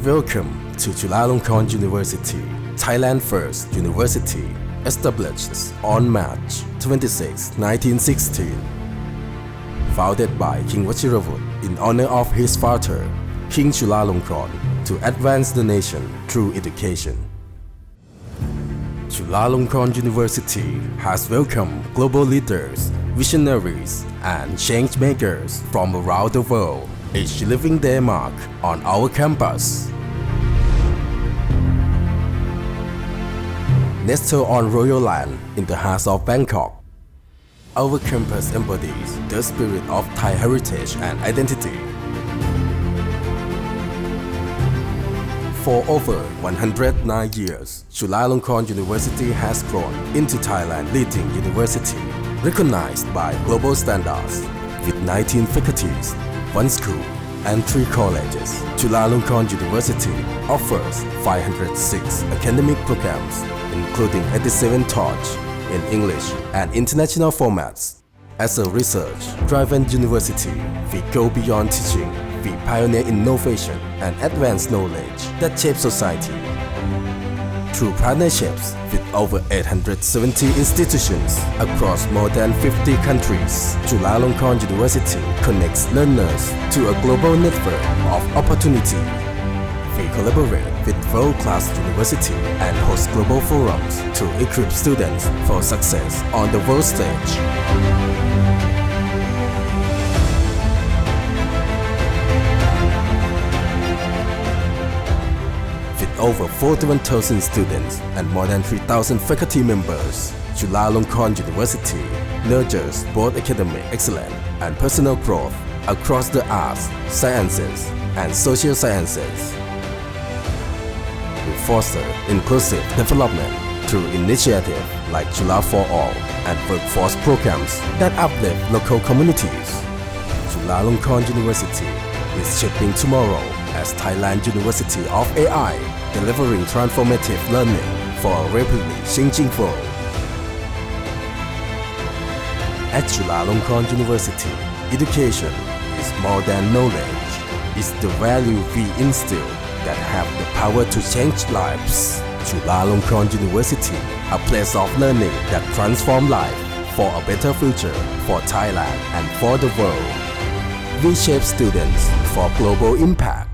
Welcome to Chulalongkorn University, Thailand's first university, established on March 26, 1916. Founded by King Vachiravut in honor of his father, King Chulalongkorn, to advance the nation through education. Chulalongkorn University has welcomed global leaders, visionaries, and change makers from around the world, each leaving their mark on our campus. Nestled on royal land in the heart of Bangkok, our campus embodies the spirit of Thai heritage and identity. For over 109 years, Chulalongkorn University has grown into Thailand's leading university, recognized by global standards. With 19 faculties, 1 school, and 3 colleges, Chulalongkorn University offers 506 academic programs, including 87 taught in English and international formats. As a research-driven university, we go beyond teaching. We pioneer innovation and advanced knowledge that shape society. Through partnerships with over 870 institutions across more than 50 countries, Chulalongkorn University connects learners to a global network of opportunity. We collaborate with world-class universities and host global forums to equip students for success on the world stage. With over 41,000 students and more than 3,000 faculty members, Chulalongkorn University nurtures both academic excellence and personal growth across the arts, sciences, and social sciences. We foster inclusive development through initiatives like Chula for All and workforce programs that uplift local communities. Chulalongkorn University is shaping tomorrow as Thailand University of AI, delivering transformative learning for a rapidly changing world. At Chulalongkorn University, education is more than knowledge. It's the value we instill that have the power to change lives. Chulalongkorn University, a place of learning that transforms life for a better future for Thailand and for the world. We shape students for global impact.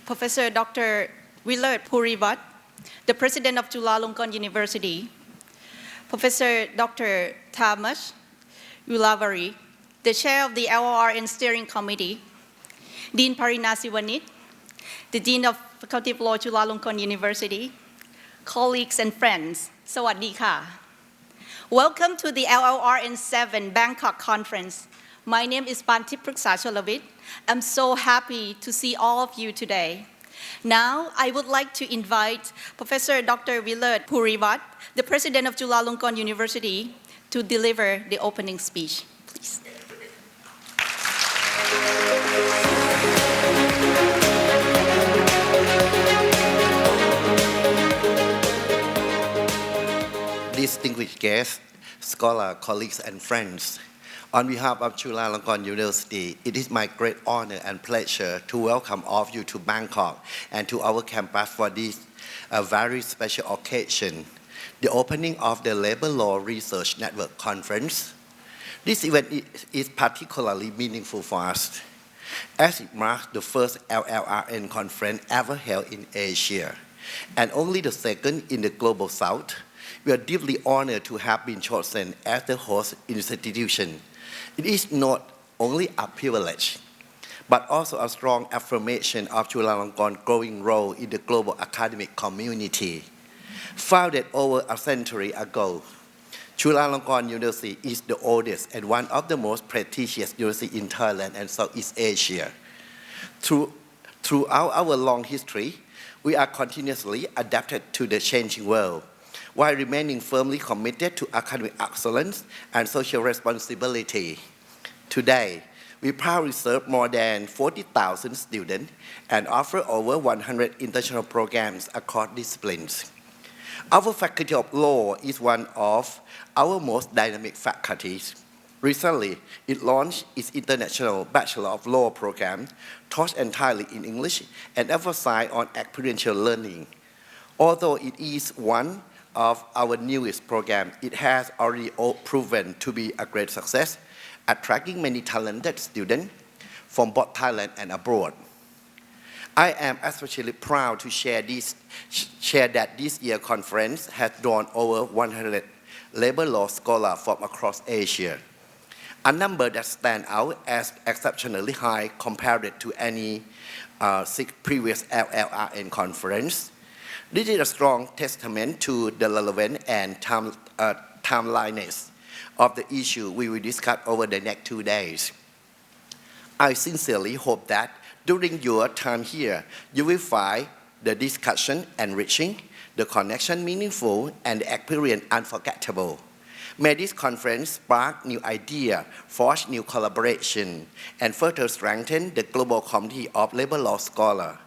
Professor Dr. Willard Purivat, the President of Chulalongkorn University, Professor Dr. Thomas Ulavari, the Chair of the LLRN Steering Committee, Dean Parina Siwanit, the Dean of Faculty of Law, Chulalongkorn University, colleagues and friends, Sawadee Ka. Welcome to the LLRN7 Bangkok Conference. My name is Pantip Pruksa Cholavit. I'm so happy to see all of you today. Now, I would like to invite Professor Dr. Willard Purivat, the President of Chulalongkorn University, to deliver the opening speech. Please. Distinguished guests, scholars, colleagues, and friends, on behalf of Chulalongkorn University, it is my great honor and pleasure to welcome all of you to Bangkok and to our campus for this very special occasion, the opening of the Labor Law Research Network Conference. This event is particularly meaningful for us, as it marks the first LLRN conference ever held in Asia, and only the second in the Global South. We are deeply honored to have been chosen as the host institution. It is not only a privilege, but also a strong affirmation of Chulalongkorn's growing role in the global academic community. Founded over a century ago, Chulalongkorn University is the oldest and one of the most prestigious universities in Thailand and Southeast Asia. Throughout our long history, we are continuously adapted to the changing world. while remaining firmly committed to academic excellence and social responsibility. Today, we proudly serve more than 40,000 students and offer over 100 international programs across disciplines. Our Faculty of Law is one of our most dynamic faculties. Recently, it launched its International Bachelor of Law program, taught entirely in English and emphasized on experiential learning. Although it is one of our newest programs, it has already proven to be a great success, attracting many talented students from both Thailand and abroad. I am especially proud to share that this year's conference has drawn over 100 labor law scholars from across Asia, a number that stands out as exceptionally high compared to any previous LLRN conference. This is a strong testament to the relevance and timeliness of the issue we will discuss over the next 2 days. I sincerely hope that during your time here, you will find the discussion enriching, the connection meaningful, and the experience unforgettable. May this conference spark new ideas, forge new collaboration, and further strengthen the global community of labor law scholars.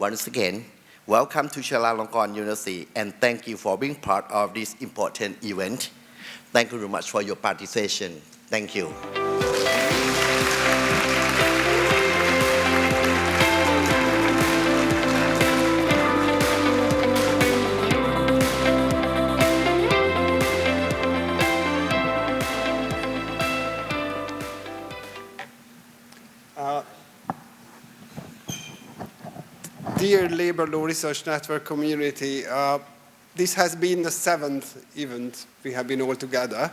Once again, welcome to Chulalongkorn University, and thank you for being part of this important event. Thank you very much for your participation. Thank you. Dear Labor Law Research Network community, this has been the 7th event we have been all together.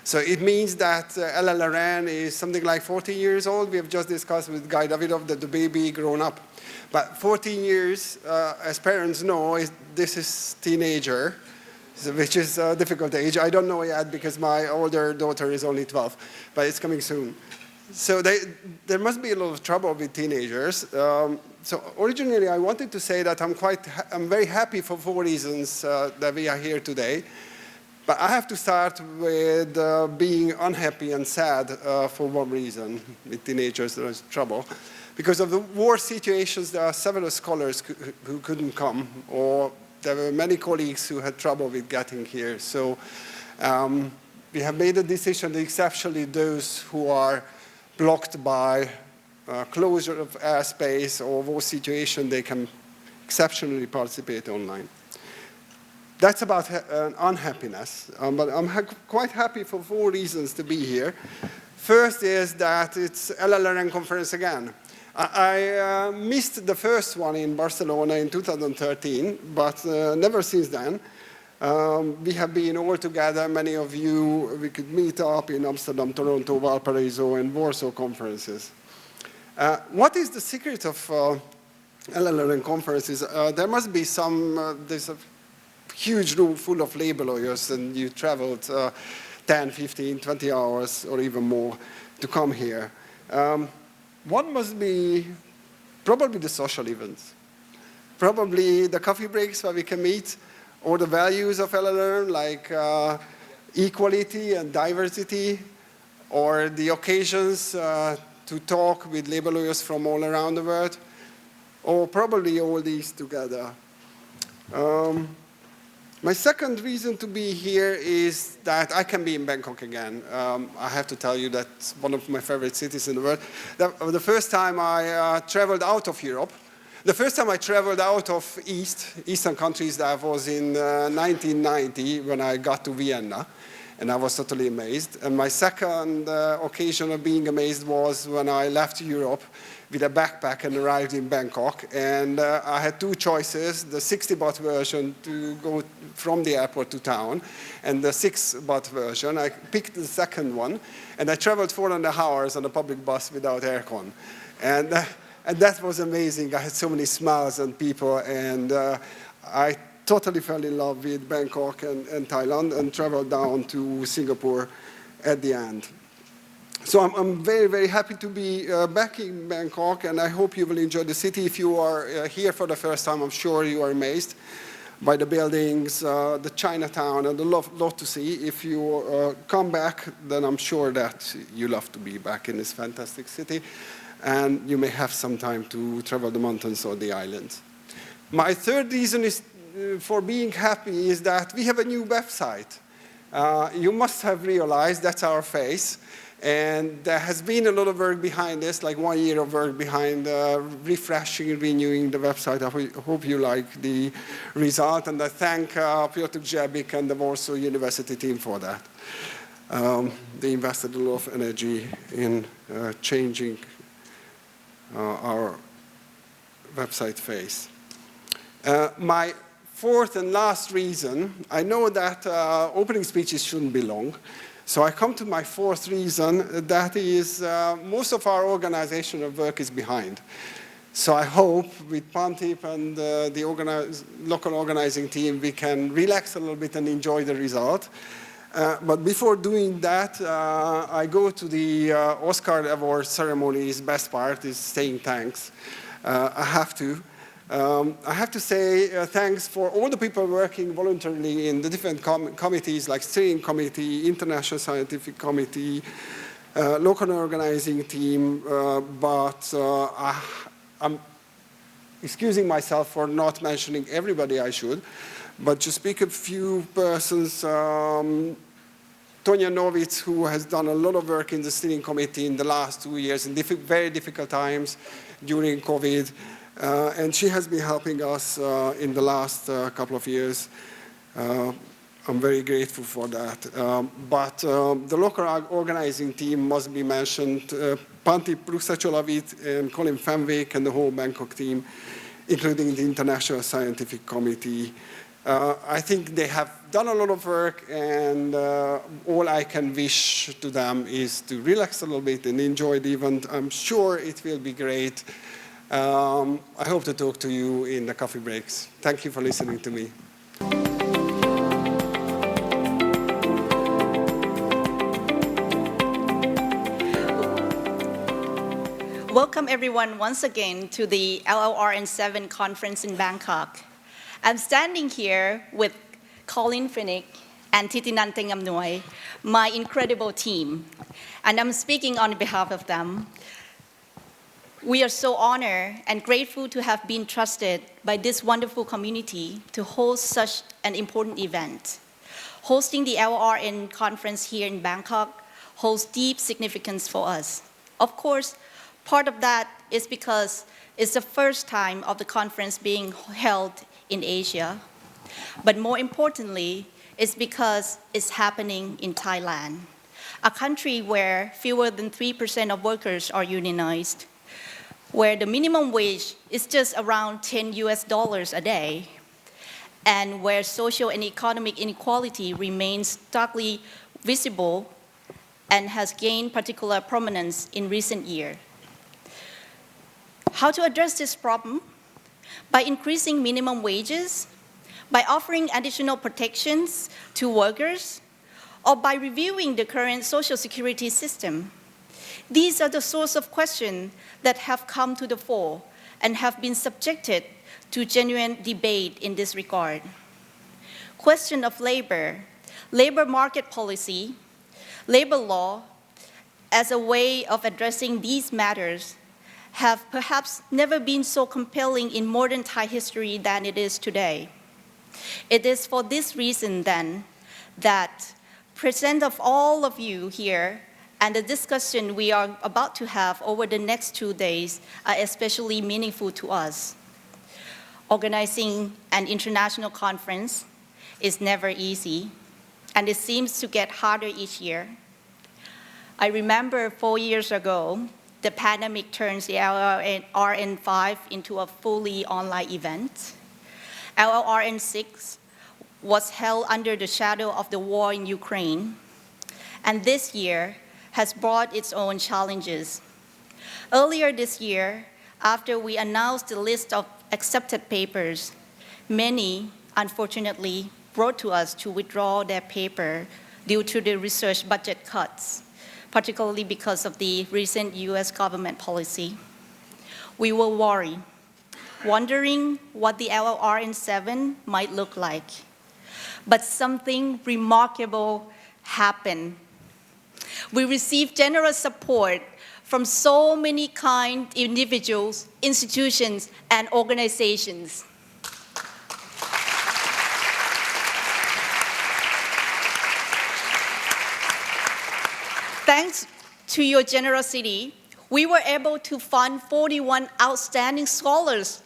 So it means that LLRN is something like 14 years old. We have just discussed with Guy Davidov that the baby grown up. But 14 years, as parents know, this is teenager, which is a difficult age. I don't know yet because my older daughter is only 12, but it's coming soon. So there must be a lot of trouble with teenagers. So originally, I wanted to say that I'm very happy for 4 reasons that we are here today. But I have to start with being unhappy and sad for one reason. With teenagers, there is trouble. Because of the war situations, there are several scholars who couldn't come, or there were many colleagues who had trouble with getting here. So we have made a decision that exceptionally those who are blocked by closure of airspace or war situation, they can exceptionally participate online. That's about unhappiness, but I'm quite happy for 4 reasons to be here. First is that it's LLRN conference again. I missed the first one in Barcelona in 2013, but never since then. We have been all together, many of you, we could meet up in Amsterdam, Toronto, Valparaiso, and Warsaw conferences. What is the secret of LLRN conferences? There must be there's a huge room full of labor lawyers, and you traveled 10, 15, 20 hours, or even more to come here. One must be probably the social events. Probably the coffee breaks where we can meet, or the values of LLRN, like equality and diversity, or the occasions to talk with labor lawyers from all around the world, or probably all these together. My second reason to be here is that I can be in Bangkok again. I have to tell you that's one of my favorite cities in the world. The first time I traveled out of Europe, the first time I traveled out of Eastern countries, that was in 1990 when I got to Vienna, and I was totally amazed. And my second occasion of being amazed was when I left Europe with a backpack and arrived in Bangkok. And I had 2 choices, the 60-baht version to go from the airport to town, and the 6-baht version. I picked the second one, and I traveled 4.5 hours on a public bus without aircon. And that was amazing. I had so many smiles on people, and I totally fell in love with Bangkok and Thailand, and traveled down to Singapore at the end. So I'm very, very happy to be back in Bangkok, and I hope you will enjoy the city. If you are here for the first time, I'm sure you are amazed. by the buildings, the Chinatown, and a lot to see. If you come back, then I'm sure that you love to be back in this fantastic city, and you may have some time to travel the mountains or the islands. My third reason is, for being happy is that we have a new website. You must have realized that's our face. And there has been a lot of work behind this, like 1 year of work behind refreshing and renewing the website. I hope you like the result. And I thank Piotr Grzebik and the Warsaw University team for that. They invested a lot of energy in changing our website face. My fourth and last reason, I know that opening speeches shouldn't be long. So I come to my fourth reason, that is most of our organizational work is behind. So I hope with Pantip and the local organizing team, we can relax a little bit and enjoy the result. But before doing that, I go to the Oscar Award ceremony's best part is saying thanks. I have to say thanks for all the people working voluntarily in the different committees like Steering Committee, International Scientific Committee, local organizing team, but I'm excusing myself for not mentioning everybody I should, but just pick a few persons. Tonya Novitz, who has done a lot of work in the Steering Committee in the last 2 years in very difficult times during COVID. And she has been helping us in the last couple of years. I'm very grateful for that. But the local organizing team must be mentioned. Pantip Prussacholavit and Colin Fenwick and the whole Bangkok team, including the International Scientific Committee. I think they have done a lot of work, and all I can wish to them is to relax a little bit and enjoy the event. I'm sure it will be great. I hope to talk to you in the coffee breaks. Thank you for listening to me. Welcome everyone once again to the LLRN7 conference in Bangkok. I'm standing here with Colin Fenwick and Thitinan Tengamnoy, my incredible team, and I'm speaking on behalf of them. We are so honored and grateful to have been trusted by this wonderful community to host such an important event. Hosting the LLRN conference here in Bangkok holds deep significance for us. Of course, part of that is because it's the first time of the conference being held in Asia. But more importantly, it's because it's happening in Thailand, a country where fewer than 3% of workers are unionized, where the minimum wage is just around $10 a day, and where social and economic inequality remains starkly visible and has gained particular prominence in recent years. How to address this problem? By increasing minimum wages, by offering additional protections to workers, or by reviewing the current social security system. These are the sorts of questions that have come to the fore and have been subjected to genuine debate in this regard. Question of labor, labor market policy, labor law, as a way of addressing these matters have perhaps never been so compelling in modern Thai history than it is today. It is for this reason then that present of all of you here and the discussion we are about to have over the next 2 days are especially meaningful to us. Organizing an international conference is never easy, and it seems to get harder each year. I remember 4 years ago, the pandemic turns the LLRN5 into a fully online event. LLRN6 was held under the shadow of the war in Ukraine, and this year has brought its own challenges. Earlier this year, after we announced the list of accepted papers, many, unfortunately, wrote to us to withdraw their paper due to the research budget cuts, particularly because of the recent US government policy. We were worried. wondering what the LLRN7 might look like. But something remarkable happened. We received generous support from so many kind individuals, institutions, and organizations. Thanks to your generosity, we were able to fund 41 outstanding scholars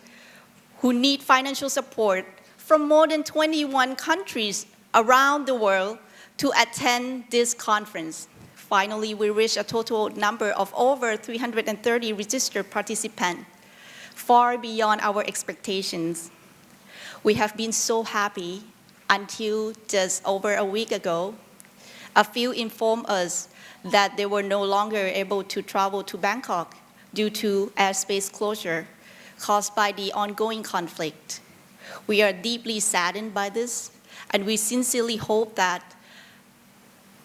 who need financial support from more than 21 countries around the world to attend this conference. Finally, we reached a total number of over 330 registered participants, far beyond our expectations. We have been so happy until just over a week ago. A few informed us that they were no longer able to travel to Bangkok due to airspace closure caused by the ongoing conflict. We are deeply saddened by this, and we sincerely hope that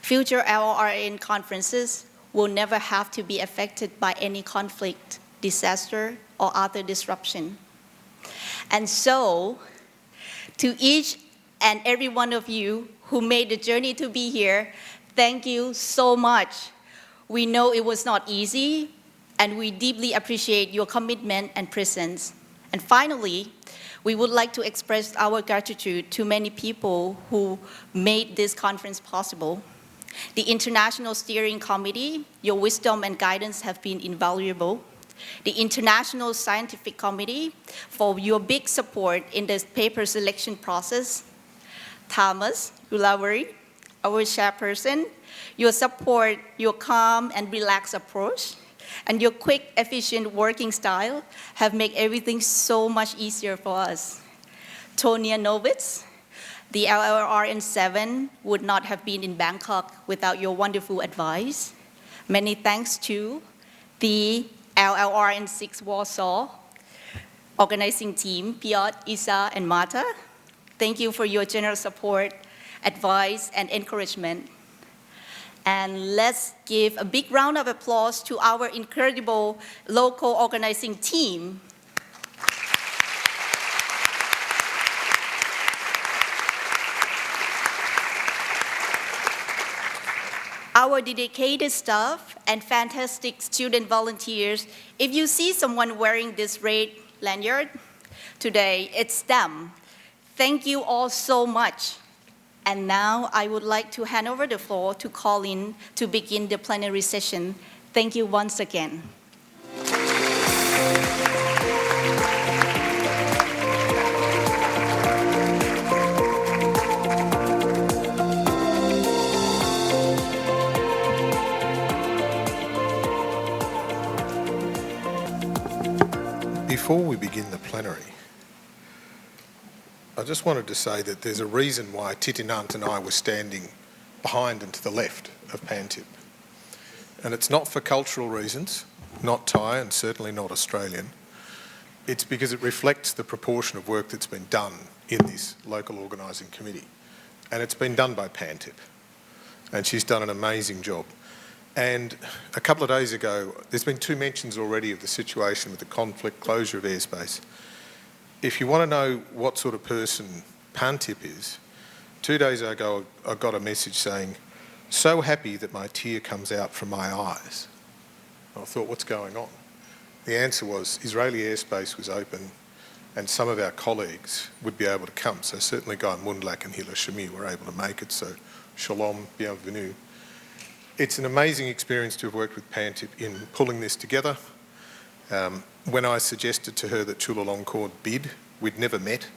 future LLRN conferences will never have to be affected by any conflict, disaster, or other disruption. And so, to each and every one of you who made the journey to be here, thank you so much. We know it was not easy, and we deeply appreciate your commitment and presence. And finally, we would like to express our gratitude to many people who made this conference possible. The International Steering Committee, your wisdom and guidance have been invaluable. The International Scientific Committee, for your big support in the paper selection process. Thomas Ulavari, our chairperson, your support, your calm and relaxed approach, and your quick, efficient working style have made everything so much easier for us. Tonia Novitz, the LLRN7 would not have been in Bangkok without your wonderful advice. Many thanks to the LLRN6 Warsaw organizing team, Piotr, Isa, and Marta. Thank you for your generous support, advice, and encouragement. And let's give a big round of applause to our incredible local organizing team. Our dedicated staff and fantastic student volunteers. If you see someone wearing this red lanyard today, it's them. Thank you all so much. And now I would like to hand over the floor to Colin to begin the plenary session. Thank you once again. Before we begin the plenary, I just wanted to say that there's a reason why Titinant and I were standing behind and to the left of Pantip. And it's not for cultural reasons, not Thai and certainly not Australian. It's because it reflects the proportion of work that's been done in this local organising committee. And it's been done by Pantip. And she's done an amazing job. And a couple of days ago, there's been 2 mentions already of the situation with the conflict, closure of airspace. If you want to know what sort of person Pantip is, 2 days ago I got a message saying, "So happy that my tear comes out from my eyes." I thought, what's going on? The answer was Israeli airspace was open and some of our colleagues would be able to come. So certainly Guy Mundlak and Hila Shami were able to make it, so shalom, bienvenue. It's an amazing experience to have worked with Pantip in pulling this together. When I suggested to her that Chulalongkorn bid, we'd never met.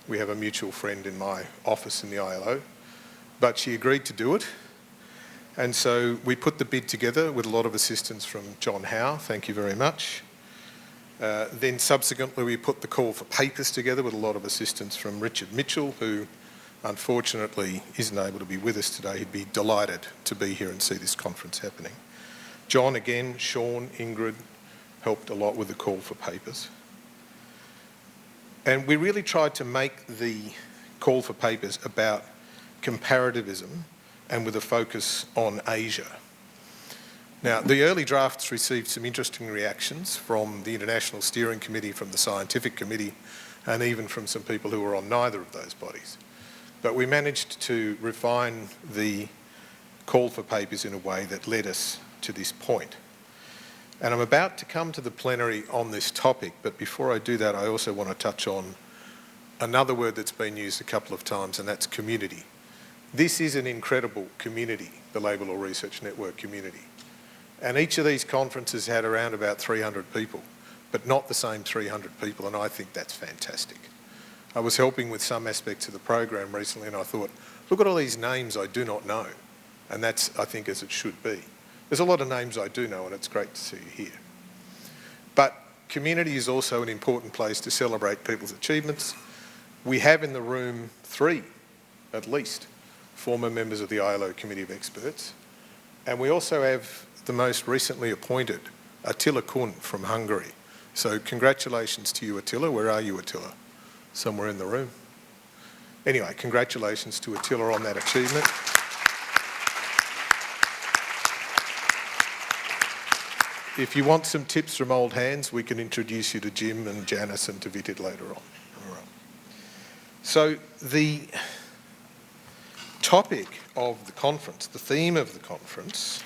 We have a mutual friend in my office in the ILO, but she agreed to do it. And so we put the bid together with a lot of assistance from John Howe, thank you very much. Then subsequently we put the call for papers together with a lot of assistance from Richard Mitchell, who unfortunately isn't able to be with us today. He'd be delighted to be here and see this conference happening. John again, Sean, Ingrid, helped a lot with the call for papers. And we really tried to make the call for papers about comparativism and with a focus on Asia. Now, the early drafts received some interesting reactions from the International Steering Committee, from the Scientific Committee, and even from some people who were on neither of those bodies. But we managed to refine the call for papers in a way that led us to this point. And I'm about to come to the plenary on this topic, but before I do that, I also want to touch on another word that's been used a couple of times, and that's community. This is an incredible community, the Labour Law Research Network community. And each of these conferences had around about 300 people, but not the same 300 people, and I think that's fantastic. I was helping with some aspects of the program recently, and I thought, look at all these names I do not know, and that's, I think, as it should be. There's a lot of names I do know, and it's great to see you here. But community is also an important place to celebrate people's achievements. We have in the room 3, at least, former members of the ILO Committee of Experts, and we also have the most recently appointed, Attila Kun from Hungary. So congratulations to you, Attila. Where are you, Attila? Somewhere in the room. Anyway, congratulations to Attila on that achievement. If you want some tips from old hands, we can introduce you to Jim and Janice and to Vitit later on. All right. So the topic of the conference, the theme of the conference,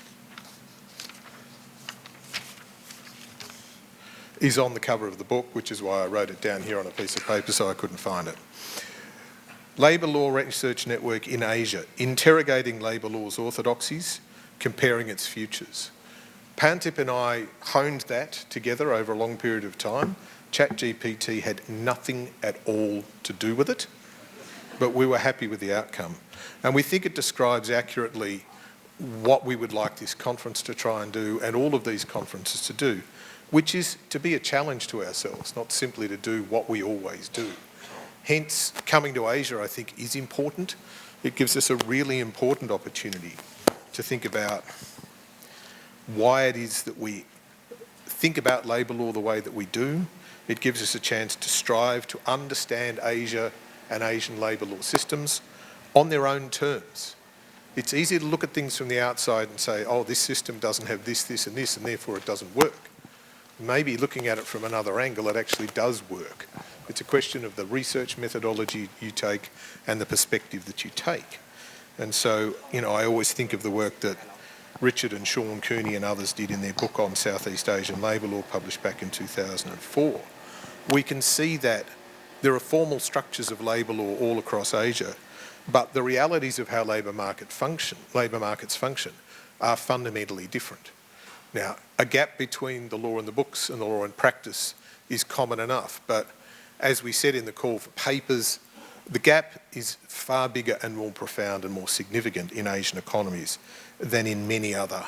is on the cover of the book, which is why I wrote it down here on a piece of paper so I couldn't find it. Labour Law Research Network in Asia, interrogating labour law's orthodoxies, comparing its futures. Pantip and I honed that together over a long period of time. ChatGPT had nothing at all to do with it, but we were happy with the outcome. And we think it describes accurately what we would like this conference to try and do, and all of these conferences to do, which is to be a challenge to ourselves, not simply to do what we always do. Hence, coming to Asia, I think, is important. It gives us a really important opportunity to think about why it is that we think about labour law the way that we do. It gives us a chance to strive to understand Asia and Asian labour law systems on their own terms. It's easy to look at things from the outside and say, oh, this system doesn't have this, this and this, and therefore it doesn't work. Maybe looking at it from another angle, it actually does work. It's a question of the research methodology you take and the perspective that you take. And so, you know, I always think of the work that Richard and Sean Cooney and others did in their book on Southeast Asian labour law published back in 2004. We can see that there are formal structures of labour law all across Asia, but the realities of how labour markets function are fundamentally different. Now, a gap between the law in the books and the law in practice is common enough, but as we said in the call for papers, the gap is far bigger and more profound and more significant in Asian economies than in many other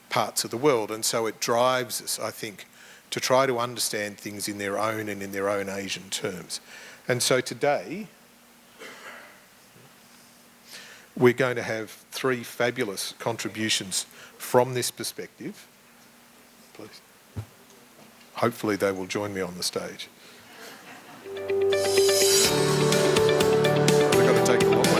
parts of the world. And so it drives us, I think, to try to understand things in their own and in their own Asian terms. And so today, we're going to have 3 fabulous contributions from this perspective. Please. Hopefully they will join me on the stage. They've got to take a long way.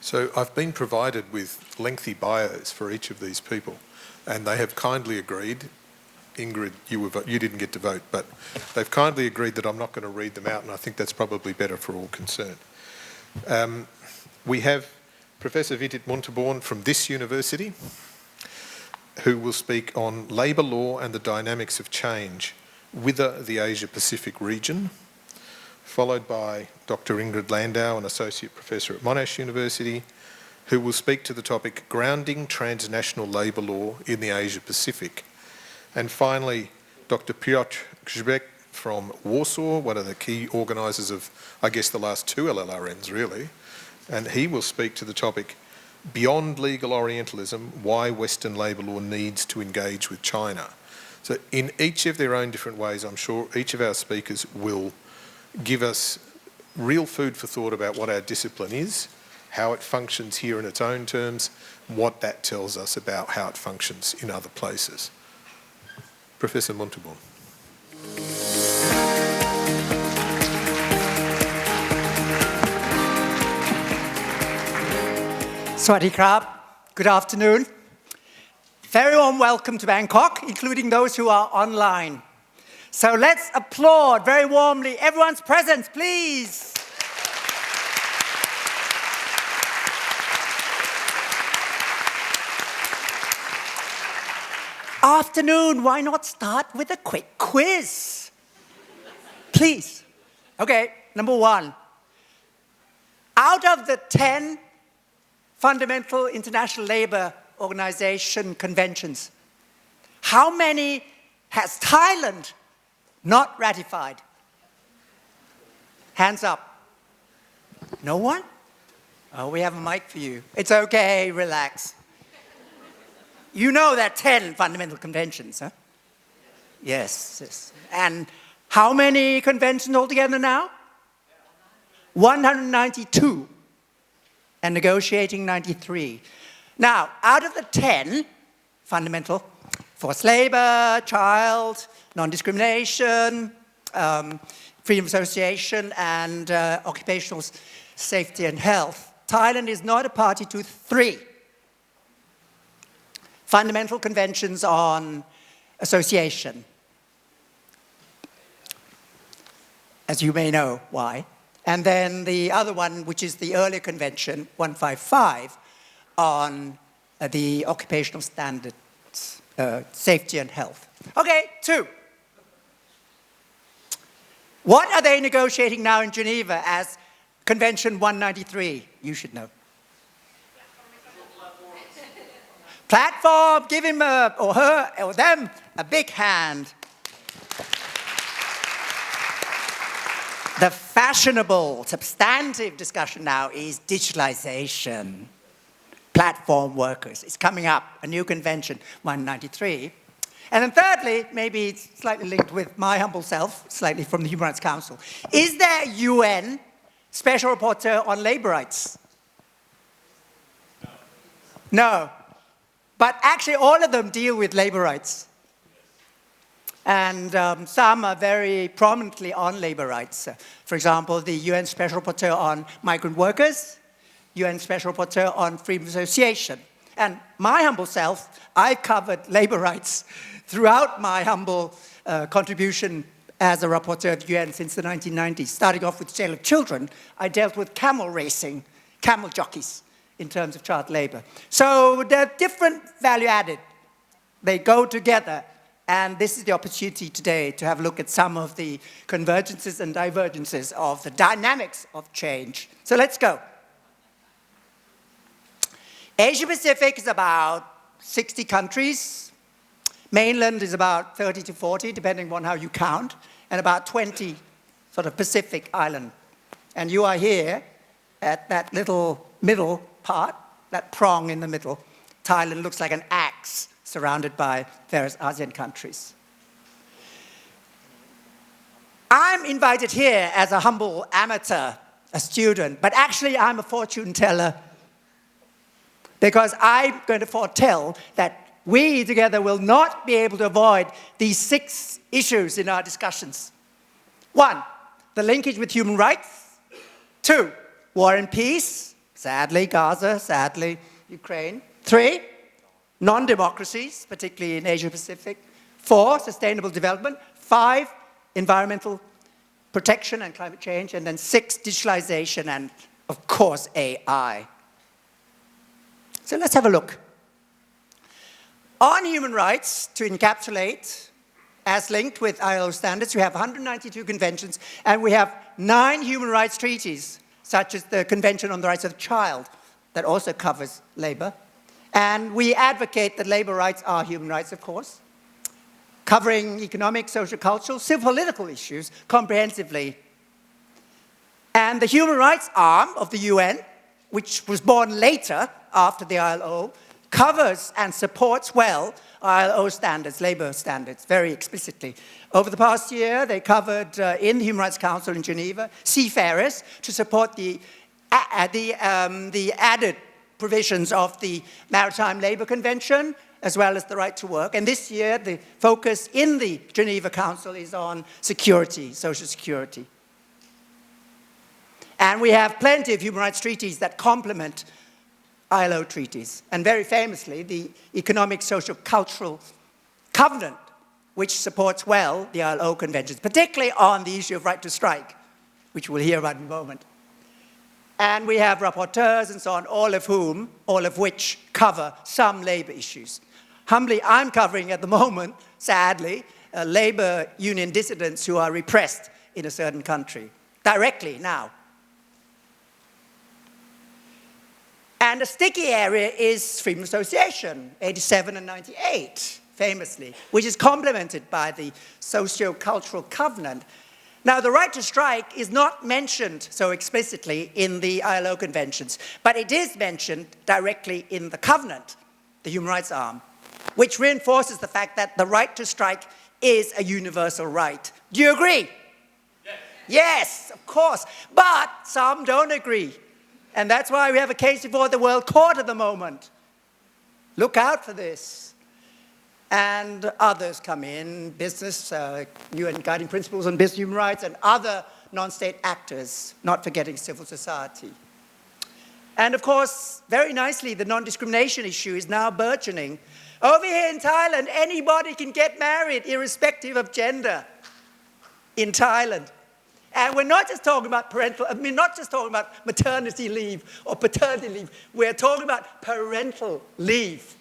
So I've been provided with lengthy bios for each of these people, and they have kindly agreed. Ingrid, you didn't get to vote, but they've kindly agreed that I'm not going to read them out, and I think that's probably better for all concerned. We have Professor Vitit Munterborn from this university, who will speak on labour law and the dynamics of change within the Asia-Pacific region, followed by Dr. Ingrid Landau, an Associate Professor at Monash University, who will speak to the topic Grounding Transnational Labour Law in the Asia-Pacific. And finally, Dr. Piotr Grzybek from Warsaw, one of the key organisers of, I guess, the last 2 LLRNs, really, and he will speak to the topic beyond legal Orientalism, why Western labour law needs to engage with China. So in each of their own different ways, I'm sure each of our speakers will give us real food for thought about what our discipline is, how it functions here in its own terms, what that tells us about how it functions in other places. Professor Montalban. Sawasdee krab. Good afternoon. Very warm welcome to Bangkok, including those who are online. So let's applaud very warmly everyone's presence, please. Afternoon, why not start with a quick quiz? Please. Okay, number one. Out of the 10 fundamental International Labour Organization conventions, how many has Thailand not ratified? Hands up. No one? Oh, we have a mic for you. It's okay, relax. You know there are 10 fundamental conventions, huh? Yes, yes. And how many conventions altogether now? 192. And negotiating 93. Now, out of the 10 fundamental, forced labor, child, non-discrimination, freedom of association, and occupational safety and health, Thailand is not a party to 3 fundamental conventions on association. As you may know why. And then the other one, which is the earlier convention, 155, on the occupational standards, safety and health. Okay, 2. What are they negotiating now in Geneva as Convention 193? You should know. Platform, give him or her or them a big hand. The fashionable, substantive discussion now is digitalization. Platform workers. It's coming up, a new convention, 193. And then thirdly, maybe it's slightly linked with my humble self, slightly from the Human Rights Council. Is there UN Special Rapporteur on labor rights? No. But actually all of them deal with labor rights. And some are very prominently on labor rights. For example, the UN Special Rapporteur on migrant workers, UN Special Rapporteur on freedom of association. And my humble self, I've covered labor rights throughout my humble contribution as a rapporteur at the UN since the 1990s. Starting off with sale of children, I dealt with camel racing, camel jockeys, in terms of child labor. So they're different value added. They go together. And this is the opportunity today to have a look at some of the convergences and divergences of the dynamics of change. So let's go. Asia Pacific is about 60 countries. Mainland is about 30 to 40, depending on how you count. And about 20 sort of Pacific island. And you are here at that little middle part, that prong in the middle. Thailand looks like an axe, surrounded by various ASEAN countries. I'm invited here as a humble amateur, a student, but actually I'm a fortune teller because I'm going to foretell that we together will not be able to avoid these 6 issues in our discussions. 1, the linkage with human rights. 2, war and peace, sadly Gaza, sadly Ukraine. 3, non-democracies, particularly in Asia Pacific. 4, sustainable development. 5, environmental protection and climate change. And then 6, digitalization and, of course, AI. So let's have a look. On human rights, to encapsulate, as linked with ILO standards, we have 192 conventions, and we have 9 human rights treaties, such as the Convention on the Rights of the Child, that also covers labor. And we advocate that labor rights are human rights, of course, covering economic, social, cultural, civil, political issues comprehensively. And the human rights arm of the UN, which was born later after the ILO, covers and supports well ILO standards, labor standards, very explicitly. Over the past year, they covered in the Human Rights Council in Geneva, seafarers to support the added provisions of the Maritime Labour Convention, as well as the right to work. And this year, the focus in the Geneva Council is on security, social security. And we have plenty of human rights treaties that complement ILO treaties. And very famously, the Economic, Social, Cultural Covenant, which supports well the ILO conventions, particularly on the issue of right to strike, which we'll hear about in a moment. And we have rapporteurs and so on, all of which cover some labor issues. Humbly, I'm covering at the moment, sadly, labor union dissidents who are repressed in a certain country, directly now. And a sticky area is freedom of association, 87 and 98, famously, which is complemented by the socio-cultural covenant. Now, the right to strike is not mentioned so explicitly in the ILO conventions, but it is mentioned directly in the covenant, the human rights arm, which reinforces the fact that the right to strike is a universal right. Do you agree? Yes. Yes, of course. But some don't agree. And that's why we have a case before the World Court at the moment. Look out for this. And others come in, business, UN Guiding Principles on Business Human Rights, and other non-state actors, not forgetting civil society. And of course, very nicely, the non-discrimination issue is now burgeoning. Over here in Thailand, anybody can get married, irrespective of gender, in Thailand. And we're not just talking about not just talking about maternity leave or paternity leave. We're talking about parental leave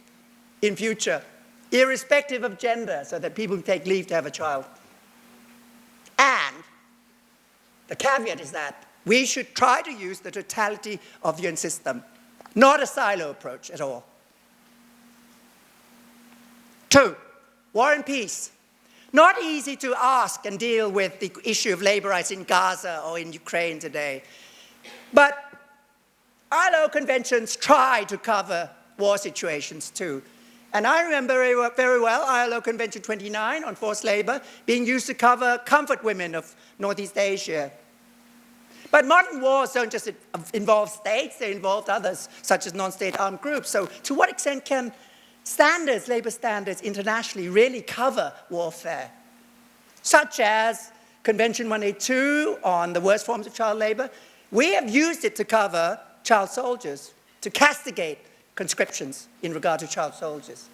in future, irrespective of gender, so that people can take leave to have a child. And the caveat is that we should try to use the totality of the UN system, not a silo approach at all. 2, war and peace. Not easy to ask and deal with the issue of labor rights in Gaza or in Ukraine today. But ILO conventions try to cover war situations too. And I remember very well ILO Convention 29 on forced labor being used to cover comfort women of Northeast Asia. But modern wars don't just involve states, they involve others, such as non-state armed groups. So to what extent can standards, labor standards internationally really cover warfare, such as Convention 182 on the worst forms of child labor? We have used it to cover child soldiers, to castigate conscriptions in regard to child soldiers.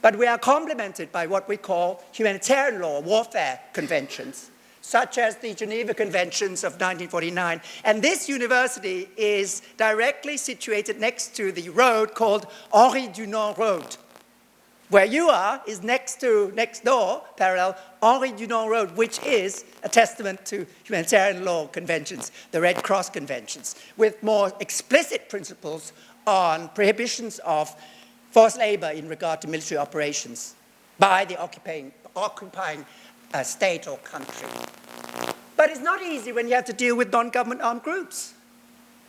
But we are complemented by what we call humanitarian law, warfare conventions, such as the Geneva Conventions of 1949. And this university is directly situated next to the road called Henri Dunant Road. Where you are is next door, parallel, Henri Dunant Road, which is a testament to humanitarian law conventions, the Red Cross conventions, with more explicit principles on prohibitions of forced labor in regard to military operations by the occupying state or country. But it's not easy when you have to deal with non-government armed groups.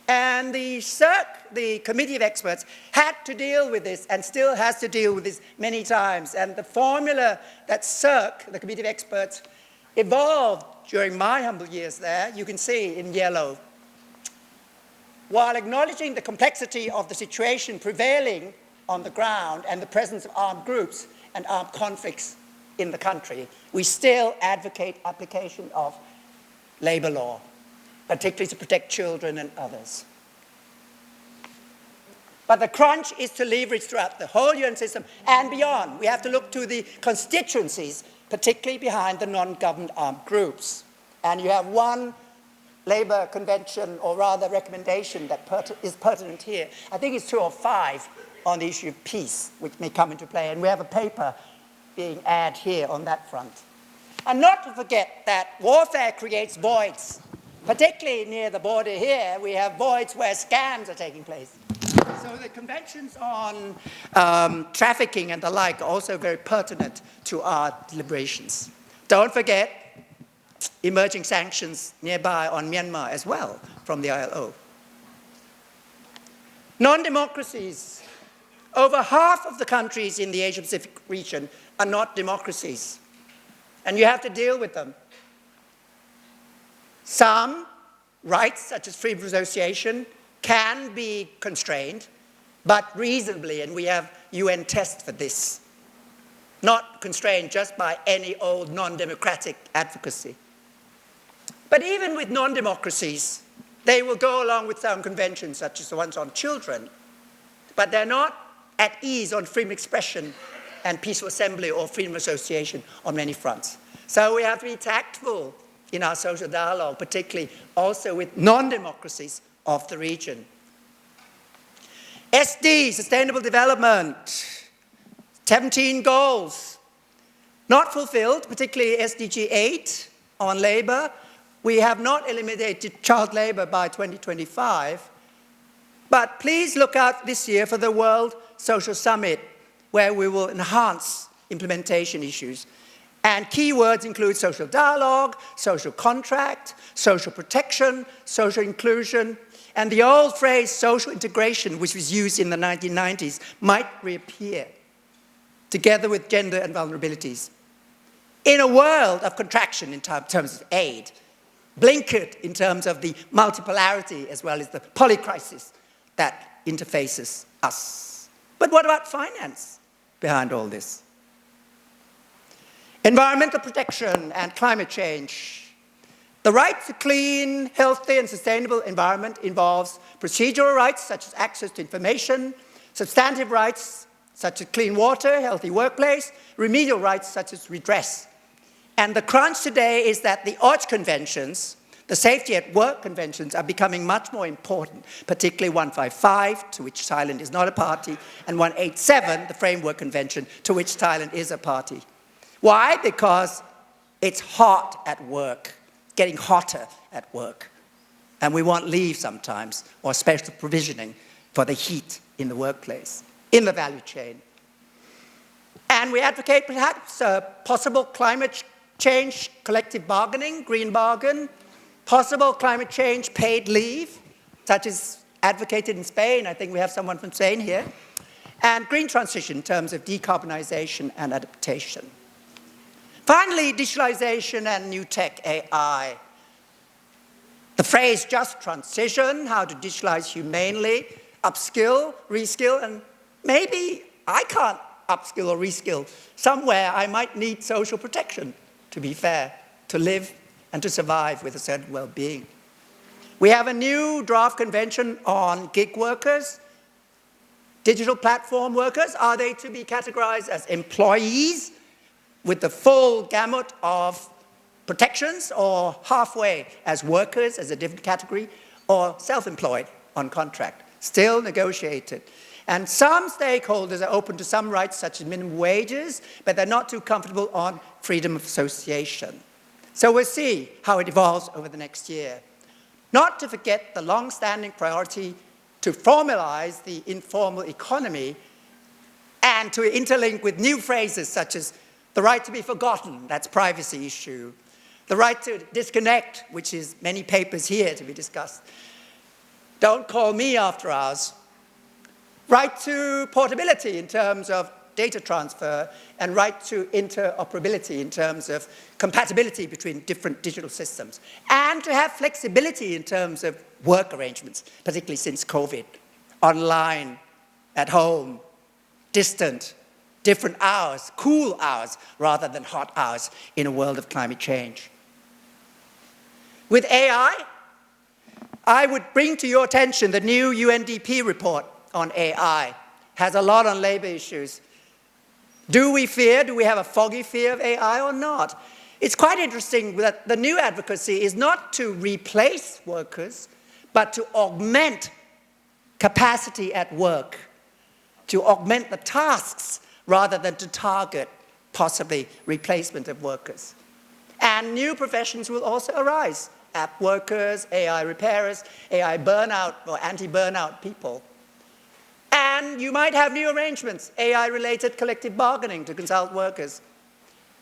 And the CERC, the Committee of Experts, had to deal with this and still has to deal with this many times. And the formula that CERC, the Committee of Experts, evolved during my humble years there, you can see in yellow. While acknowledging the complexity of the situation prevailing on the ground and the presence of armed groups and armed conflicts in the country, we still advocate application of labor law, particularly to protect children and others. But the crunch is to leverage throughout the whole UN system and beyond. We have to look to the constituencies, particularly behind the non-government armed groups. And you have one labor convention, or rather recommendation, that is pertinent here. I think it's 2 or 5 on the issue of peace, which may come into play. And we have a paper being added here on that front. And not to forget that warfare creates voids. Particularly near the border here, we have voids where scams are taking place. So the conventions on trafficking and the like are also very pertinent to our deliberations. Don't forget emerging sanctions nearby on Myanmar as well from the ILO. Non-democracies. Over half of the countries in the Asia-Pacific region are not democracies, and you have to deal with them. Some rights, such as freedom of association, can be constrained, but reasonably, and we have UN tests for this, not constrained just by any old non-democratic advocacy. But even with non-democracies, they will go along with some conventions, such as the ones on children, but they're not at ease on freedom of expression and peaceful assembly or freedom of association on many fronts. So we have to be tactful in our social dialogue, particularly also with non-democracies of the region. SD, Sustainable Development, 17 goals, not fulfilled, particularly SDG 8 on labor. We have not eliminated child labor by 2025, but please look out this year for the World Social Summit, where we will enhance implementation issues. And key words include social dialogue, social contract, social protection, social inclusion, and the old phrase social integration, which was used in the 1990s, might reappear, together with gender and vulnerabilities. In a world of contraction in terms of aid, blinkered in terms of the multipolarity as well as the polycrisis that interfaces us. But what about finance behind all this? Environmental protection and climate change. The right to clean, healthy, and sustainable environment involves procedural rights such as access to information, substantive rights such as clean water, healthy workplace, remedial rights such as redress. And the crunch today is that the ODGE conventions, the safety at work conventions, are becoming much more important, particularly 155, to which Thailand is not a party, and 187, the framework convention, to which Thailand is a party. Why? Because it's hot at work, getting hotter at work. And we want leave sometimes, or special provisioning for the heat in the workplace, in the value chain. And we advocate perhaps possible climate change collective bargaining, green bargain, possible climate change paid leave, such as advocated in Spain. I think we have someone from Spain here. And green transition in terms of decarbonization and adaptation. Finally, digitalization and new tech, AI. The phrase just transition, how to digitalize humanely, upskill, reskill, and maybe I can't upskill or reskill. Somewhere I might need social protection, to be fair, to live and to survive with a certain well-being. We have a new draft convention on gig workers, digital platform workers. Are they to be categorized as employees with the full gamut of protections, or halfway as workers as a different category, or self-employed on contract? Still negotiated. And some stakeholders are open to some rights such as minimum wages, but they're not too comfortable on freedom of association. So we'll see how it evolves over the next year. Not to forget the long-standing priority to formalize the informal economy and to interlink with new phrases such as the right to be forgotten, that's privacy issue. The right to disconnect, which is many papers here to be discussed. Don't call me after hours. Right to portability in terms of data transfer, and right to interoperability in terms of compatibility between different digital systems. And to have flexibility in terms of work arrangements, particularly since COVID. Online, at home, distant, different hours, cool hours, rather than hot hours in a world of climate change. With AI, I would bring to your attention the new UNDP report on AI. Has a lot on labor issues. Do we have a foggy fear of AI or not? It's quite interesting that the new advocacy is not to replace workers, but to augment capacity at work, to augment the tasks rather than to target possibly replacement of workers. And new professions will also arise. App workers, AI repairers, AI burnout or anti-burnout people. And you might have new arrangements, AI-related collective bargaining to consult workers.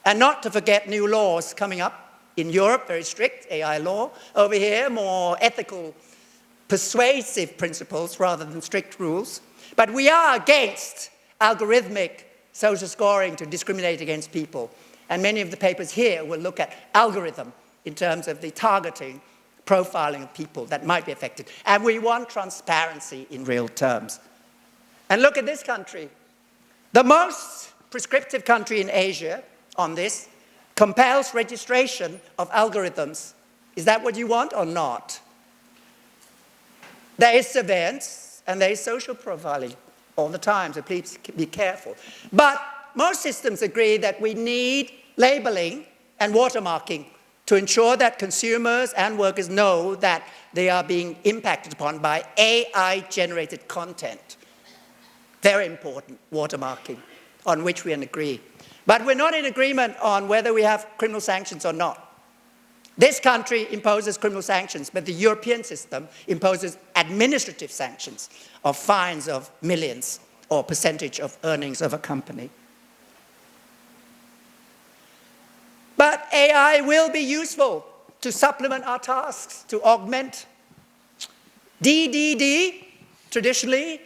And not to forget new laws coming up in Europe, very strict AI law. Over here, more ethical persuasive principles rather than strict rules. But we are against algorithmic social scoring to discriminate against people. And many of the papers here will look at algorithm in terms of the targeting, profiling of people that might be affected. And we want transparency in real terms. And look at this country. The most prescriptive country in Asia on this compels registration of algorithms. Is that what you want or not? There is surveillance and there is social profiling all the time, so please be careful. But most systems agree that we need labeling and watermarking to ensure that consumers and workers know that they are being impacted upon by AI-generated content. Very important, watermarking, on which we agree. But we're not in agreement on whether we have criminal sanctions or not. This country imposes criminal sanctions, but the European system imposes administrative sanctions of fines of millions or percentage of earnings of a company. But AI will be useful to supplement our tasks, to augment DDD, traditionally,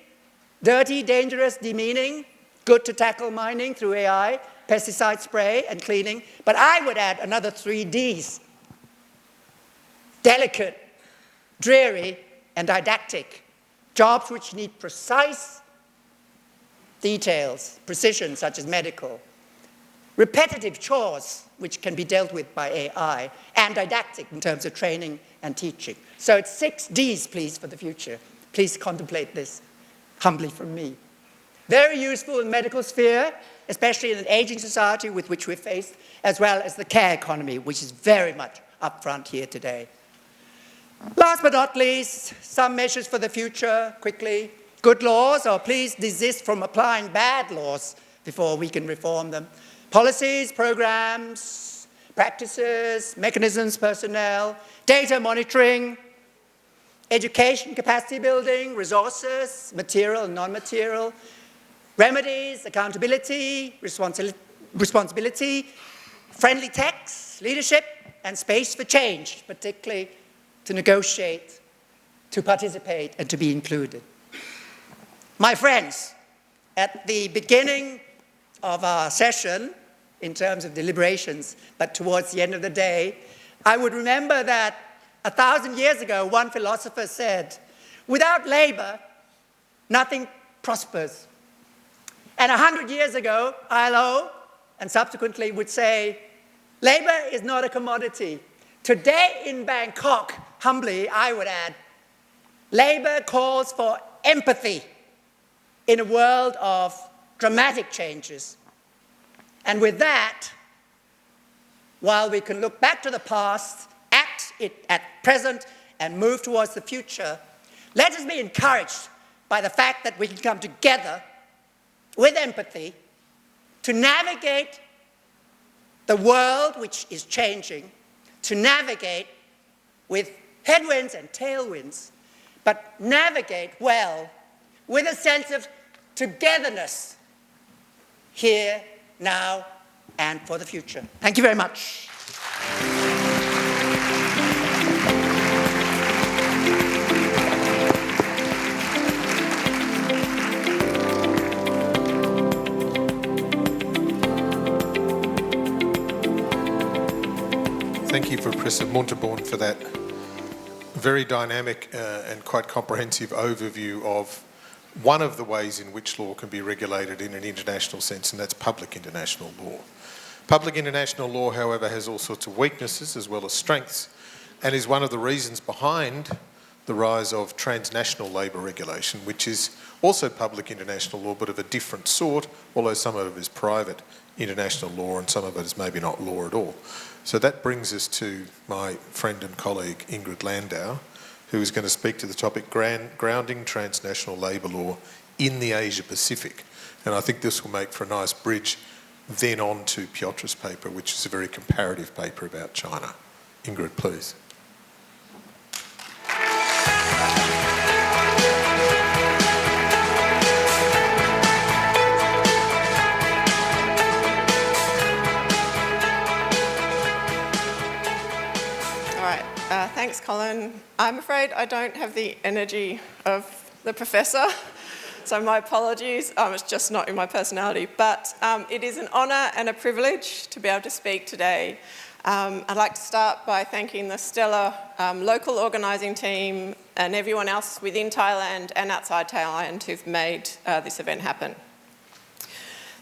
dirty, dangerous, demeaning, good to tackle mining through AI, pesticide spray and cleaning. But I would add another 3 Ds. Delicate, dreary, and didactic. Jobs which need precise details, precision, such as medical. Repetitive chores, which can be dealt with by AI, and didactic in terms of training and teaching. So it's 6 Ds, please, for the future. Please contemplate this humbly from me. Very useful in the medical sphere, especially in an aging society with which we're faced, as well as the care economy, which is very much up front here today. Last but not least, some measures for the future, quickly. Good laws, or please desist from applying bad laws before we can reform them. Policies, programs, practices, mechanisms, personnel, data monitoring, education, capacity building, resources, material and non-material, remedies, accountability, responsibility, friendly techs, leadership, and space for change, particularly to negotiate, to participate, and to be included. My friends, at the beginning of our session, in terms of deliberations, but towards the end of the day, I would remember that 1,000 years ago, one philosopher said, without labor, nothing prospers. And 100 years ago, ILO, and subsequently would say, labor is not a commodity. Today in Bangkok, humbly, I would add, labor calls for empathy in a world of dramatic changes. And with that, while we can look back to the past, act it at present, and move towards the future, let us be encouraged by the fact that we can come together with empathy to navigate the world which is changing, to navigate with headwinds and tailwinds, but navigate well with a sense of togetherness here, now, and for the future. Thank you very much. Thank you, Professor Munterborn, for that very dynamic and quite comprehensive overview of one of the ways in which law can be regulated in an international sense, and that's public international law. Public international law, however, has all sorts of weaknesses as well as strengths, and is one of the reasons behind the rise of transnational labour regulation, which is also public international law, but of a different sort, although some of it is private international law and some of it is maybe not law at all. So that brings us to my friend and colleague Ingrid Landau, who is going to speak to the topic grounding transnational labour law in the Asia Pacific. And I think this will make for a nice bridge then on to Piotr's paper, which is a very comparative paper about China. Ingrid, please. Thanks Thanks, Colin. I'm afraid I don't have the energy of the professor, so my apologies. It's just not in my personality. But it is an honour and a privilege to be able to speak today. I'd like to start by thanking the stellar local organising team and everyone else within Thailand and outside Thailand who've made this event happen.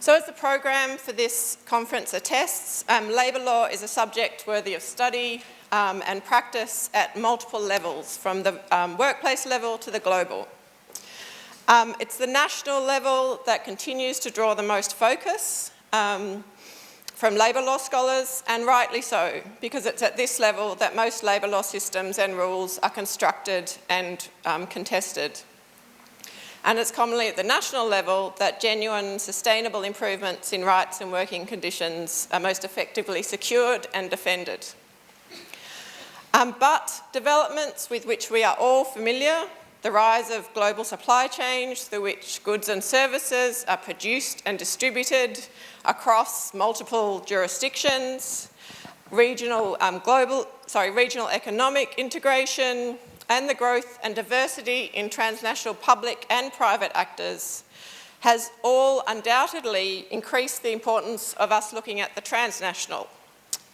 So as the program for this conference attests, labour law is a subject worthy of study and practice at multiple levels, from the workplace level to the global. It's the national level that continues to draw the most focus from labour law scholars, and rightly so, because it's at this level that most labour law systems and rules are constructed and contested. And it's commonly at the national level that genuine, sustainable improvements in rights and working conditions are most effectively secured and defended. But developments with which we are all familiar, the rise of global supply chains through which goods and services are produced and distributed across multiple jurisdictions, regional economic integration, and the growth and diversity in transnational public and private actors has all undoubtedly increased the importance of us looking at the transnational,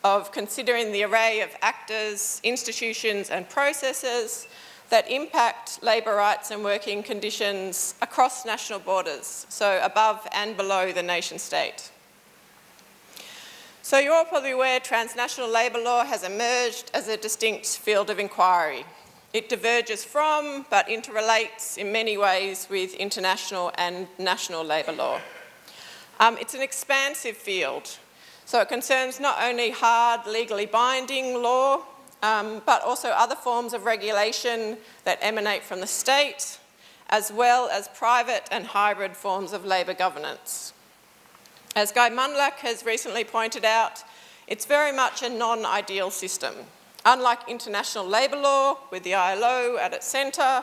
of considering the array of actors, institutions and processes that impact labour rights and working conditions across national borders, so above and below the nation state. So you're all probably aware transnational labour law has emerged as a distinct field of inquiry. It diverges from, but interrelates in many ways with international and national labour law. It's an expansive field, so it concerns not only hard, legally binding law, but also other forms of regulation that emanate from the state, as well as private and hybrid forms of labour governance. As Guy Munlach has recently pointed out, it's very much a non-ideal system. Unlike international labour law, with the ILO at its centre,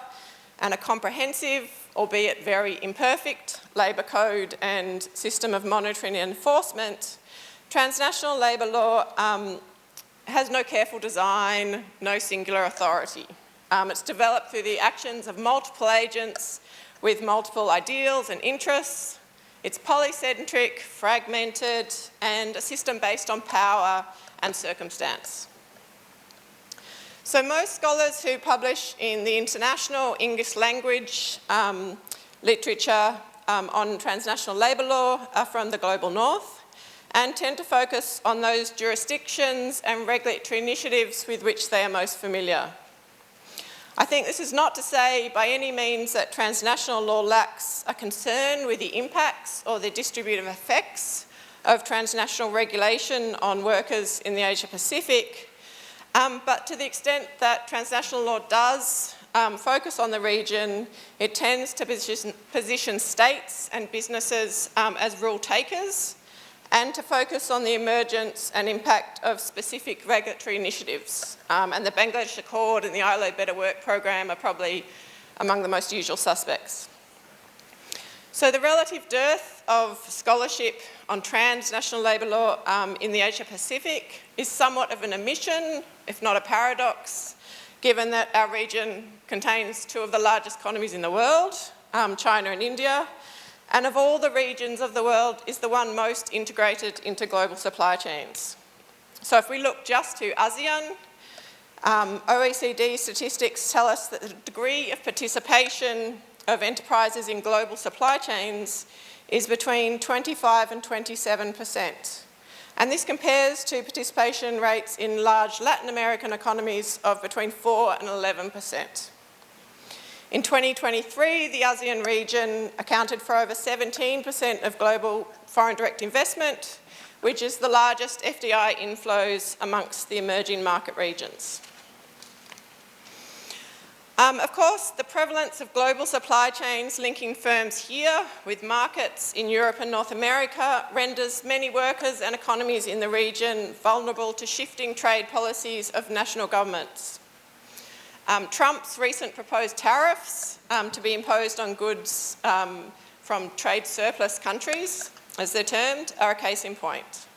and a comprehensive, albeit very imperfect, labour code and system of monitoring and enforcement, transnational labour law has no careful design, no singular authority. It's developed through the actions of multiple agents with multiple ideals and interests. It's polycentric, fragmented, and a system based on power and circumstance. So most scholars who publish in the international English language literature on transnational labour law are from the global north and tend to focus on those jurisdictions and regulatory initiatives with which they are most familiar. I think this is not to say by any means that transnational law lacks a concern with the impacts or the distributive effects of transnational regulation on workers in the Asia Pacific, but to the extent that transnational law does focus on the region, it tends to position states and businesses as rule takers and to focus on the emergence and impact of specific regulatory initiatives. And the Bangladesh Accord and the ILO Better Work program are probably among the most usual suspects. So the relative dearth of scholarship on transnational labour law in the Asia Pacific is somewhat of an omission, if not a paradox, given that our region contains two of the largest economies in the world, China and India, and of all the regions of the world is the one most integrated into global supply chains. So if we look just to ASEAN, OECD statistics tell us that the degree of participation of enterprises in global supply chains is between 25 and 27%. And this compares to participation rates in large Latin American economies of between 4 and 11%. In 2023, the ASEAN region accounted for over 17% of global foreign direct investment, which is the largest FDI inflows amongst the emerging market regions. Of course, the prevalence of global supply chains linking firms here with markets in Europe and North America renders many workers and economies in the region vulnerable to shifting trade policies of national governments. Trump's recent proposed tariffs to be imposed on goods from trade surplus countries, as they're termed, are a case in point.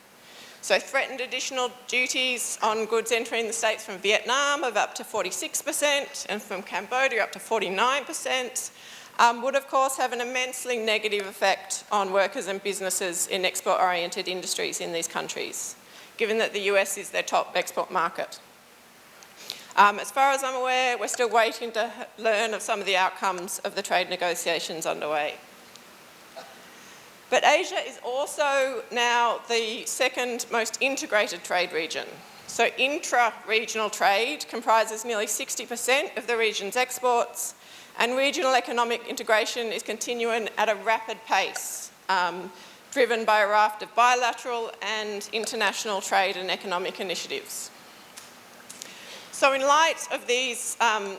So threatened additional duties on goods entering the States from Vietnam of up to 46% and from Cambodia up to 49% would of course have an immensely negative effect on workers and businesses in export-oriented industries in these countries, given that the US is their top export market. As far as I'm aware, we're still waiting to learn of some of the outcomes of the trade negotiations underway. But Asia is also now the second most integrated trade region. So intra-regional trade comprises nearly 60% of the region's exports, and regional economic integration is continuing at a rapid pace, driven by a raft of bilateral and international trade and economic initiatives. So in light of these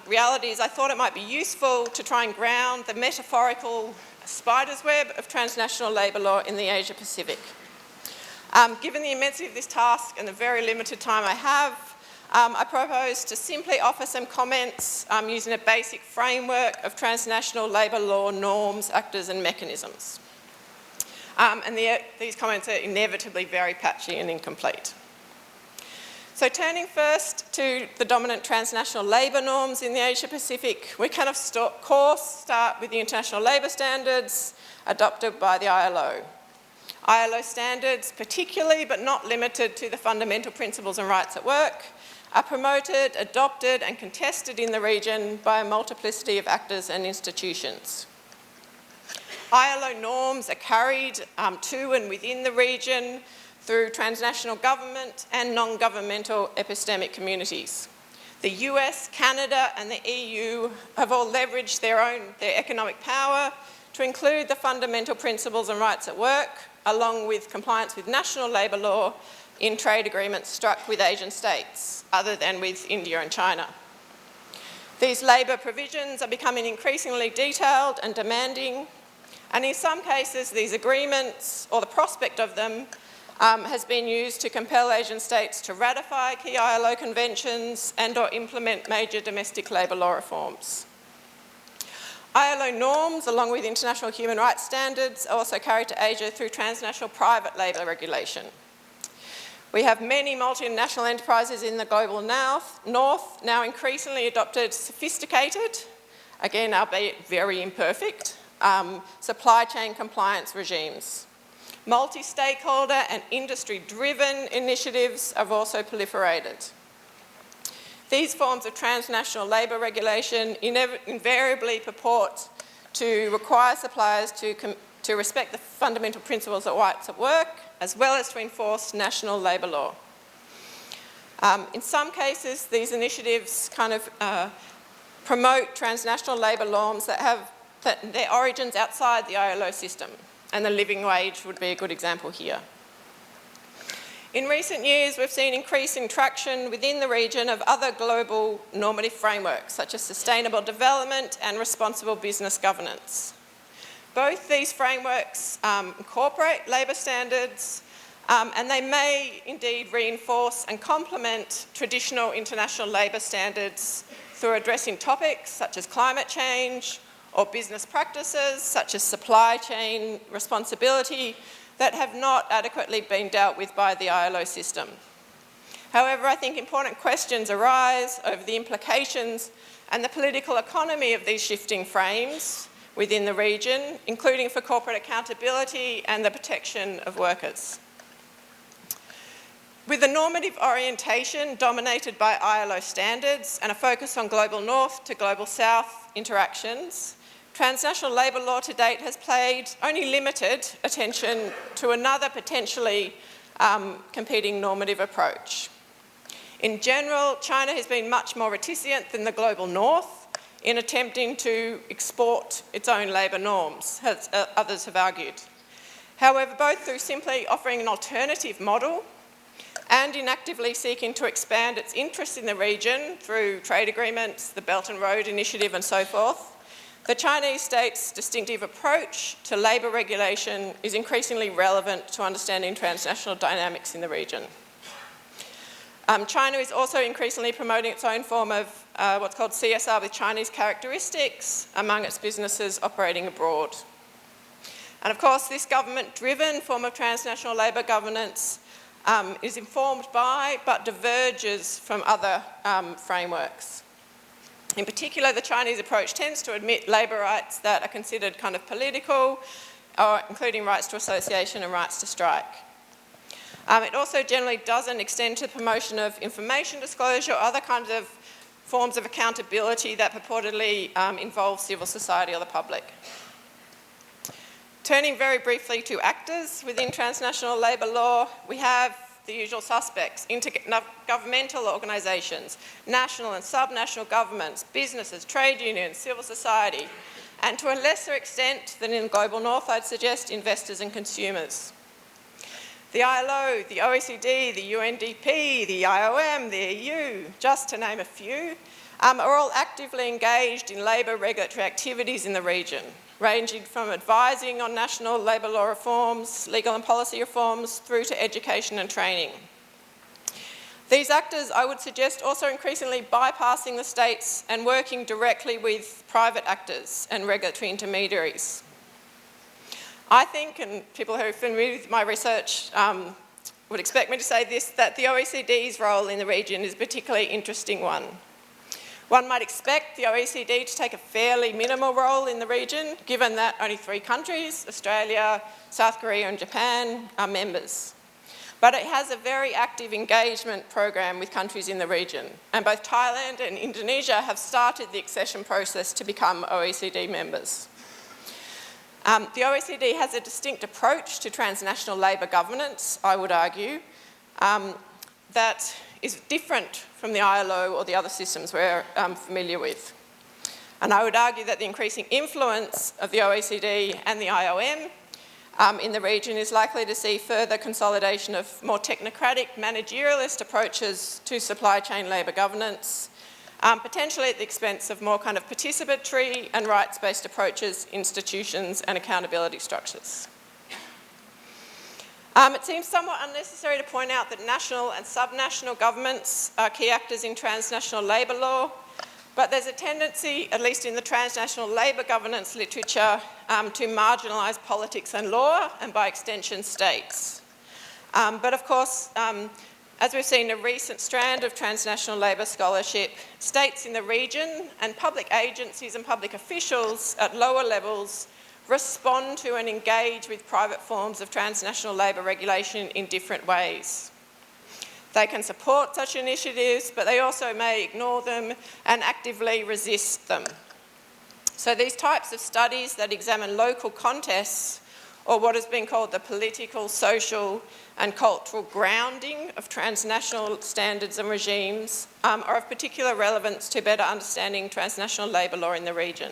realities, I thought it might be useful to try and ground the metaphorical spider's web of transnational labour law in the Asia Pacific. Given the immensity of this task and the very limited time I have, I propose to simply offer some comments using a basic framework of transnational labour law norms, actors and mechanisms. And these comments are inevitably very patchy and incomplete. So turning first to the dominant transnational labour norms in the Asia Pacific, we can of course start with the international labour standards adopted by the ILO. ILO standards, particularly but not limited to the fundamental principles and rights at work, are promoted, adopted and contested in the region by a multiplicity of actors and institutions. ILO norms are carried to and within the region through transnational government and non-governmental epistemic communities. The US, Canada and the EU have all leveraged their economic power to include the fundamental principles and rights at work, along with compliance with national labour law in trade agreements struck with Asian states, other than with India and China. These labour provisions are becoming increasingly detailed and demanding, and in some cases these agreements, or the prospect of them, has been used to compel Asian states to ratify key ILO conventions and or implement major domestic labour law reforms. ILO norms, along with international human rights standards, are also carried to Asia through transnational private labour regulation. We have many multinational enterprises in the global north now increasingly adopted sophisticated, again albeit very imperfect, supply chain compliance regimes. Multi-stakeholder and industry-driven initiatives have also proliferated. These forms of transnational labour regulation invariably purport to require suppliers to respect the fundamental principles of rights at work, as well as to enforce national labour law. In some cases, these initiatives kind of promote transnational labour norms that have their origins outside the ILO system, and the living wage would be a good example here. In recent years, we've seen increasing traction within the region of other global normative frameworks, such as sustainable development and responsible business governance. Both these frameworks incorporate labour standards, and they may indeed reinforce and complement traditional international labour standards through addressing topics such as climate change, or business practices such as supply chain responsibility that have not adequately been dealt with by the ILO system. However, I think important questions arise over the implications and the political economy of these shifting frames within the region, including for corporate accountability and the protection of workers. With a normative orientation dominated by ILO standards and a focus on global north to global south interactions, transnational labour law to date has paid only limited attention to another potentially competing normative approach. In general, China has been much more reticent than the global north in attempting to export its own labour norms, as others have argued. However, both through simply offering an alternative model and in actively seeking to expand its interest in the region through trade agreements, the Belt and Road Initiative and so forth, the Chinese state's distinctive approach to labour regulation is increasingly relevant to understanding transnational dynamics in the region. China is also increasingly promoting its own form of what's called CSR with Chinese characteristics among its businesses operating abroad. And of course, this government-driven form of transnational labour governance is informed by but diverges from other frameworks. In particular, the Chinese approach tends to admit labour rights that are considered kind of political, including rights to association and rights to strike. It also generally doesn't extend to the promotion of information disclosure or other kinds of forms of accountability that purportedly involve civil society or the public. Turning very briefly to actors within transnational labour law, we have the usual suspects: intergovernmental organisations, national and subnational governments, businesses, trade unions, civil society, and to a lesser extent than in the global north, I'd suggest investors and consumers. The ILO, the OECD, the UNDP, the IOM, the EU, just to name a few, are all actively engaged in labour regulatory activities in the region, ranging from advising on national labour law reforms, legal and policy reforms, through to education and training. These actors, I would suggest, also increasingly bypassing the states and working directly with private actors and regulatory intermediaries. I think, and people who are familiar with my research would expect me to say this, that the OECD's role in the region is a particularly interesting one. One might expect the OECD to take a fairly minimal role in the region, given that only 3 countries, Australia, South Korea and Japan, are members. But it has a very active engagement program with countries in the region, and both Thailand and Indonesia have started the accession process to become OECD members. The OECD has a distinct approach to transnational labour governance, I would argue, that is different from the ILO or the other systems we're familiar with. And I would argue that the increasing influence of the OECD and the IOM in the region is likely to see further consolidation of more technocratic, managerialist approaches to supply chain labour governance, potentially at the expense of more kind of participatory and rights-based approaches, institutions and accountability structures. It seems somewhat unnecessary to point out that national and subnational governments are key actors in transnational labour law, but there's a tendency, at least in the transnational labour governance literature, to marginalise politics and law, and by extension states. But of course, as we've seen a recent strand of transnational labour scholarship, states in the region and public agencies and public officials at lower levels respond to and engage with private forms of transnational labour regulation in different ways. They can support such initiatives, but they also may ignore them and actively resist them. So these types of studies that examine local contests, or what has been called the political, social and cultural grounding of transnational standards and regimes, are of particular relevance to better understanding transnational labour law in the region.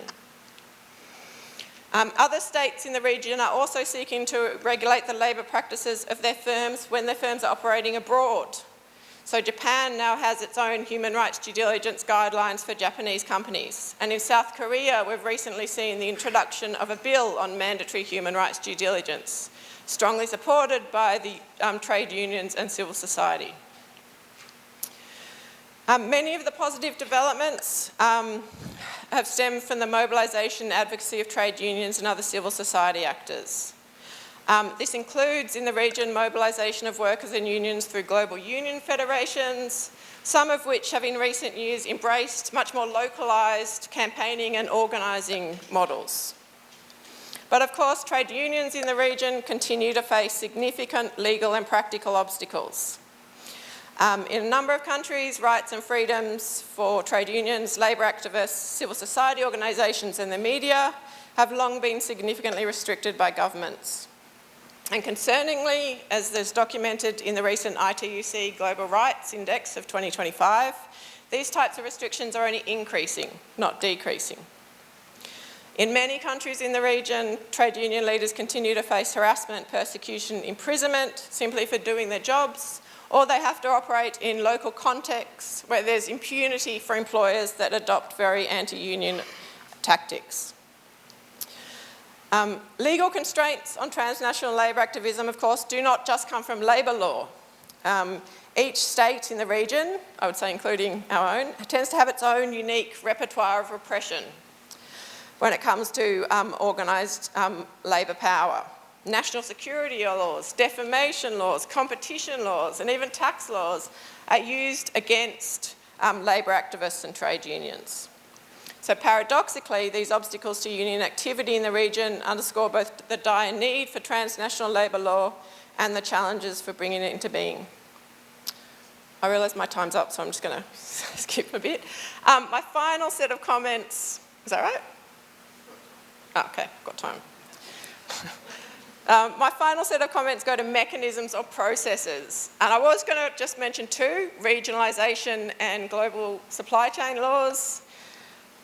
Other states in the region are also seeking to regulate the labour practices of their firms when their firms are operating abroad. So Japan now has its own human rights due diligence guidelines for Japanese companies. And in South Korea, we've recently seen the introduction of a bill on mandatory human rights due diligence, strongly supported by the trade unions and civil society. Many of the positive developments have stemmed from the mobilisation and advocacy of trade unions and other civil society actors. This includes, in the region, mobilisation of workers and unions through global union federations, some of which have in recent years embraced much more localised campaigning and organising models. But of course, trade unions in the region continue to face significant legal and practical obstacles. In a number of countries, rights and freedoms for trade unions, labour activists, civil society organisations and the media have long been significantly restricted by governments. And concerningly, as is documented in the recent ITUC Global Rights Index of 2025, these types of restrictions are only increasing, not decreasing. In many countries in the region, trade union leaders continue to face harassment, persecution, imprisonment simply for doing their jobs, or they have to operate in local contexts where there's impunity for employers that adopt very anti-union tactics. Legal constraints on transnational labour activism, of course, do not just come from labour law. Each state in the region, I would say including our own, tends to have its own unique repertoire of repression when it comes to organised labour power. national security laws, defamation laws, competition laws, and even tax laws are used against labour activists and trade unions. So paradoxically, these obstacles to union activity in the region underscore both the dire need for transnational labour law and the challenges for bringing it into being. I realise my time's up, so I'm just going to skip a bit. My final set of comments, is that right? Oh, okay, got time. My final set of comments go to mechanisms or processes. And I was going to just mention two, regionalisation and global supply chain laws.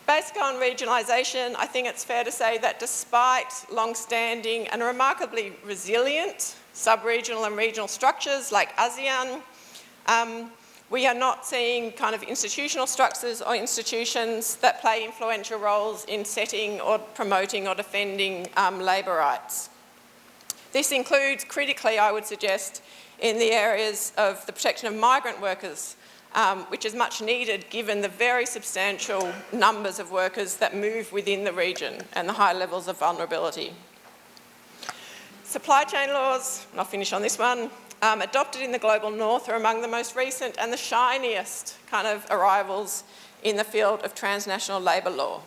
Based on regionalisation, I think it's fair to say that despite long-standing and remarkably resilient sub-regional and regional structures like ASEAN, we are not seeing kind of institutional structures or institutions that play influential roles in setting or promoting or defending labour rights. This includes, critically, I would suggest, in the areas of the protection of migrant workers, which is much needed given the very substantial numbers of workers that move within the region and the high levels of vulnerability. Supply chain laws, and I'll finish on this one, adopted in the global north are among the most recent and the shiniest kind of arrivals in the field of transnational labour law.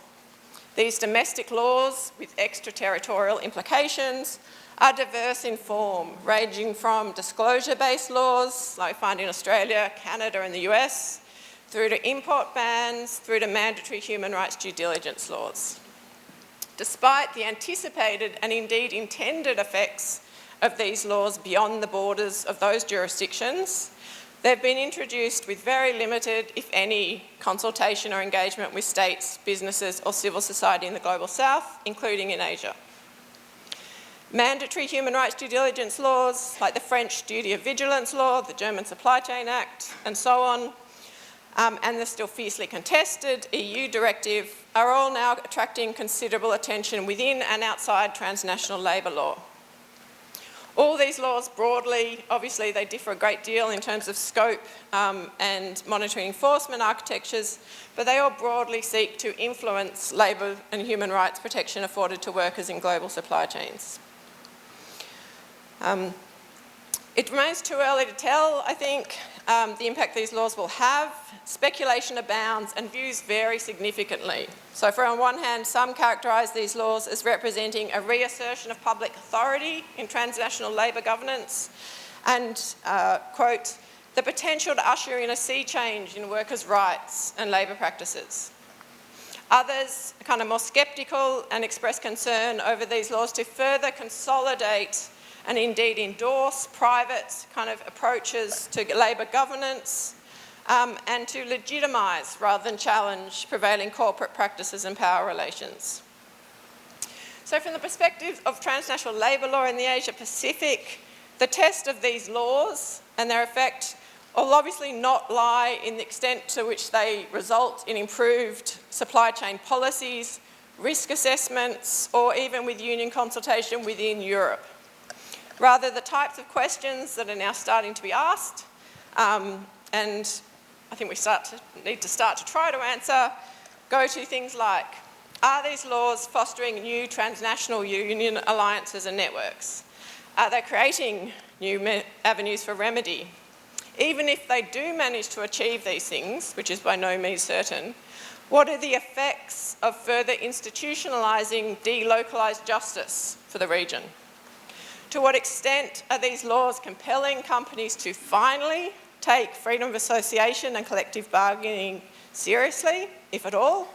These domestic laws with extraterritorial implications are diverse in form, ranging from disclosure-based laws, like we find in Australia, Canada and the US, through to import bans, through to mandatory human rights due diligence laws. Despite the anticipated and indeed intended effects of these laws beyond the borders of those jurisdictions, they've been introduced with very limited, if any, consultation or engagement with states, businesses or civil society in the global south, including in Asia. Mandatory human rights due diligence laws, like the French Duty of Vigilance Law, the German Supply Chain Act, and so on, and the still fiercely contested EU directive, are all now attracting considerable attention within and outside transnational labour law. All these laws broadly, obviously they differ a great deal in terms of scope and monitoring enforcement architectures, but they all broadly seek to influence labour and human rights protection afforded to workers in global supply chains. It remains too early to tell, I think, the impact these laws will have. Speculation abounds and views vary significantly. So for on one hand, some characterise these laws as representing a reassertion of public authority in transnational labour governance and, quote, the potential to usher in a sea change in workers' rights and labour practices. Others are kind of more sceptical and express concern over these laws to further consolidate and indeed endorse private kind of approaches to labour governance and to legitimise rather than challenge prevailing corporate practices and power relations. So from the perspective of transnational labour law in the Asia Pacific, the test of these laws and their effect will obviously not lie in the extent to which they result in improved supply chain policies, risk assessments, or even with union consultation within Europe. Rather, the types of questions that are now starting to be asked, and I think we need to start to try to answer, go to things like, are these laws fostering new transnational union alliances and networks? Are they creating new avenues for remedy? Even if they do manage to achieve these things, which is by no means certain, what are the effects of further institutionalising delocalised justice for the region? To what extent are these laws compelling companies to finally take freedom of association and collective bargaining seriously, if at all?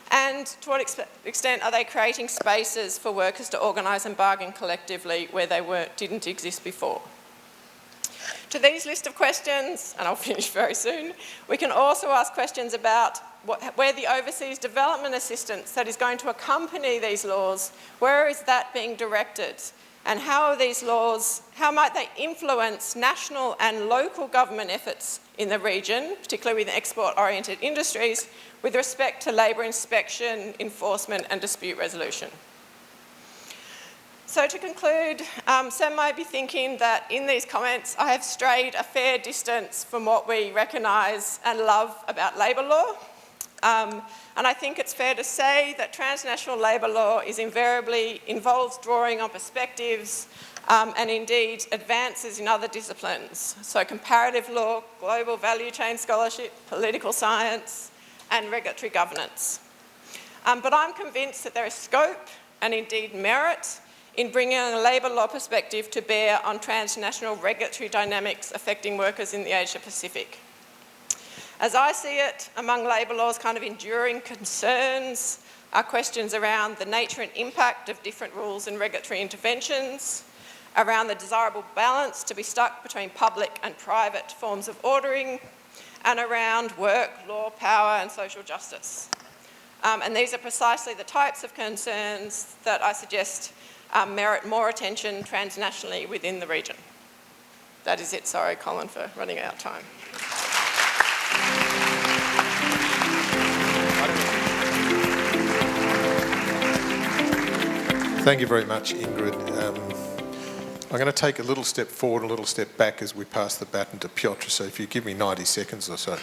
And to what extent are they creating spaces for workers to organise and bargain collectively where they didn't exist before? To these list of questions, and I'll finish very soon, we can also ask questions about where the overseas development assistance that is going to accompany these laws, where is that being directed? And how are these laws, how might they influence national and local government efforts in the region, particularly with export-oriented industries, with respect to labour inspection, enforcement and dispute resolution? So to conclude, some might be thinking that in these comments I have strayed a fair distance from what we recognise and love about labour law. And I think it's fair to say that transnational labour law invariably involves drawing on perspectives and indeed advances in other disciplines. So comparative law, global value chain scholarship, political science, and regulatory governance. But I'm convinced that there is scope and indeed merit in bringing a labour law perspective to bear on transnational regulatory dynamics affecting workers in the Asia Pacific. As I see it, among labour law's kind of enduring concerns are questions around the nature and impact of different rules and regulatory interventions, around the desirable balance to be struck between public and private forms of ordering, and around work, law, power, and social justice. And these are precisely the types of concerns that I suggest merit more attention transnationally within the region. That is it. Sorry, Colin, for running out of time. Thank you very much, Ingrid. I'm going to take a little step forward, a little step back as we pass the baton to Piotr, so if you give me 90 seconds or so.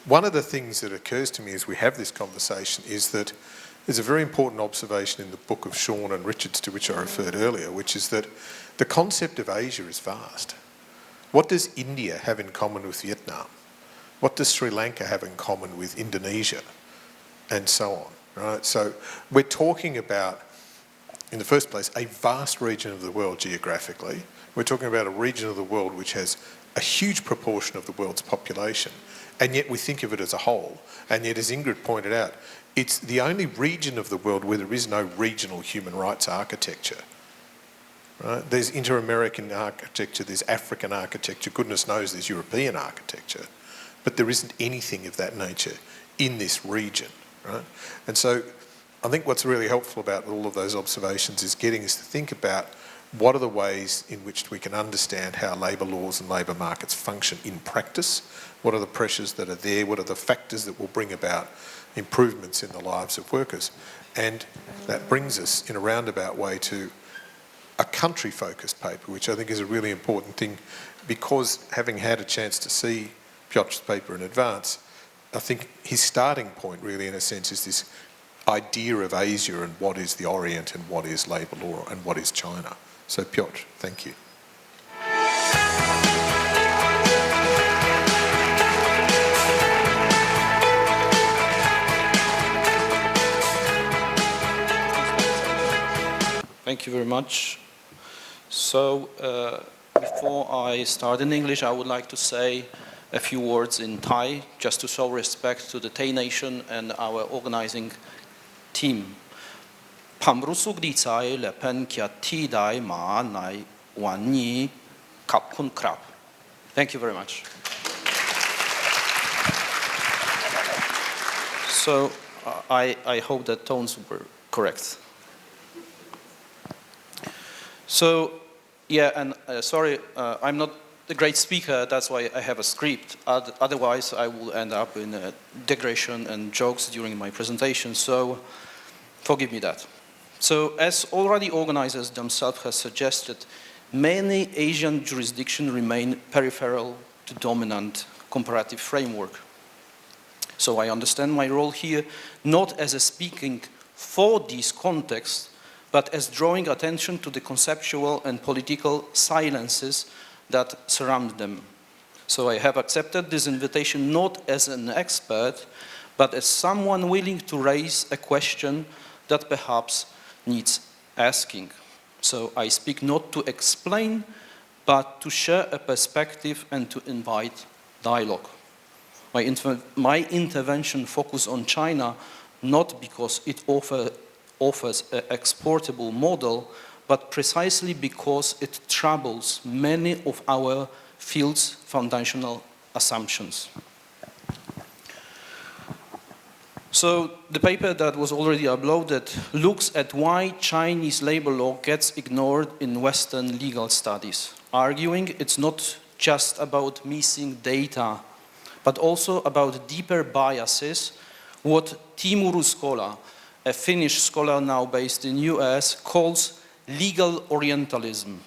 One of the things that occurs to me as we have this conversation is that there's a very important observation in the book of Sean and Richards, to which I referred earlier, which is that the concept of Asia is vast. What does India have in common with Vietnam? What does Sri Lanka have in common with Indonesia? And so on, right? So we're talking about, in the first place, a vast region of the world geographically. We're talking about a region of the world which has a huge proportion of the world's population, and yet we think of it as a whole. And yet, as Ingrid pointed out, it's the only region of the world where there is no regional human rights architecture. Right? There's inter-American architecture, there's African architecture, goodness knows there's European architecture, but there isn't anything of that nature in this region. Right? And so I think what's really helpful about all of those observations is getting us to think about what are the ways in which we can understand how labour laws and labour markets function in practice, what are the pressures that are there, what are the factors that will bring about improvements in the lives of workers. And that brings us in a roundabout way to a country-focused paper, which I think is a really important thing, because having had a chance to see Piotr's paper in advance, I think his starting point really in a sense is this idea of Asia and what is the Orient and what is labour law and what is China. So Piotr, thank you. Thank you very much. So before I start in English, I would like to say a few words in Thai, just to show respect to the Thai nation and our organizing team. ผมรู้สึกดีใจและเป็นเกียรติที่ได้มาในวันนี้ขอบคุณครับ Thank you very much. So I hope that tones were correct. So yeah, and sorry, I'm not a great speaker, that's why I have a script. Otherwise I will end up in a digression and jokes during my presentation, so forgive me that. So as already organizers themselves have suggested, many Asian jurisdictions remain peripheral to dominant comparative framework. So I understand my role here not as a speaking for these contexts, but as drawing attention to the conceptual and political silences that surround them. So I have accepted this invitation not as an expert, but as someone willing to raise a question that perhaps needs asking. So I speak not to explain, but to share a perspective and to invite dialogue. My intervention focuses on China, not because it offers an exportable model, but precisely because it troubles many of our field's foundational assumptions. So the paper that was already uploaded looks at why Chinese labor law gets ignored in Western legal studies, arguing it's not just about missing data, but also about deeper biases, what Timuru Scholar, a Finnish scholar now based in US, calls legal Orientalism.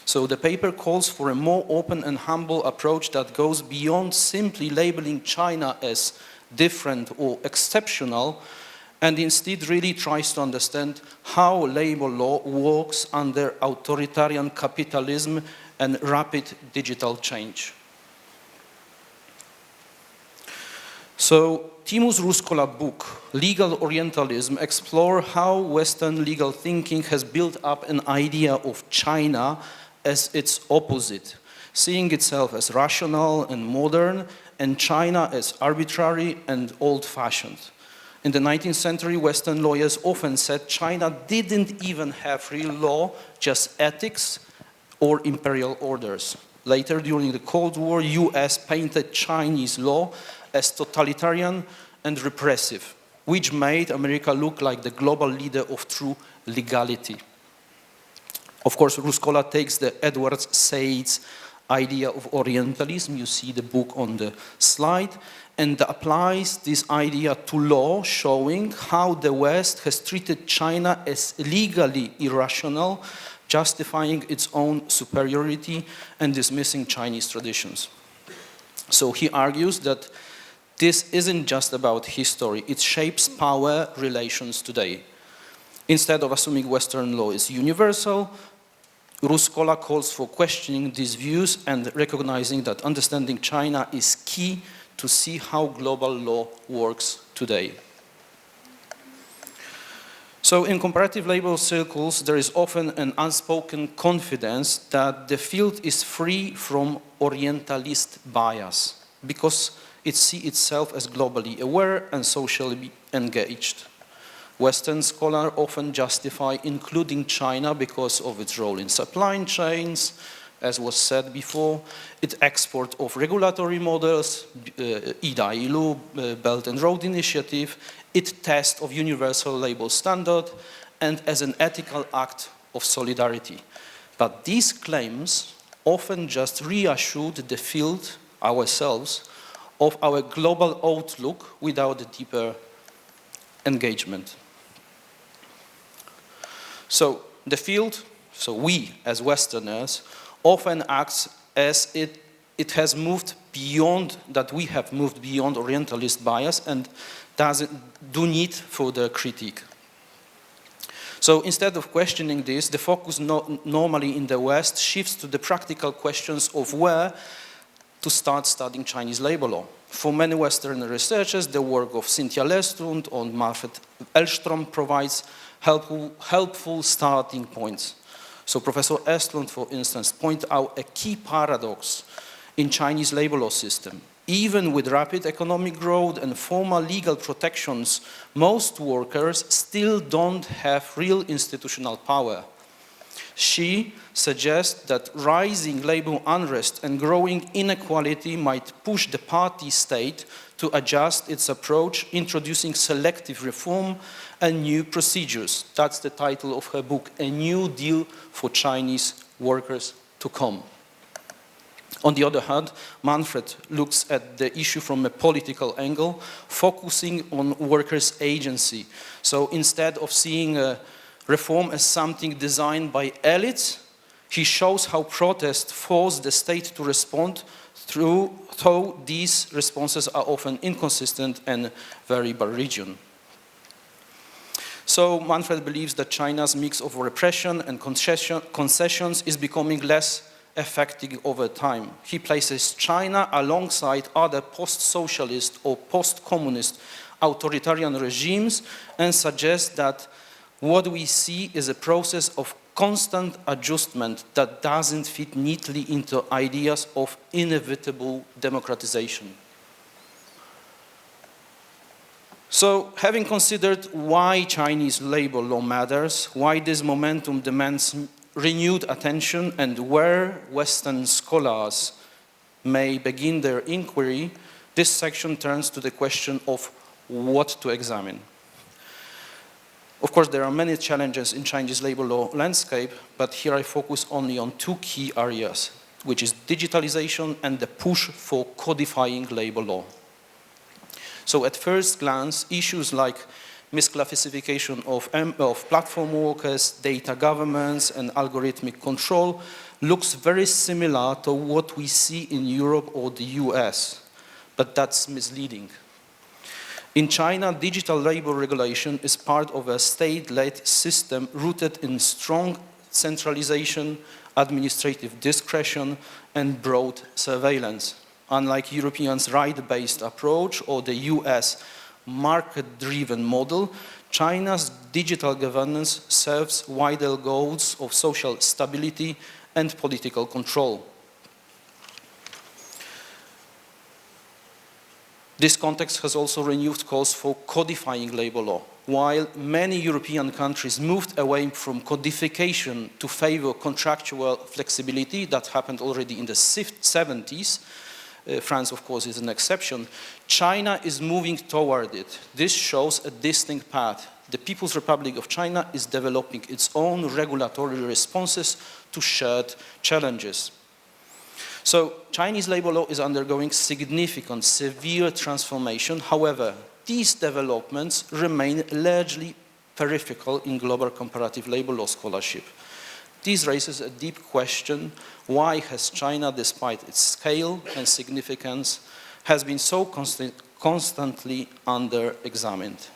So the paper calls for a more open and humble approach that goes beyond simply labeling China as different or exceptional, and instead really tries to understand how labor law works under authoritarian capitalism and rapid digital change. So Timus Ruskola book, Legal Orientalism, explores how Western legal thinking has built up an idea of China as its opposite, seeing itself as rational and modern, and China as arbitrary and old-fashioned. In the 19th century, Western lawyers often said China didn't even have real law, just ethics or imperial orders. Later, during the Cold War, US painted Chinese law as totalitarian and repressive, which made America look like the global leader of true legality. Of course, Ruskola takes the Edward Said's idea of Orientalism, you see the book on the slide, and applies this idea to law, showing how the West has treated China as legally irrational, justifying its own superiority and dismissing Chinese traditions. So he argues that this isn't just about history, it shapes power relations today. Instead of assuming Western law is universal, Ruskola calls for questioning these views and recognizing that understanding China is key to see how global law works today. So in comparative labor circles, there is often an unspoken confidence that the field is free from Orientalist bias because it sees itself as globally aware and socially engaged. Western scholars often justify including China because of its role in supply chains, as was said before, its export of regulatory models, IDA-ILU, Belt and Road Initiative, its test of universal labor standard, and as an ethical act of solidarity. But these claims often just reassured the field, ourselves, of our global outlook without a deeper engagement. So the field, so we as Westerners, often acts as it has moved beyond, that we have moved beyond Orientalist bias and do need further critique. So instead of questioning this, the focus normally in the West shifts to the practical questions of where to start studying Chinese labor law. For many Western researchers, the work of Cynthia Lestrund and Manfred Elstrom provides helpful starting points. So Professor Estlund, for instance, points out a key paradox in Chinese labor law system. Even with rapid economic growth and formal legal protections, most workers still don't have real institutional power. She suggests that rising labor unrest and growing inequality might push the party state to adjust its approach, introducing selective reform and new procedures. That's the title of her book, A New Deal for Chinese Workers to Come. On the other hand, Manfred looks at the issue from a political angle, focusing on workers' agency. So instead of seeing a reform as something designed by elites, he shows how protests force the state to respond, though these responses are often inconsistent and vary by region. So Manfred believes that China's mix of repression and concessions is becoming less effective over time. He places China alongside other post-socialist or post-communist authoritarian regimes and suggests that what we see is a process of constant adjustment that doesn't fit neatly into ideas of inevitable democratization. So, having considered why Chinese labor law matters, why this momentum demands renewed attention, and where Western scholars may begin their inquiry, this section turns to the question of what to examine. Of course, there are many challenges in Chinese labor law landscape, but here I focus only on two key areas, which is digitalization and the push for codifying labor law. So at first glance, issues like misclassification of platform workers, data governance, and algorithmic control looks very similar to what we see in Europe or the US, but that's misleading. In China, digital labor regulation is part of a state-led system rooted in strong centralization, administrative discretion, and broad surveillance. Unlike Europeans' right-based approach or the US market-driven model, China's digital governance serves wider goals of social stability and political control. This context has also renewed calls for codifying labor law. While many European countries moved away from codification to favor contractual flexibility, that happened already in the 70s, France, of course, is an exception, China is moving toward it. This shows a distinct path. The People's Republic of China is developing its own regulatory responses to shared challenges. So Chinese labor law is undergoing significant, severe transformation. However, these developments remain largely peripheral in global comparative labor law scholarship. This raises a deep question: why has China, despite its scale and significance, has been so constantly under-examined?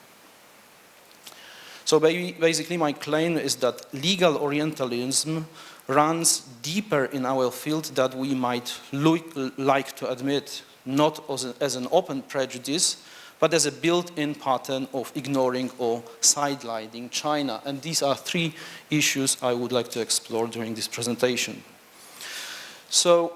So basically my claim is that legal Orientalism runs deeper in our field than we might like to admit, not as an open prejudice, but as a built-in pattern of ignoring or sidelining China. And these are three issues I would like to explore during this presentation. So,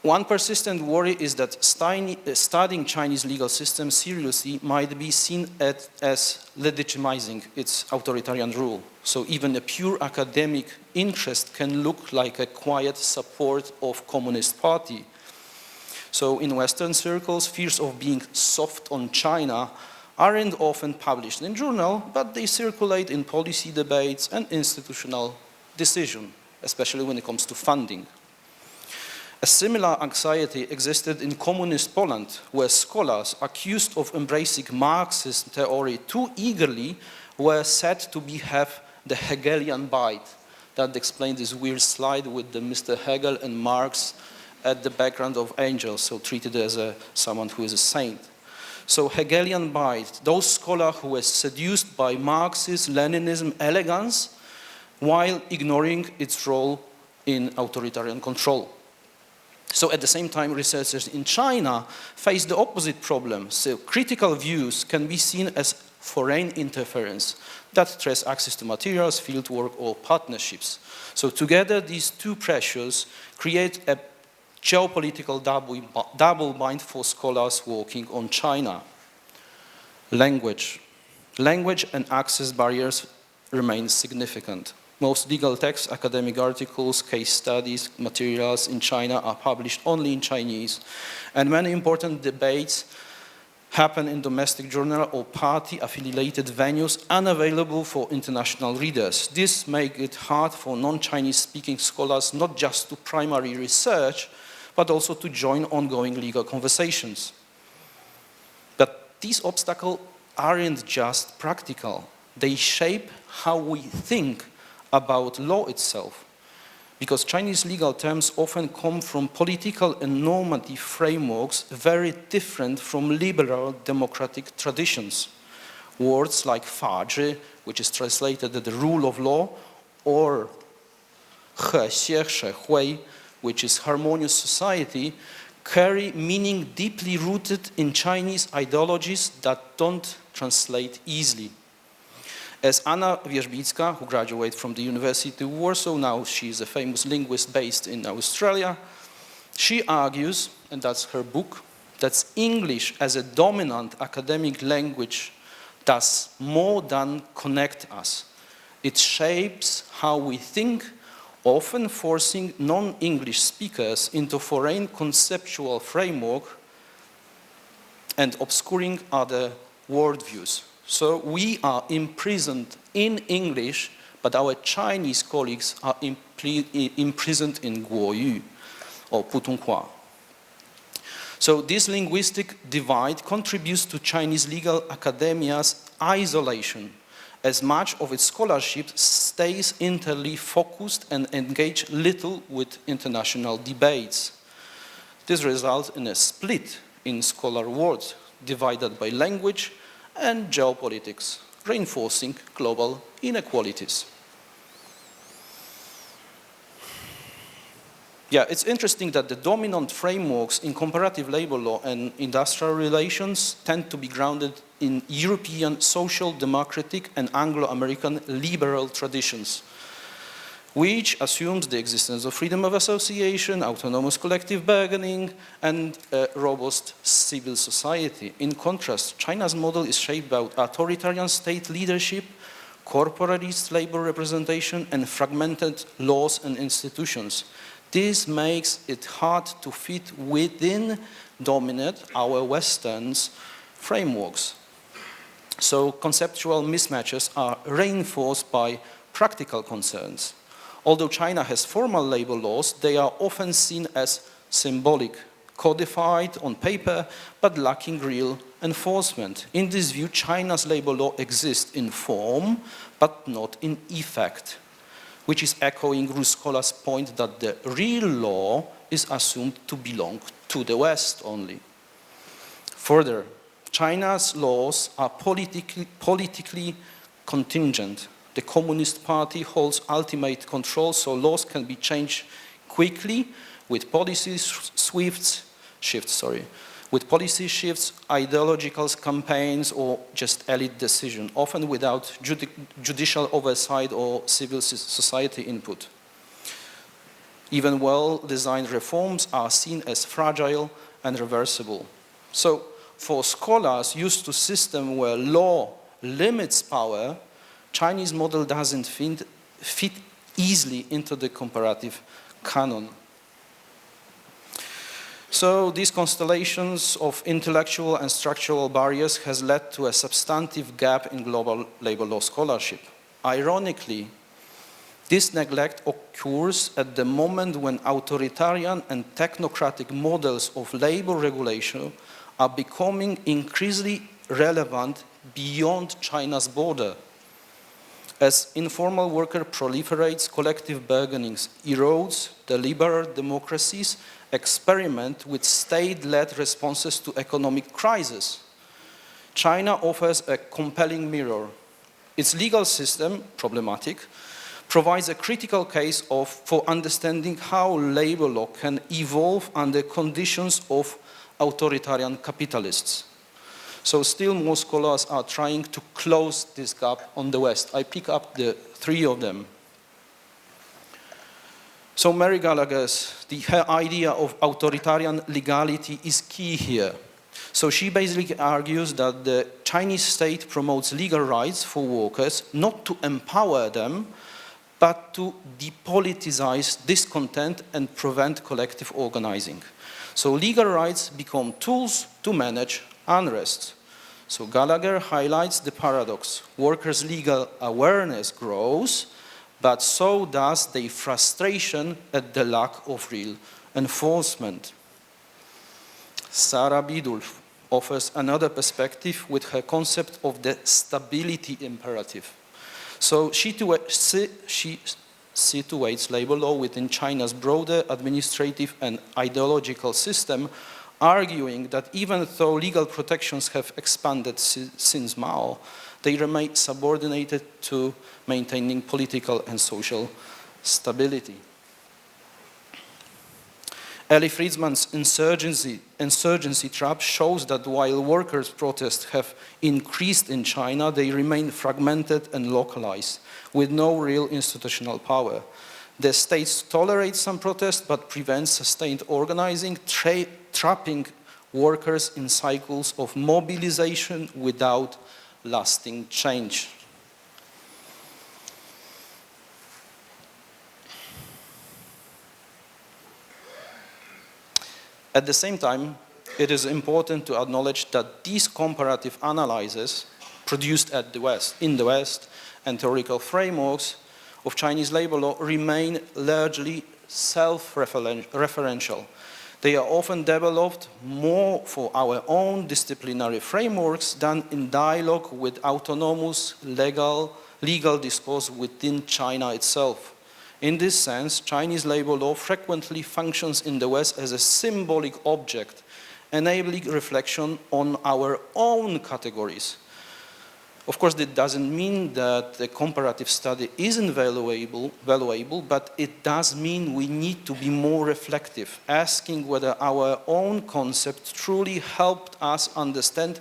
one persistent worry is that studying Chinese legal system seriously might be seen as legitimizing its authoritarian rule. So even a pure academic interest can look like a quiet support of Communist Party. So in Western circles, fears of being soft on China aren't often published in journal, but they circulate in policy debates and institutional decision, especially when it comes to funding. A similar anxiety existed in communist Poland, where scholars accused of embracing Marxist theory too eagerly were said to have the Hegelian bite. That explained this weird slide with the Mr. Hegel and Marx at the background of angels, so treated as someone who is a saint. So Hegelian bite, those scholars who were seduced by Marxist Leninism elegance while ignoring its role in authoritarian control. So at the same time, researchers in China face the opposite problem. So critical views can be seen as foreign interference that threats access to materials, fieldwork, or partnerships. So together, these two pressures create a geopolitical double bind for scholars working on China. Language. Language and access barriers remain significant. Most legal texts, academic articles, case studies, materials in China are published only in Chinese, and many important debates happen in domestic journal or party-affiliated venues unavailable for international readers. This makes it hard for non-Chinese speaking scholars not just to primary research, but also to join ongoing legal conversations. But these obstacles aren't just practical. They shape how we think about law itself, because Chinese legal terms often come from political and normative frameworks very different from liberal democratic traditions. Words like 法治, which is translated as the rule of law, or 和谐社会, which is harmonious society, carry meaning deeply rooted in Chinese ideologies that don't translate easily. As Anna Wierzbicka, who graduated from the University of Warsaw, now she is a famous linguist based in Australia, she argues, and that's her book, that English as a dominant academic language does more than connect us. It shapes how we think, often forcing non-English speakers into foreign conceptual framework and obscuring other worldviews. So we are imprisoned in English, but our Chinese colleagues are imprisoned in Guoyu, or Putonghua. So this linguistic divide contributes to Chinese legal academia's isolation, as much of its scholarship stays internally focused and engages little with international debates. This results in a split in scholar world. divided by language and geopolitics, reinforcing global inequalities. Yeah, it's interesting that the dominant frameworks in comparative labor law and industrial relations tend to be grounded in European social democratic and Anglo-American liberal traditions, which assumes the existence of freedom of association, autonomous collective bargaining, and a robust civil society. In contrast, China's model is shaped by authoritarian state leadership, corporatist labor representation, and fragmented laws and institutions. This makes it hard to fit within dominant our Western's frameworks. So conceptual mismatches are reinforced by practical concerns. Although China has formal labor laws, they are often seen as symbolic, codified on paper, but lacking real enforcement. In this view, China's labor law exists in form, but not in effect, which is echoing Ruskola's point that the real law is assumed to belong to the West only. Further, China's laws are politically contingent. The Communist Party holds ultimate control, so laws can be changed quickly with policy shifts, ideological campaigns, or just elite decision, often without judicial oversight or civil society input. Even well-designed reforms are seen as fragile and reversible. So, for scholars used to a system where law limits power, Chinese model doesn't fit easily into the comparative canon. So these constellations of intellectual and structural barriers has led to a substantive gap in global labor law scholarship. Ironically, this neglect occurs at the moment when authoritarian and technocratic models of labor regulation are becoming increasingly relevant beyond China's border. As informal worker proliferates, collective bargaining erodes, the liberal democracies experiment with state-led responses to economic crisis. China offers a compelling mirror. Its legal system, problematic, provides a critical case for understanding how labor law can evolve under conditions of authoritarian capitalists. So still more scholars are trying to close this gap on the West. I pick up the three of them. So Mary Gallagher's, her idea of authoritarian legality is key here. So she basically argues that the Chinese state promotes legal rights for workers, not to empower them, but to depoliticize discontent and prevent collective organizing. So legal rights become tools to manage unrest. So Gallagher highlights the paradox. Workers' legal awareness grows, but so does their frustration at the lack of real enforcement. Sarah Bidulf offers another perspective with her concept of the stability imperative. So she situates labor law within China's broader administrative and ideological system, arguing that even though legal protections have expanded since Mao, they remain subordinated to maintaining political and social stability. Ellie Friedman's insurgency trap shows that while workers' protests have increased in China, they remain fragmented and localized, with no real institutional power. The state tolerates some protests, but prevents sustained organizing, trapping workers in cycles of mobilization without lasting change. At the same time, it is important to acknowledge that these comparative analyses produced in the West and theoretical frameworks of Chinese labor law remain largely self-referential. They are often developed more for our own disciplinary frameworks than in dialogue with autonomous legal discourse within China itself. In this sense, Chinese labor law frequently functions in the West as a symbolic object, enabling reflection on our own categories. Of course, that doesn't mean that the comparative study isn't valuable, but it does mean we need to be more reflective, asking whether our own concept truly helped us understand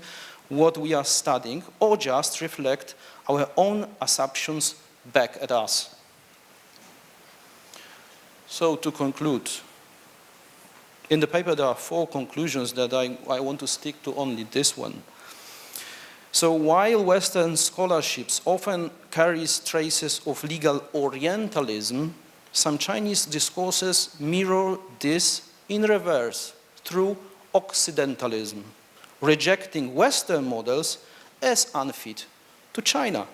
what we are studying, or just reflect our own assumptions back at us. So to conclude, in the paper there are 4 conclusions that I want to stick to only this one. So while Western scholarships often carries traces of legal Orientalism, some Chinese discourses mirror this in reverse through Occidentalism, rejecting Western models as unfit to China.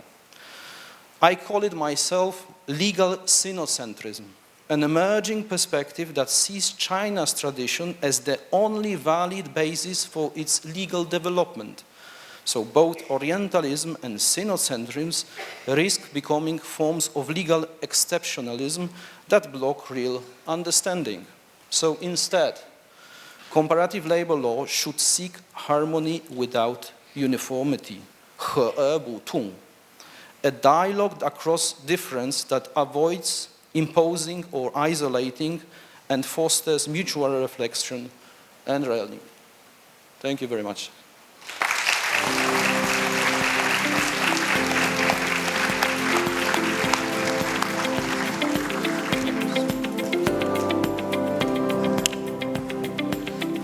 I call it myself legal sinocentrism, an emerging perspective that sees China's tradition as the only valid basis for its legal development. So both Orientalism and sinocentrism risk becoming forms of legal exceptionalism that block real understanding. So instead, comparative labor law should seek harmony without uniformity, 和而不同, a dialogue across difference that avoids imposing or isolating and fosters mutual reflection and learning. Thank you very much.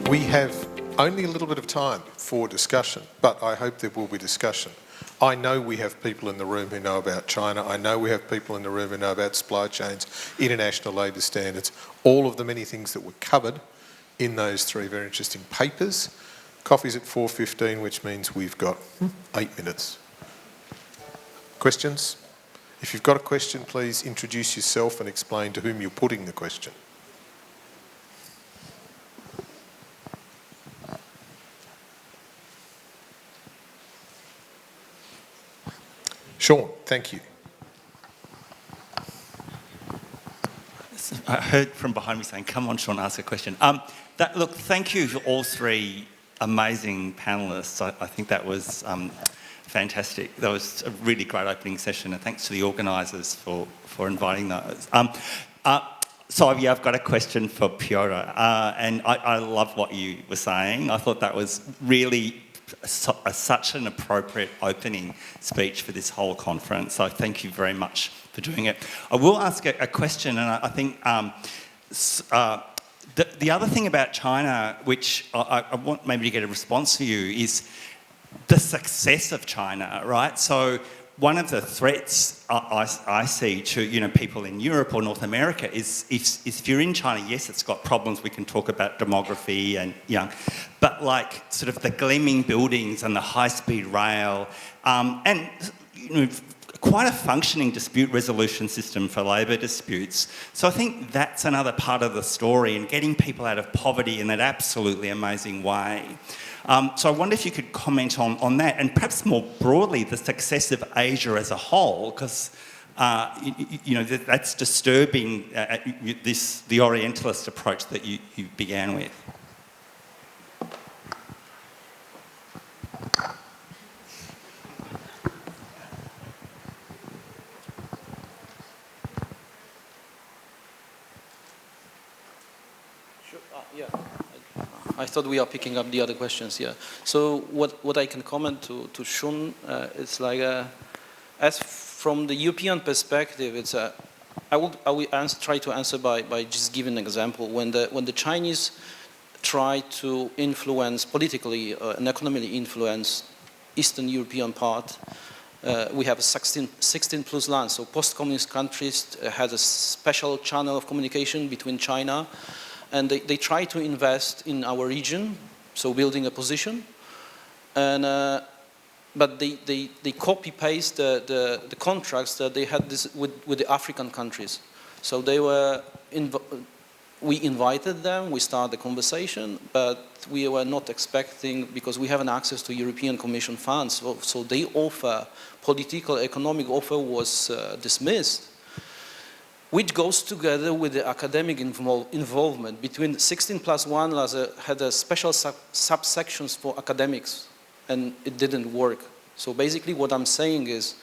We have only a little bit of time for discussion, but I hope there will be discussion. I know we have people in the room who know about China. I know we have people in the room who know about supply chains, international labour standards, all of the many things that were covered in those 3 very interesting papers. Coffee's at 4:15, which means we've got 8 minutes. Questions? If you've got a question, please introduce yourself and explain to whom you're putting the question. Sean, thank you. I heard from behind me saying, come on, Sean, ask a question. Look, thank you to all 3 amazing panellists. I think that was fantastic. That was a really great opening session, and thanks to the organisers for inviting those. So yeah, I've got a question for Piotr, and I love what you were saying. I thought that was really such an appropriate opening speech for this whole conference. So thank you very much for doing it. I will ask a question, and I think the other thing about China, which I want maybe to get a response to you, is the success of China, right? So one of the threats I see to people in Europe or North America is if you're in China, yes, it's got problems. We can talk about demography and but like sort of the gleaming buildings and the high-speed rail and quite a functioning dispute resolution system for labour disputes. So I think that's another part of the story, and getting people out of poverty in that absolutely amazing way. So I wonder if you could comment on that, and perhaps more broadly, the success of Asia as a whole, because that's disturbing, the Orientalist approach that you began with. I thought we are picking up the other questions, yeah. So what I can comment to Shun, it's like, as from the European perspective, it's I will try to answer by just giving an example. When the Chinese try to influence politically and economically influence Eastern European part, we have a 16 plus land. So post-communist countries had a special channel of communication between China, and they try to invest in our region, so building a position, and but they copy-paste the contracts that they had with the African countries. So they were we invited them, we started the conversation, but we were not expecting, because we haven't access to European Commission funds, so they offer, political, economic offer was dismissed. which goes together with the academic involvement. Between 16+1 had a special subsections for academics, and it didn't work. So basically what I'm saying is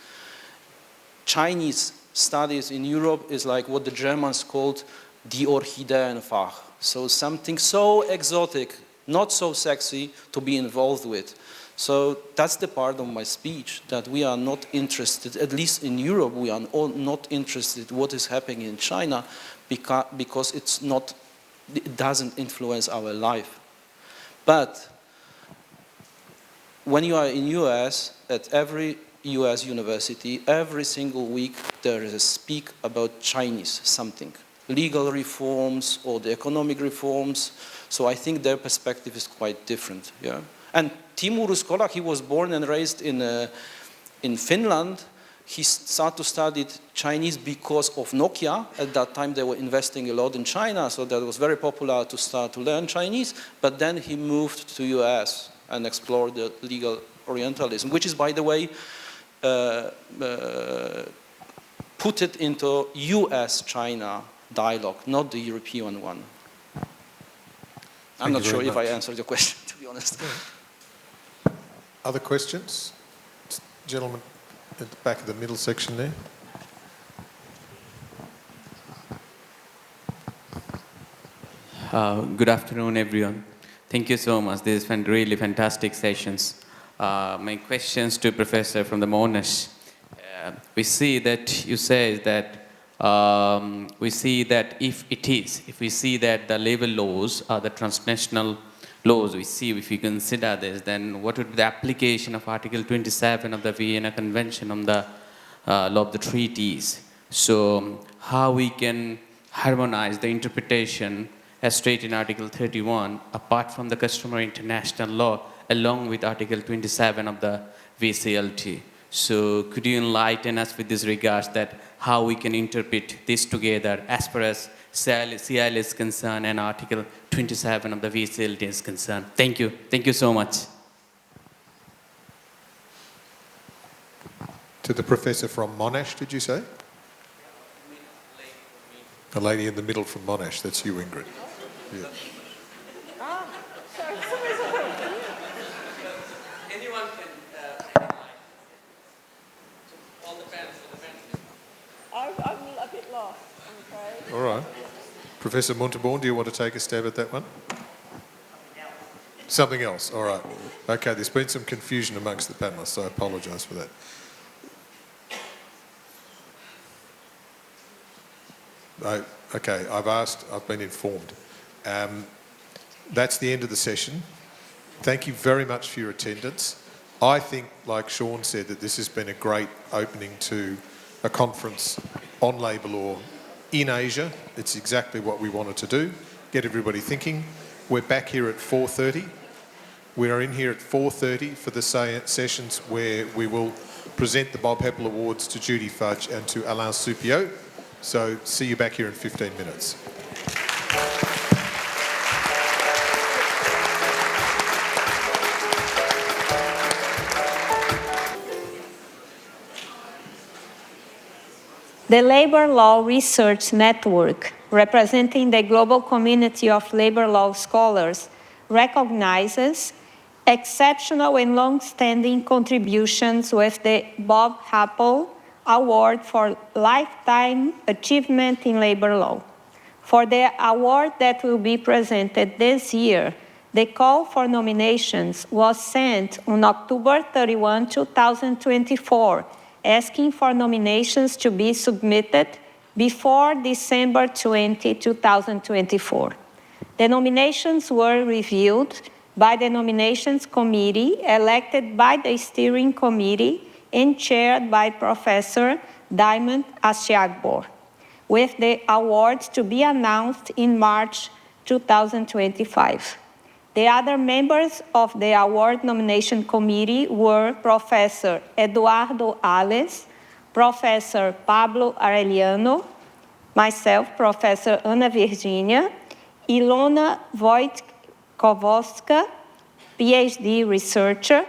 Chinese studies in Europe is like what the Germans called die Orchideenfach. So something so exotic, not so sexy to be involved with. So that's the part of my speech, that we are not interested, at least in Europe, we are not interested in what is happening in China because it doesn't influence our life. But when you are in US, at every US university, every single week there is a speak about Chinese something. Legal reforms or the economic reforms. So I think their perspective is quite different. Yeah? And Timo Ruskola, he was born and raised in Finland. He started to study Chinese because of Nokia. At that time they were investing a lot in China, so that was very popular to start to learn Chinese. But then he moved to US and explored the legal Orientalism, which is, by the way, put it into US-China dialogue, not the European one. I'm not sure if I answered your question, to be honest. Other questions? Gentleman at the back of the middle section there. Good afternoon, everyone. Thank you so much. This is really fantastic sessions. My questions to Professor from the Monash. We see that you say that we see that if we see that the labor laws are the transnational laws, if we consider this, then what would be the application of Article 27 of the Vienna Convention on the law of the treaties? So how we can harmonize the interpretation as stated in Article 31 apart from the customary international law along with Article 27 of the VCLT? So could you enlighten us with this regards that how we can interpret this together as far as CIL is concerned and Article 27 of the VCLT is concerned? Thank you. Thank you so much. To the professor from Monash, did you say? The lady in the middle from Monash, that's you, Ingrid. Yeah. Anyone can all the panels. I'm a bit lost, I'm afraid. All right. Professor Monteborn, do you want to take a stab at that one? Something else. All right. Okay, there's been some confusion amongst the panellists, so I apologise for that. Okay, I've been informed. That's the end of the session. Thank you very much for your attendance. I think, like Sean said, that this has been a great opening to a conference on labour law in Asia. It's exactly what we wanted to do, get everybody thinking. We're back here at 4:30. We are in here at 4:30 for the sessions where we will present the Bob Heppel Awards to Judy Fudge and to Alain Soupiot. So see you back here in 15 minutes. The Labor Law Research Network, representing the global community of labor law scholars, recognizes exceptional and long-standing contributions with the Bob Heppel Award for Lifetime Achievement in Labor Law. For the award that will be presented this year, the call for nominations was sent on October 31, 2024, asking for nominations to be submitted before December 20, 2024. The nominations were reviewed by the Nominations Committee, elected by the Steering Committee and chaired by Professor Diamond Ashiagbor, with the awards to be announced in March 2025. The other members of the Award Nomination Committee were Professor Eduardo Alves, Professor Pablo Arellano, myself, Professor Ana Virginia, Ilona Wojtkowska, PhD researcher,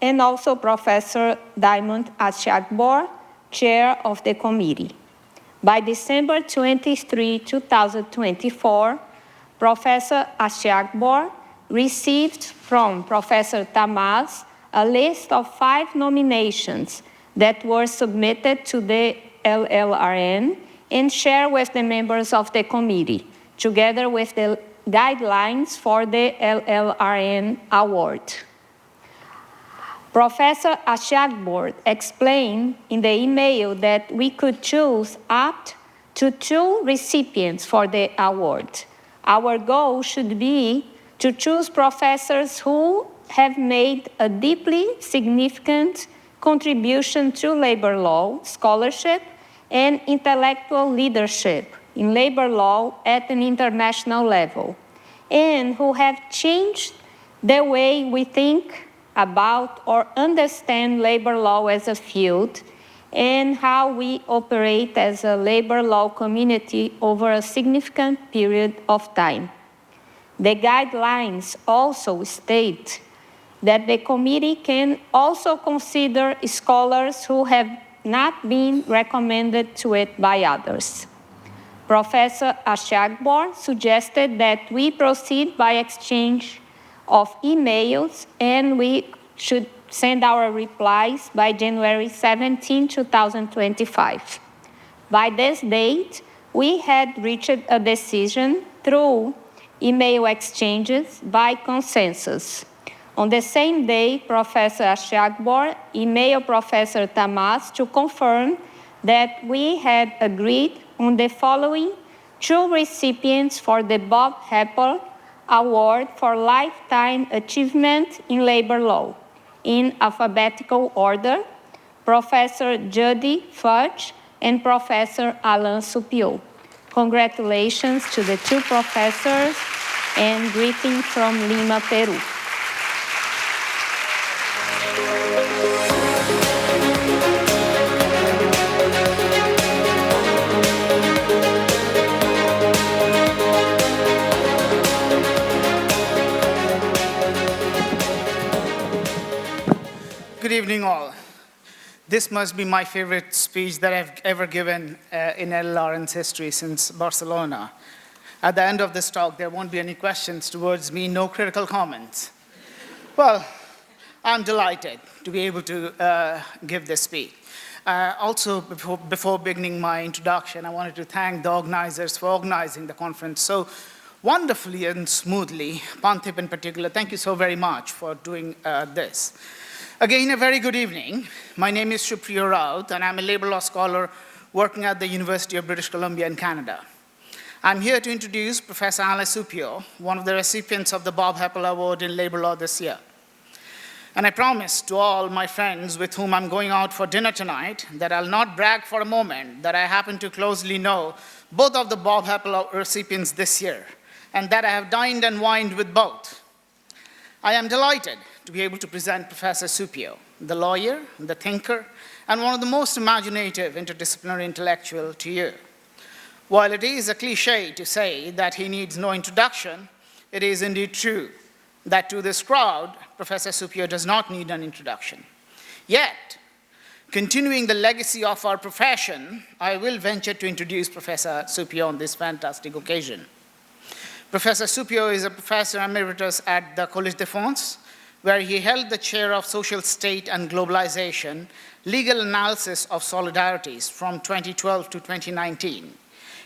and also Professor Diamond Ashiagbor, chair of the committee. By December 23, 2024, Professor Ashiakbor received from Professor Tamaz a list of 5 nominations that were submitted to the LLRN and shared with the members of the committee, together with the guidelines for the LLRN award. Professor Ashiakbor explained in the email that we could choose up to 2 recipients for the award. Our goal should be to choose professors who have made a deeply significant contribution to labor law, scholarship, and intellectual leadership in labor law at an international level, and who have changed the way we think about or understand labor law as a field and how we operate as a labor law community over a significant period of time. The guidelines also state that the committee can also consider scholars who have not been recommended to it by others. Professor Ashiakbor suggested that we proceed by exchange of emails, and we should send our replies by January 17, 2025. By this date, we had reached a decision through email exchanges by consensus. On the same day, Professor Ashiakbor emailed Professor Tamaz to confirm that we had agreed on the following 2 recipients for the Bob Heppel Award for Lifetime Achievement in Labor Law, in alphabetical order, Professor Judy Fudge and Professor Alain Supio. Congratulations to the 2 professors and greetings from Lima, Peru. Good evening, all. This must be my favorite speech that I've ever given in LLRN's history since Barcelona. At the end of this talk, there won't be any questions towards me, no critical comments. Well, I'm delighted to be able to give this speech. Also, before beginning my introduction, I wanted to thank the organizers for organizing the conference so wonderfully and smoothly. Pantip in particular, thank you so very much for doing this. Again, a very good evening. My name is Supriya Raut, and I'm a labor law scholar working at the University of British Columbia in Canada. I'm here to introduce Professor Alain Supio, one of the recipients of the Bob Heppel Award in labor law this year. And I promise to all my friends with whom I'm going out for dinner tonight that I'll not brag for a moment that I happen to closely know both of the Bob Heppel recipients this year, and that I have dined and wined with both. I am delighted to be able to present Professor Supio, the lawyer, the thinker, and one of the most imaginative interdisciplinary intellectuals to you. While it is a cliche to say that he needs no introduction, it is indeed true that to this crowd, Professor Supio does not need an introduction. Yet, continuing the legacy of our profession, I will venture to introduce Professor Supio on this fantastic occasion. Professor Supio is a professor emeritus at the Collège de France, where he held the chair of Social State and Globalization, Legal Analysis of Solidarities from 2012 to 2019.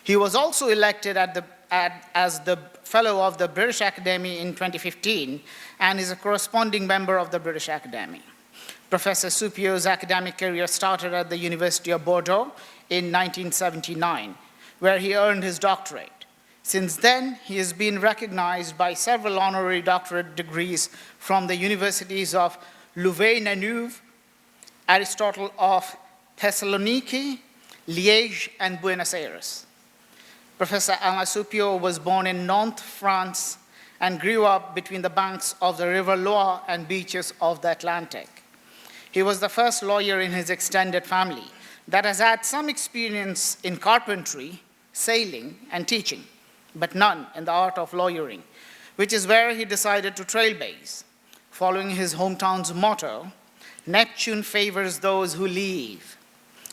He was also elected as the Fellow of the British Academy in 2015 and is a corresponding member of the British Academy. Professor Supio's academic career started at the University of Bordeaux in 1979, where he earned his doctorate. Since then, he has been recognized by several honorary doctorate degrees from the universities of Louvain-la-Neuve, Aristotle of Thessaloniki, Liège, and Buenos Aires. Professor Alain Supio was born in Nantes, France, and grew up between the banks of the River Loire and beaches of the Atlantic. He was the first lawyer in his extended family that has had some experience in carpentry, sailing, and teaching, but none in the art of lawyering, which is where he decided to trailblaze. Following his hometown's motto, Neptune favors those who leave.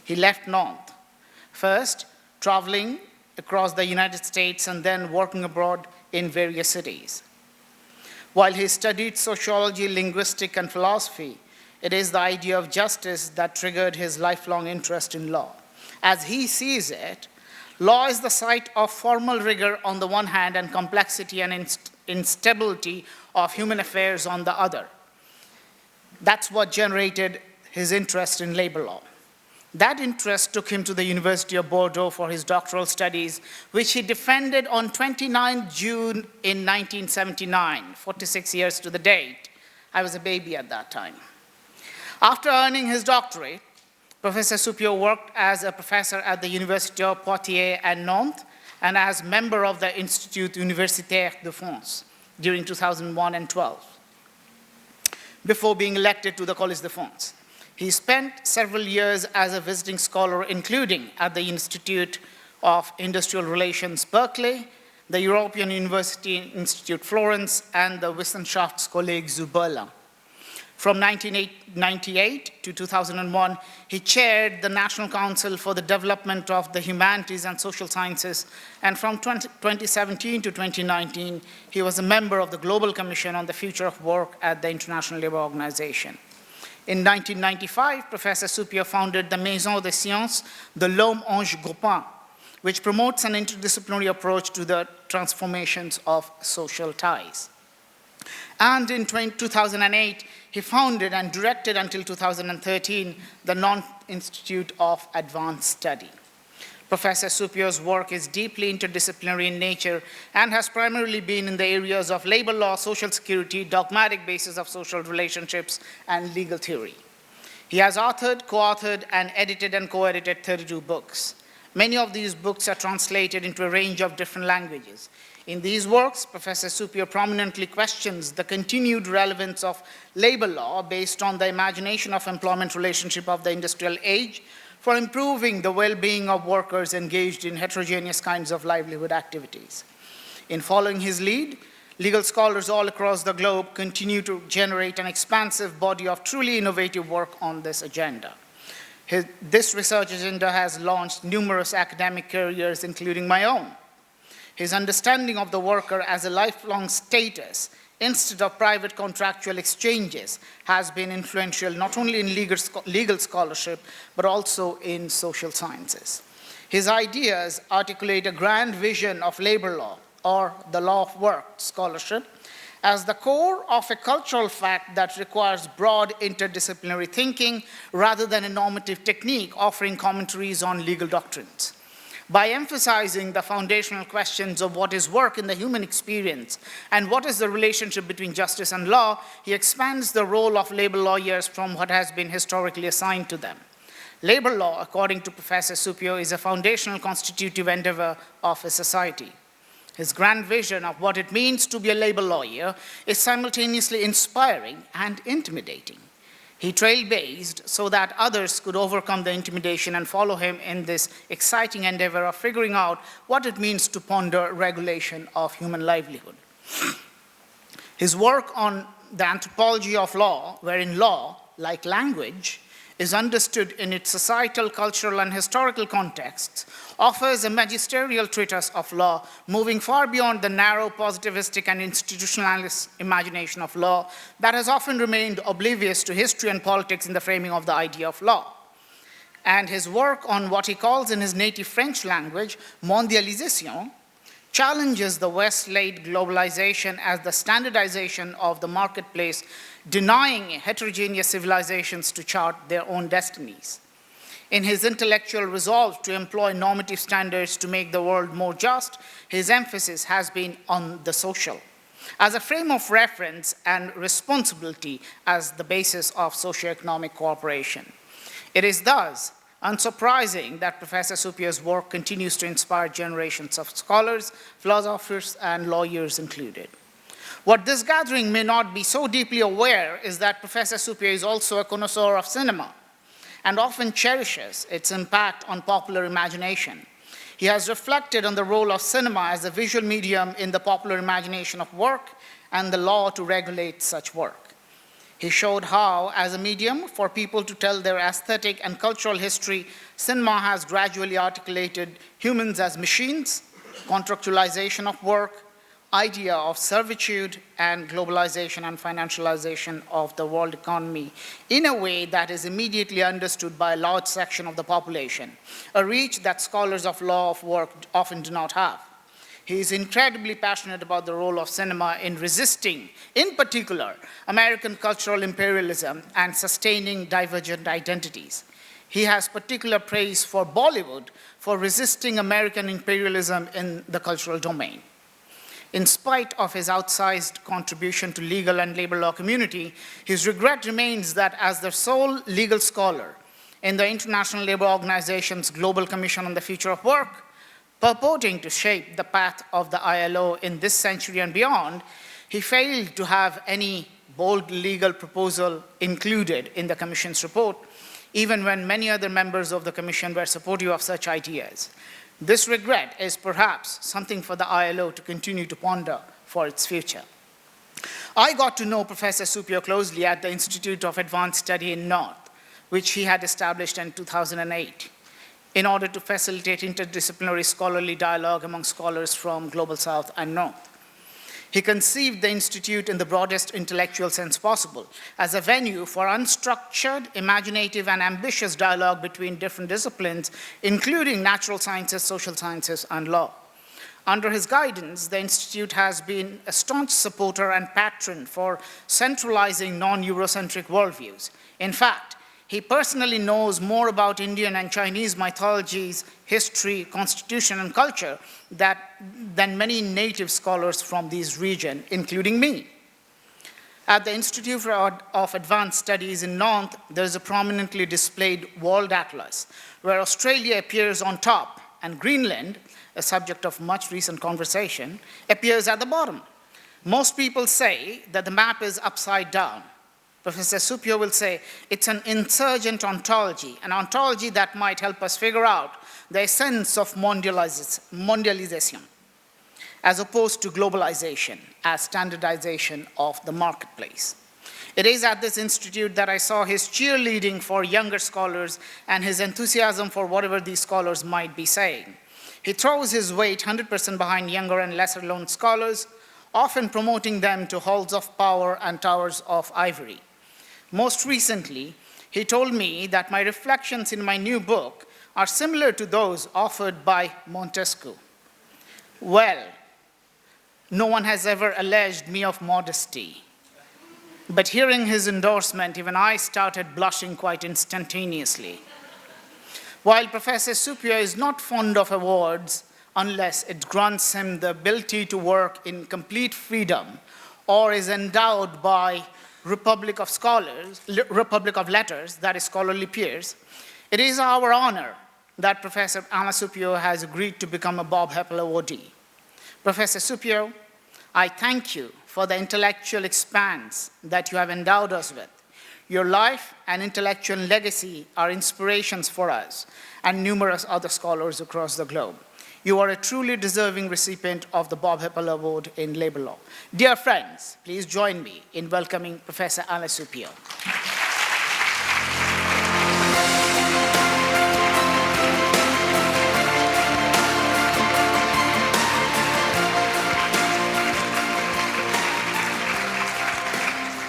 He left Nantes, first traveling across the United States and then working abroad in various cities. While he studied sociology, linguistics, and philosophy, it is the idea of justice that triggered his lifelong interest in law. As he sees it, law is the site of formal rigor on the one hand and complexity and instability of human affairs on the other. That's what generated his interest in labor law. That interest took him to the University of Bordeaux for his doctoral studies, which he defended on 29 June in 1979, 46 years to the date. I was a baby at that time. After earning his doctorate, Professor Suppiot worked as a professor at the University of Poitiers and Nantes and as member of the Institut Universitaire de France during 2001 and 12, before being elected to the Collège de France. He spent several years as a visiting scholar, including at the Institute of Industrial Relations, Berkeley, the European University Institute, Florence, and the Wissenschaftskolleg zu Berlin. From 1998 to 2001, he chaired the National Council for the Development of the Humanities and Social Sciences, and from 2017 to 2019, he was a member of the Global Commission on the Future of Work at the International Labour Organization. In 1995, Professor Suppiot founded the Maison des Sciences de l'Homme Ange Groupin, which promotes an interdisciplinary approach to the transformations of social ties. And in 2008, he founded and directed until 2013 the Nantes Institute of Advanced Study. Professor Suppiot's work is deeply interdisciplinary in nature and has primarily been in the areas of labor law, social security, dogmatic basis of social relationships, and legal theory. He has authored, co-authored, and edited and co-edited 32 books. Many of these books are translated into a range of different languages. In these works, Professor Suppiot prominently questions the continued relevance of labor law based on the imagination of employment relationship of the industrial age for improving the well-being of workers engaged in heterogeneous kinds of livelihood activities. In following his lead, legal scholars all across the globe continue to generate an expansive body of truly innovative work on this agenda. This research agenda has launched numerous academic careers, including my own. His understanding of the worker as a lifelong status instead of private contractual exchanges has been influential not only in legal scholarship, but also in social sciences. His ideas articulate a grand vision of labor law, or the law of work scholarship, as the core of a cultural fact that requires broad interdisciplinary thinking rather than a normative technique offering commentaries on legal doctrines. By emphasizing the foundational questions of what is work in the human experience and what is the relationship between justice and law, he expands the role of labor lawyers from what has been historically assigned to them. Labor law, according to Professor Suppiot, is a foundational constitutive endeavor of a society. His grand vision of what it means to be a labor lawyer is simultaneously inspiring and intimidating. He trailblazed so that others could overcome the intimidation and follow him in this exciting endeavor of figuring out what it means to ponder regulation of human livelihood. His work on the anthropology of law, wherein law, like language, is understood in its societal, cultural, and historical contexts, offers a magisterial treatise of law, moving far beyond the narrow positivistic and institutionalist imagination of law that has often remained oblivious to history and politics in the framing of the idea of law. And his work on what he calls in his native French language, mondialisation, challenges the West-led globalization as the standardization of the marketplace, denying heterogeneous civilizations to chart their own destinies. In his intellectual resolve to employ normative standards to make the world more just, his emphasis has been on the social, as a frame of reference and responsibility as the basis of socioeconomic cooperation. It is thus unsurprising that Professor Suppiot's work continues to inspire generations of scholars, philosophers, and lawyers included. What this gathering may not be so deeply aware is that Professor Suppiot is also a connoisseur of cinema and often cherishes its impact on popular imagination. He has reflected on the role of cinema as a visual medium in the popular imagination of work and the law to regulate such work. He showed how, as a medium for people to tell their aesthetic and cultural history, cinema has gradually articulated humans as machines, contractualization of work, idea of servitude, and globalization and financialization of the world economy in a way that is immediately understood by a large section of the population, a reach that scholars of law of work often do not have. He is incredibly passionate about the role of cinema in resisting, in particular, American cultural imperialism and sustaining divergent identities. He has particular praise for Bollywood for resisting American imperialism in the cultural domain. In spite of his outsized contribution to legal and labor law community, his regret remains that as the sole legal scholar in the International Labour Organization's Global Commission on the Future of Work, purporting to shape the path of the ILO in this century and beyond, he failed to have any bold legal proposal included in the Commission's report, even when many other members of the Commission were supportive of such ideas. This regret is perhaps something for the ILO to continue to ponder for its future. I got to know Professor Supio closely at the Institute of Advanced Study in North, which he had established in 2008. In order to facilitate interdisciplinary scholarly dialogue among scholars from Global South and North. He conceived the Institute in the broadest intellectual sense possible, as a venue for unstructured, imaginative, and ambitious dialogue between different disciplines, including natural sciences, social sciences, and law. Under his guidance, the Institute has been a staunch supporter and patron for centralizing non-Eurocentric worldviews. In fact, he personally knows more about Indian and Chinese mythologies, history, constitution, and culture than many native scholars from these regions, including me. At the Institute of Advanced Studies in Nantes, there is a prominently displayed world atlas, where Australia appears on top and Greenland, a subject of much recent conversation, appears at the bottom. Most people say that the map is upside down. Professor Supio will say it's an insurgent ontology, an ontology that might help us figure out the essence of mondialization, as opposed to globalization, as standardization of the marketplace. It is at this institute that I saw his cheerleading for younger scholars and his enthusiasm for whatever these scholars might be saying. He throws his weight 100% behind younger and lesser-known scholars, often promoting them to halls of power and towers of ivory. Most recently, he told me that my reflections in my new book are similar to those offered by Montesquieu. Well, no one has ever alleged me of modesty. But hearing his endorsement, even I started blushing quite instantaneously. While Professor Supio is not fond of awards unless it grants him the ability to work in complete freedom or is endowed by Republic of Letters, that is scholarly peers, it is our honor that Professor Anna Supio has agreed to become a Bob Heppel awardee. Professor Supio, I thank you for the intellectual expanse that you have endowed us with. Your life and intellectual legacy are inspirations for us and numerous other scholars across the globe. You are a truly deserving recipient of the Bob Heppel Award in Labor Law. Dear friends, please join me in welcoming Professor Anna Supio.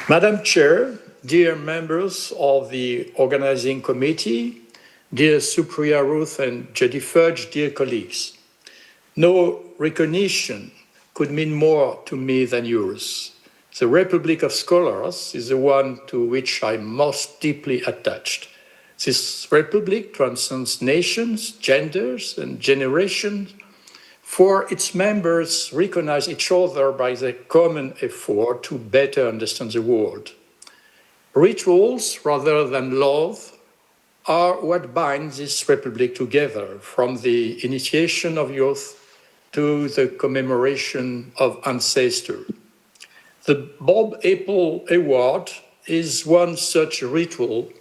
Madam Chair, dear members of the organizing committee, dear Supriya Ruth and Jody Fudge, dear colleagues, no recognition could mean more to me than yours. The Republic of Scholars is the one to which I'm most deeply attached. This Republic transcends nations, genders, and generations, for its members recognize each other by the common effort to better understand the world. Rituals, rather than laws, are what binds this Republic together, from the initiation of youth to the commemoration of ancestors. The Bob Heppel Award is one such ritual,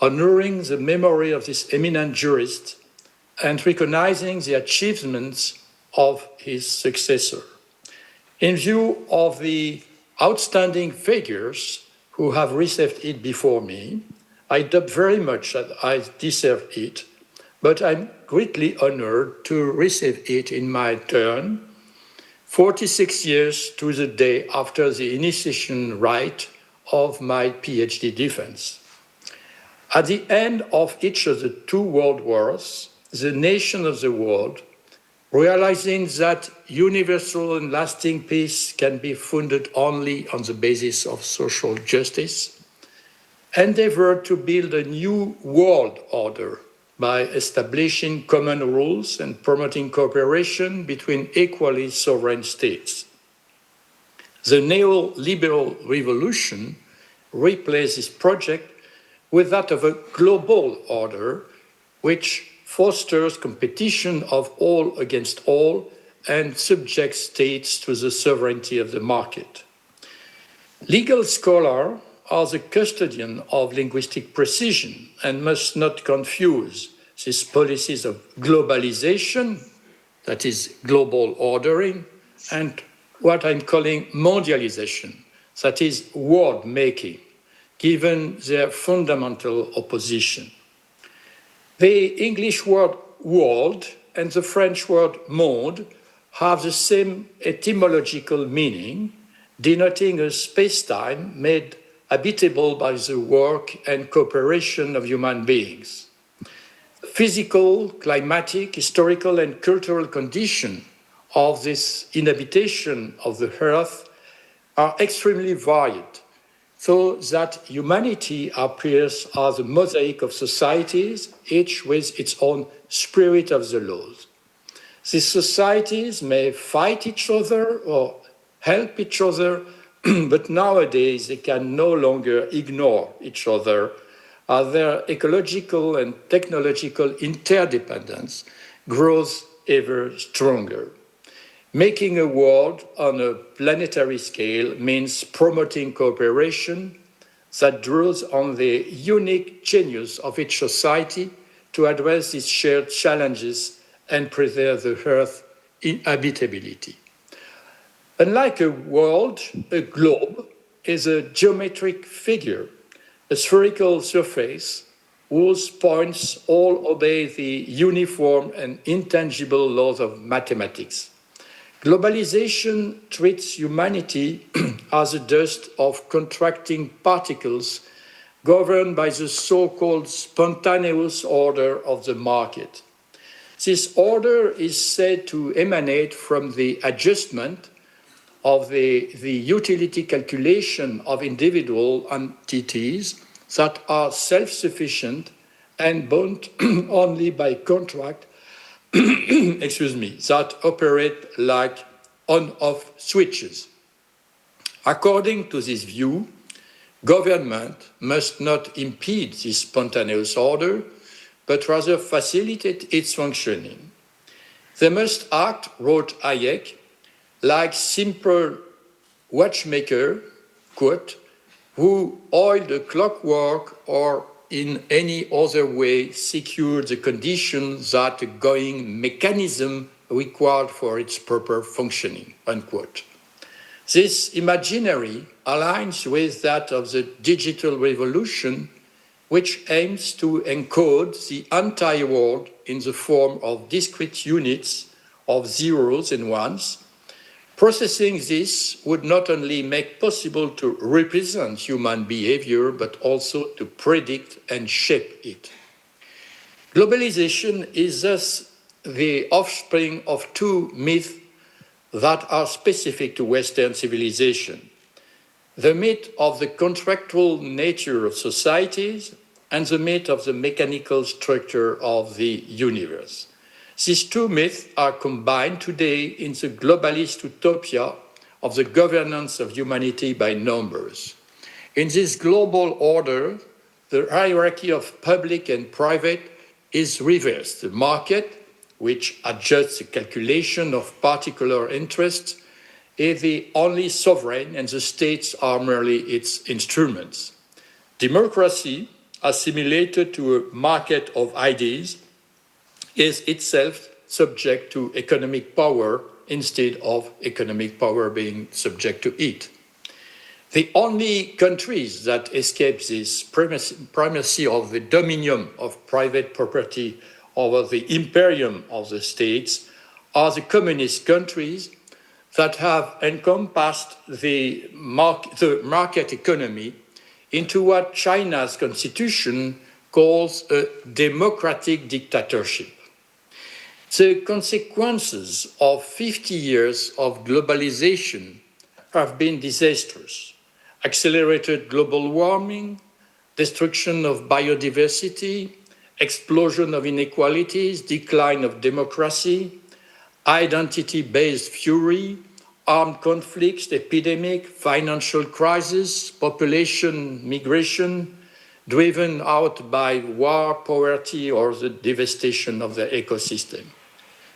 honoring the memory of this eminent jurist and recognizing the achievements of his successor. In view of the outstanding figures who have received it before me. I doubt very much that I deserve it, but I'm greatly honored to receive it in my turn, 46 years to the day after the initiation rite of my PhD defense. At the end of each of the two world wars, the nation of the world, realizing that universal and lasting peace can be founded only on the basis of social justice, endeavored to build a new world order by establishing common rules and promoting cooperation between equally sovereign states. The neoliberal revolution replaced this project with that of a global order, which fosters competition of all against all and subjects states to the sovereignty of the market. Legal scholars are the custodian of linguistic precision and must not confuse these policies of globalization, that is global ordering, and what I'm calling mondialization, that is world making, given their fundamental opposition. The English word world and the French word monde have the same etymological meaning, denoting a space-time made habitable by the work and cooperation of human beings. Physical, climatic, historical, and cultural conditions of this inhabitation of the earth are extremely varied, so that humanity appears as a mosaic of societies, each with its own spirit of the laws. These societies may fight each other or help each other, but nowadays they can no longer ignore each other as their ecological and technological interdependence grows ever stronger. Making a world on a planetary scale means promoting cooperation that draws on the unique genius of each society to address these shared challenges and preserve the Earth's habitability. Unlike a world, a globe is a geometric figure, a spherical surface whose points all obey the uniform and intangible laws of mathematics. Globalization treats humanity as a dust of contracting particles governed by the so-called spontaneous order of the market. This order is said to emanate from the adjustment of the utility calculation of individual entities that are self-sufficient and bound only by contract that operate like on-off switches. According to this view, government must not impede this spontaneous order, but rather facilitate its functioning. They must act, wrote Hayek, like simple watchmaker, quote, who oil the clockwork or in any other way secure the conditions that the going mechanism required for its proper functioning, unquote. This imaginary aligns with that of the digital revolution, which aims to encode the entire world in the form of discrete units of zeros and ones. Processing this would not only make possible to represent human behavior, but also to predict and shape it. Globalization is thus the offspring of two myths that are specific to Western civilization: the myth of the contractual nature of societies and the myth of the mechanical structure of the universe. These two myths are combined today in the globalist utopia of the governance of humanity by numbers. In this global order, the hierarchy of public and private is reversed. The market, which adjusts the calculation of particular interests, is the only sovereign, and the states are merely its instruments. Democracy, assimilated to a market of ideas, is itself subject to economic power instead of economic power being subject to it. The only countries that escape this primacy of the dominion of private property over the imperium of the states are the communist countries that have encompassed the market economy into what China's constitution calls a democratic dictatorship. The consequences of 50 years of globalization have been disastrous. Accelerated global warming, destruction of biodiversity, explosion of inequalities, decline of democracy, identity-based fury, armed conflicts, epidemic, financial crisis, population migration, driven out by war, poverty, or the devastation of the ecosystem.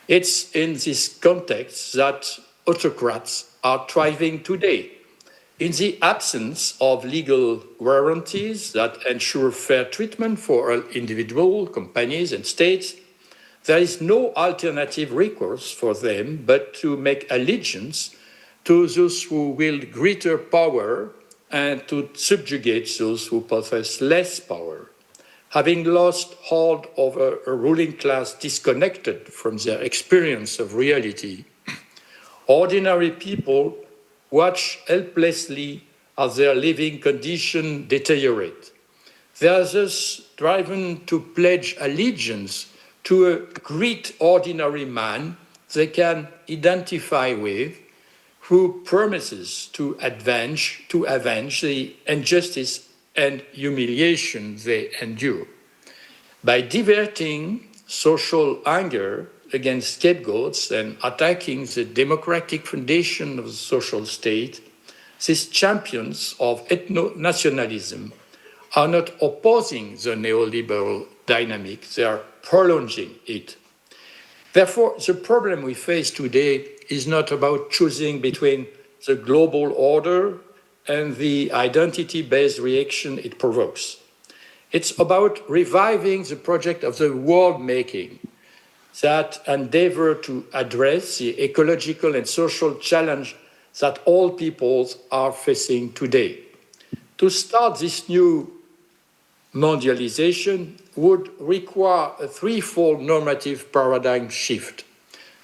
It's in this context that autocrats are thriving today. In the absence of legal guarantees that ensure fair treatment for all individuals, companies, and states, there is no alternative recourse for them but to make allegiance to those who wield greater power and to subjugate those who possess less power. Having lost hold of a ruling class disconnected from their experience of reality, ordinary people watch helplessly as their living conditions deteriorate. They are thus driven to pledge allegiance to a great ordinary man they can identify with, who promises to avenge the injustice and humiliation they endure. By diverting social anger against scapegoats and attacking the democratic foundation of the social state, these champions of ethno-nationalism are not opposing the neoliberal dynamic, they are prolonging it. Therefore, the problem we face today is not about choosing between the global order and the identity-based reaction it provokes. It's about reviving the project of the world-making that endeavor to address the ecological and social challenge that all peoples are facing today. To start this new mondialization would require a threefold normative paradigm shift.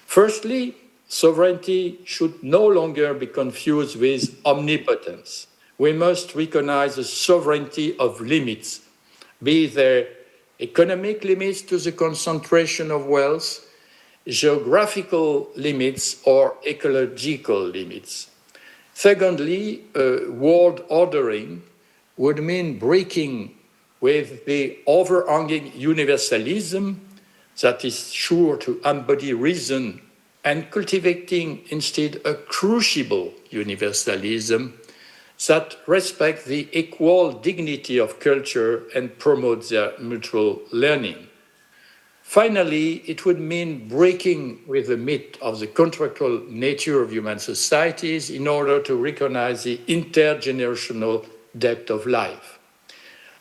Firstly, sovereignty should no longer be confused with omnipotence. We must recognize the sovereignty of limits, be they economic limits to the concentration of wealth, geographical limits, or ecological limits. Secondly, world ordering would mean breaking with the overhanging universalism that is sure to embody reason and cultivating instead a crucible universalism that respects the equal dignity of culture and promotes their mutual learning. Finally, it would mean breaking with the myth of the contractual nature of human societies in order to recognize the intergenerational depth of life.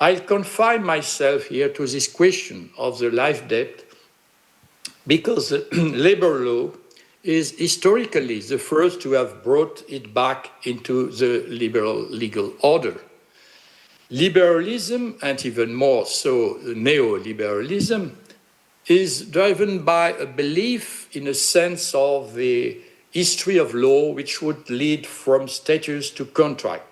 I'll confine myself here to this question of the life debt because the labor law is historically the first to have brought it back into the liberal legal order. Liberalism, and even more so neoliberalism, is driven by a belief in a sense of the history of law which would lead from statutes to contract.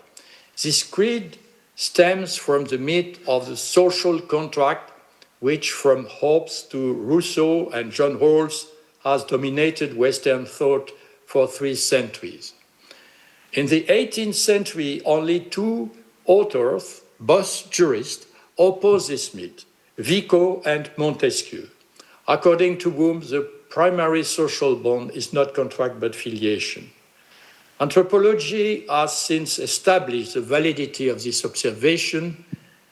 This creed stems from the myth of the social contract, which from Hobbes to Rousseau and John Rawls has dominated Western thought for 3 centuries. In the 18th century, only 2 authors, both jurists, opposed this myth, Vico and Montesquieu, according to whom the primary social bond is not contract but filiation. Anthropology has since established the validity of this observation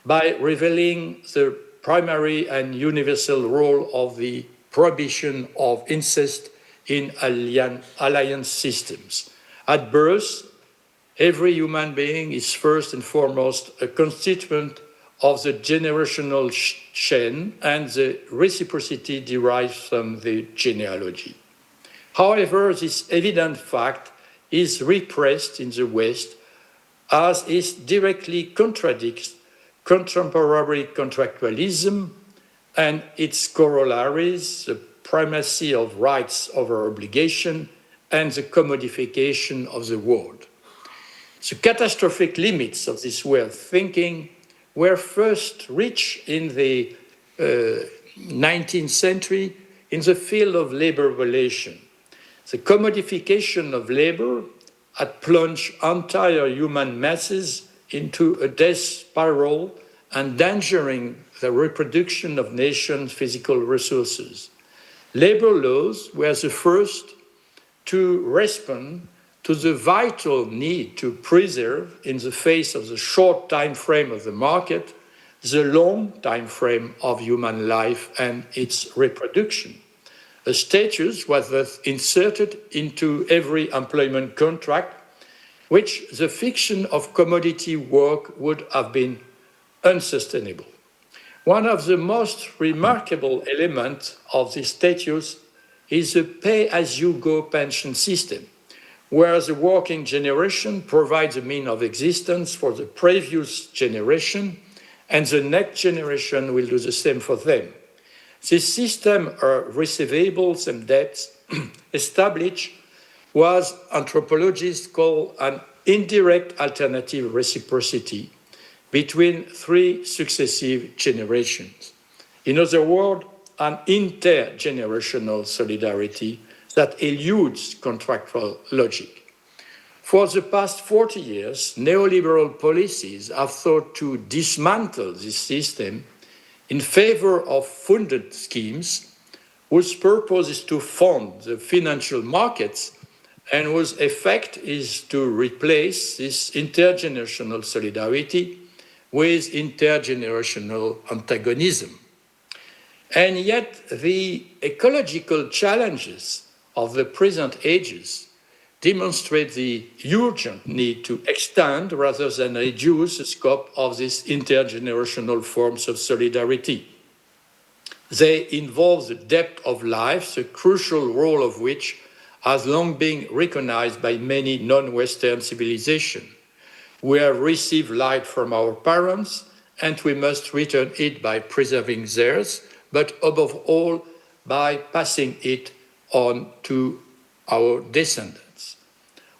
by revealing the primary and universal role of the prohibition of incest in alliance systems. At birth, every human being is first and foremost a constituent of the generational chain, and the reciprocity derives from the genealogy. However, this evident fact is repressed in the West as it directly contradicts contemporary contractualism and its corollaries, the primacy of rights over obligation and the commodification of the world. The catastrophic limits of this way of thinking were first reached in the 19th century in the field of labor relations. The commodification of labor had plunged entire human masses into a death spiral, endangering the reproduction of nations' physical resources. Labor laws were the first to respond to the vital need to preserve, in the face of the short time frame of the market, the long time frame of human life and its reproduction. A status was thus inserted into every employment contract, which the fiction of commodity work would have been unsustainable. One of the most remarkable elements of this status is the pay-as-you-go pension system, where the working generation provides a means of existence for the previous generation, and the next generation will do the same for them. This system of receivables and debts established was anthropologists call an indirect alternative reciprocity between three successive generations. In other words, an intergenerational solidarity that eludes contractual logic. For the past 40 years, neoliberal policies have sought to dismantle this system in favor of funded schemes whose purpose is to fund the financial markets and whose effect is to replace this intergenerational solidarity with intergenerational antagonism. And yet the ecological challenges of the present ages demonstrate the urgent need to extend rather than reduce the scope of these intergenerational forms of solidarity. They involve the depth of life, the crucial role of which has long been recognized by many non-Western civilizations. We have received light from our parents, and we must return it by preserving theirs, but above all, by passing it on to our descendants.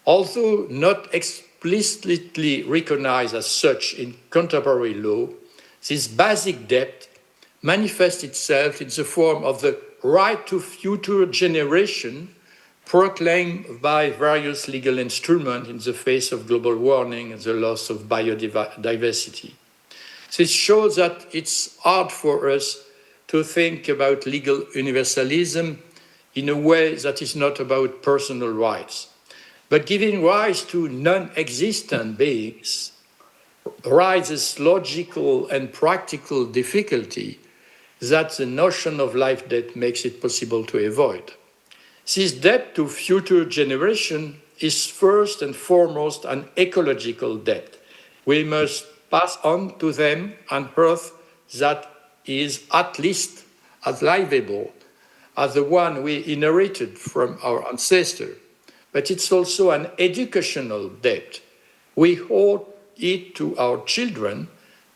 Although not explicitly recognized as such in contemporary law, this basic debt manifests itself in the form of the right to future generation proclaimed by various legal instruments in the face of global warming and the loss of biodiversity. This shows that it's hard for us to think about legal universalism in a way that is not about personal rights. But giving rise to non-existent beings raises logical and practical difficulty that the notion of life debt makes it possible to avoid. This debt to future generation is first and foremost an ecological debt. We must pass on to them an earth that is at least as livable as the one we inherited from our ancestors. But it's also an educational debt. We owe it to our children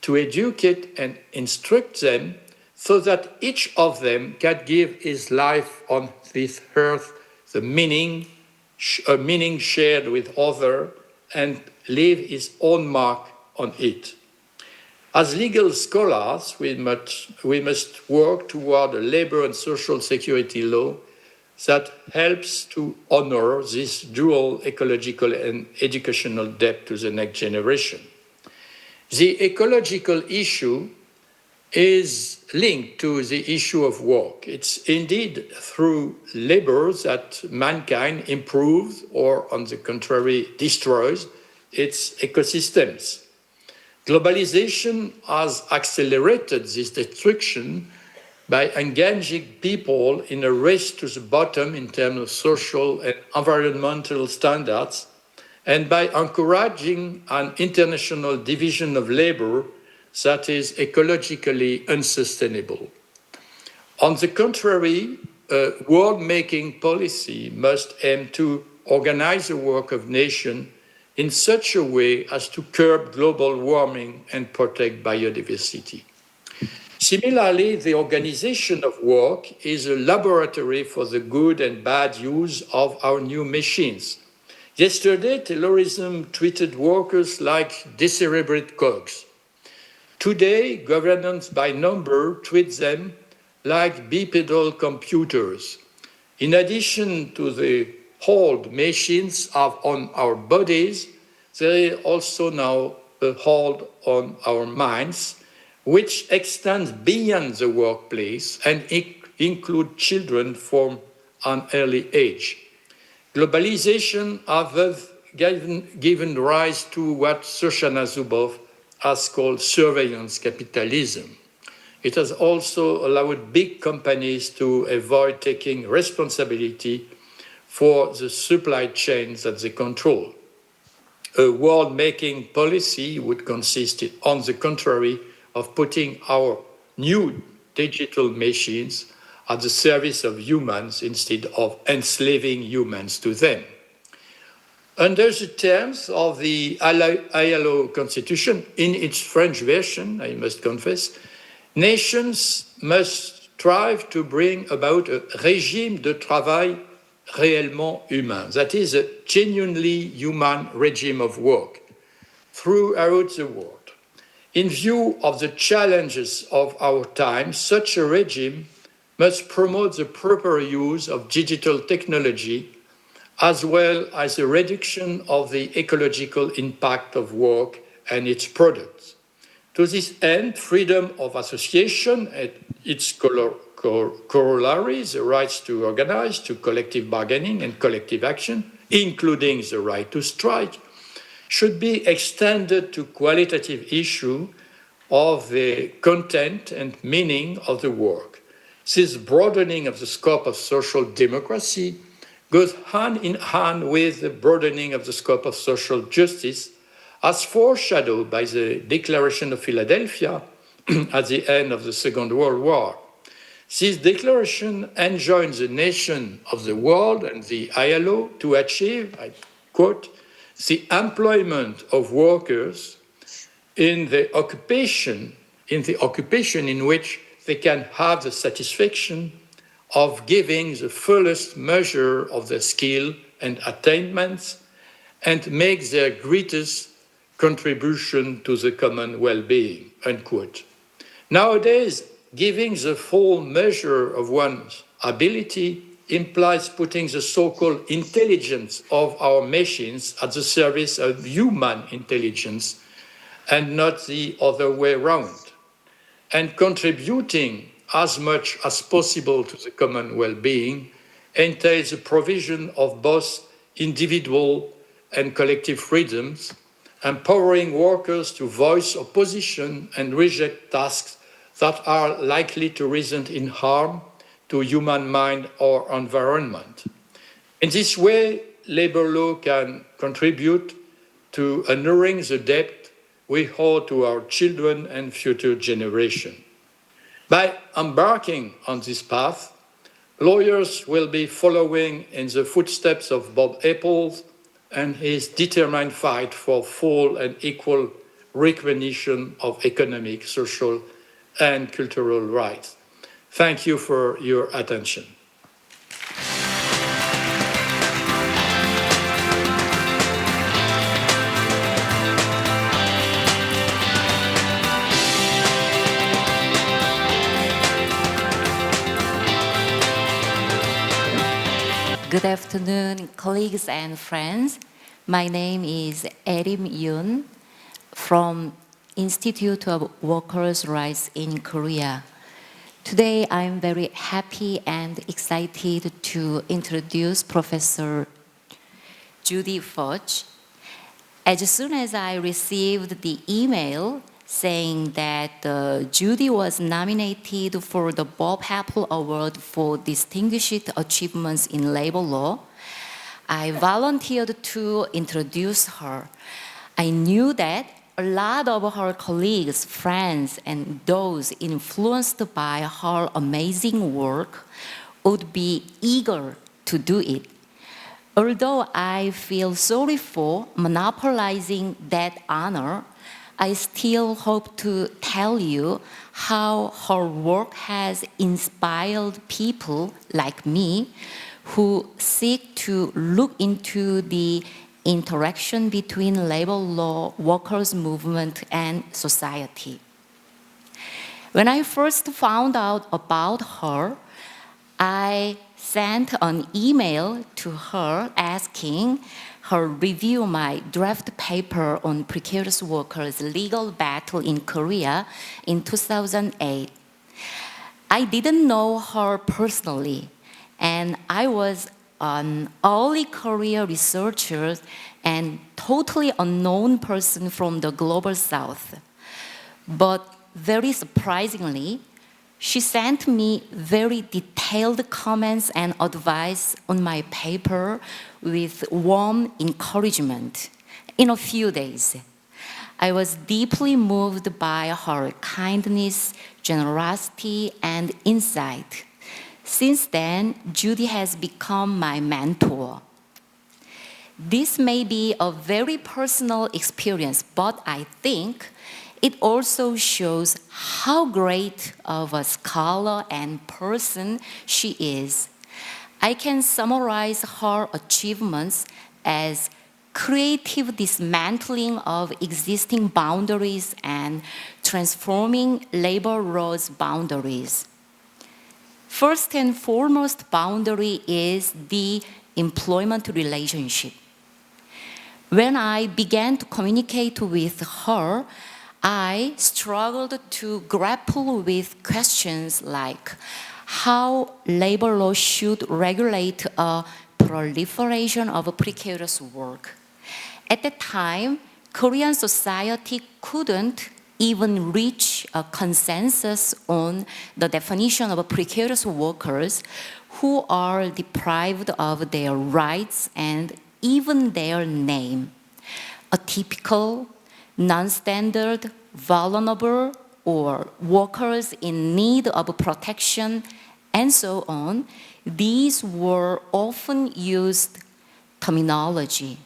to educate and instruct them so that each of them can give his life on this earth a meaning shared with others and leave his own mark on it. As legal scholars, we must work toward a labor and social security law that helps to honor this dual ecological and educational debt to the next generation. The ecological issue is linked to the issue of work. It's indeed through labor that mankind improves or, on the contrary, destroys its ecosystems. Globalization has accelerated this destruction by engaging people in a race to the bottom in terms of social and environmental standards, and by encouraging an international division of labor that is ecologically unsustainable. On the contrary, world-making policy must aim to organize the work of nations in such a way as to curb global warming and protect biodiversity. Similarly, the organization of work is a laboratory for the good and bad use of our new machines. Yesterday, terrorism treated workers like decerebrate cogs. Today, governance by number treats them like bipedal computers. In addition to the hold machines have on our bodies, there is also now a hold on our minds, which extends beyond the workplace and include children from an early age. Globalization has given rise to what Shoshana Zuboff has called surveillance capitalism. It has also allowed big companies to avoid taking responsibility for the supply chains that they control. A world-making policy would consist, on the contrary, of putting our new digital machines at the service of humans instead of enslaving humans to them. Under the terms of the ILO Constitution, in its French version, I must confess, nations must strive to bring about a régime de travail réellement humain, that is, a genuinely human regime of work throughout the world. In view of the challenges of our time, such a regime must promote the proper use of digital technology as well as the reduction of the ecological impact of work and its products. To this end, freedom of association and its corollaries, the rights to organize, to collective bargaining and collective action, including the right to strike, should be extended to qualitative issue of the content and meaning of the work. This broadening of the scope of social democracy goes hand in hand with the broadening of the scope of social justice, as foreshadowed by the Declaration of Philadelphia at the end of the Second World War. This declaration enjoins the nation of the world and the ILO to achieve, I quote, the employment of workers in the occupation in which they can have the satisfaction of giving the fullest measure of their skill and attainments and make their greatest contribution to the common well-being, unquote. Nowadays, giving the full measure of one's ability implies putting the so-called intelligence of our machines at the service of human intelligence and not the other way around, and contributing as much as possible to the common well-being entails the provision of both individual and collective freedoms, empowering workers to voice opposition and reject tasks that are likely to result in harm to human mind or environment. In this way, labor law can contribute to honoring the debt we owe to our children and future generations. By embarking on this path, lawyers will be following in the footsteps of Bob Apples and his determined fight for full and equal recognition of economic, social, and cultural rights. Thank you for your attention. Good afternoon, colleagues and friends. My name is Erim Yoon from Institute of Workers' Rights in Korea. Today, I'm very happy and excited to introduce Professor Judy Fudge. As soon as I received the email saying that Judy was nominated for the Bob Appel Award for Distinguished Achievements in Labor Law, I volunteered to introduce her. I knew that a lot of her colleagues, friends, and those influenced by her amazing work would be eager to do it. Although I feel sorry for monopolizing that honor, I still hope to tell you how her work has inspired people like me who seek to look into the interaction between labor law, workers' movement, and society. When I first found out about her, I sent an email to her asking her review my draft paper on precarious workers' legal battle in Korea in 2008. I didn't know her personally, and I was an early career researcher and totally unknown person from the global south. But very surprisingly, she sent me very detailed comments and advice on my paper with warm encouragement in a few days. I was deeply moved by her kindness, generosity, and insight. Since then, Judy has become my mentor. This may be a very personal experience, but I think it also shows how great of a scholar and person she is. I can summarize her achievements as creative dismantling of existing boundaries and transforming labor laws boundaries. First and foremost boundary is the employment relationship. When I began to communicate with her, I struggled to grapple with questions like how labor law should regulate a proliferation of precarious work. At the time, Korean society couldn't even reach a consensus on the definition of precarious workers who are deprived of their rights and even their name. Atypical, non-standard, vulnerable, or workers in need of protection, and so on, these were often used terminology.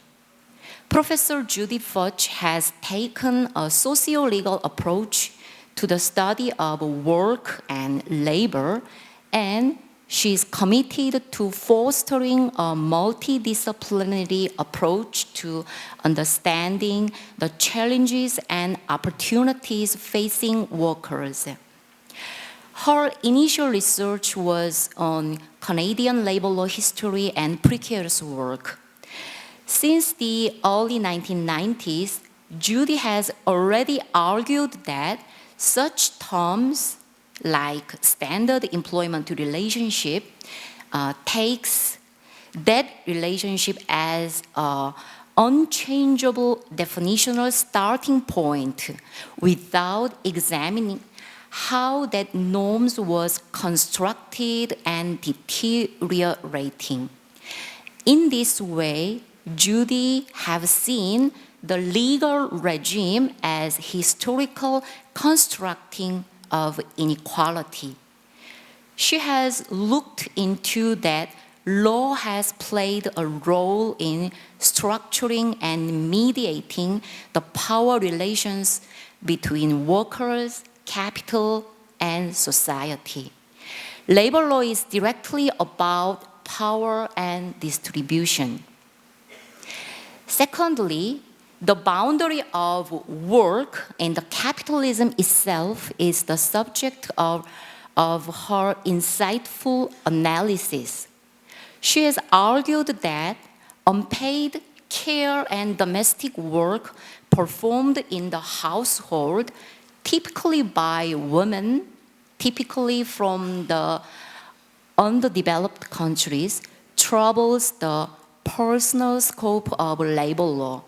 Professor Judy Fudge has taken a socio-legal approach to the study of work and labor, and she is committed to fostering a multidisciplinary approach to understanding the challenges and opportunities facing workers. Her initial research was on Canadian labor law history and precarious work. Since the early 1990s, Judy has already argued that such terms like standard employment relationship takes that relationship as an unchangeable definitional starting point without examining how that norms was constructed and deteriorating. In this way, Judy have seen the legal regime as historical constructing of inequality. She has looked into that law has played a role in structuring and mediating the power relations between workers, capital, and society. Labor law is directly about power and distribution. Secondly, the boundary of work and the capitalism itself is the subject of her insightful analysis. She has argued that unpaid care and domestic work performed in the household, typically by women, typically from the underdeveloped countries, troubles the personal scope of labor law.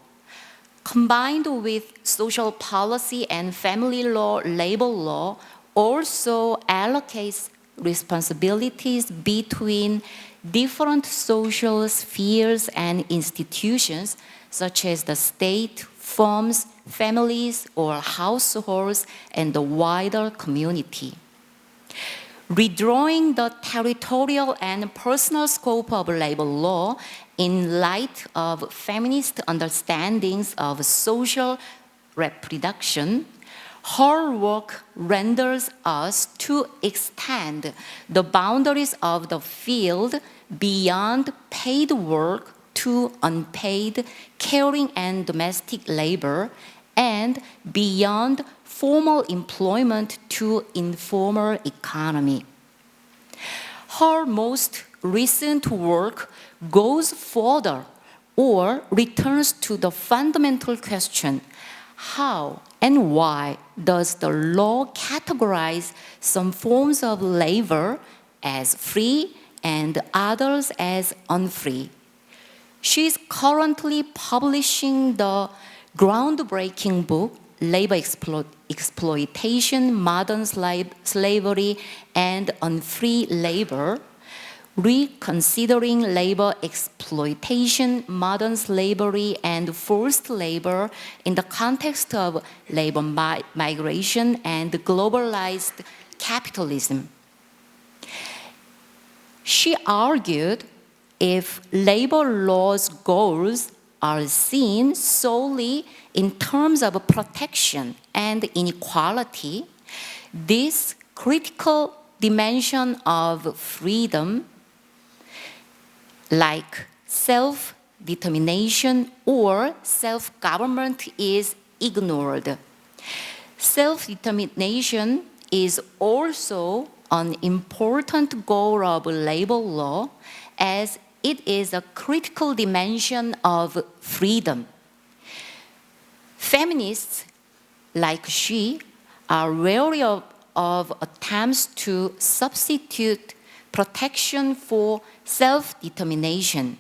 Combined with social policy and family law, labor law also allocates responsibilities between different social spheres and institutions, such as the state, firms, families, or households, and the wider community. redrawing the territorial and personal scope of labor law in light of feminist understandings of social reproduction, her work renders us to extend the boundaries of the field beyond paid work to unpaid caring and domestic labor, and beyond formal employment to informal economy. Her most recent work goes further or returns to the fundamental question, how and why does the law categorize some forms of labor as free and others as unfree? She is currently publishing the groundbreaking book, Labor Exploitation, Modern Slavery, and Unfree Labor, Reconsidering Labor Exploitation, Modern Slavery, and Forced Labor in the Context of Labor Migration and Globalized Capitalism. She argued if labor law's goals are seen solely in terms of protection and inequality, this critical dimension of freedom, like self-determination or self-government, is ignored. Self-determination is also an important goal of labor law, as it is a critical dimension of freedom. Feminists, like she, are wary of attempts to substitute protection for self-determination.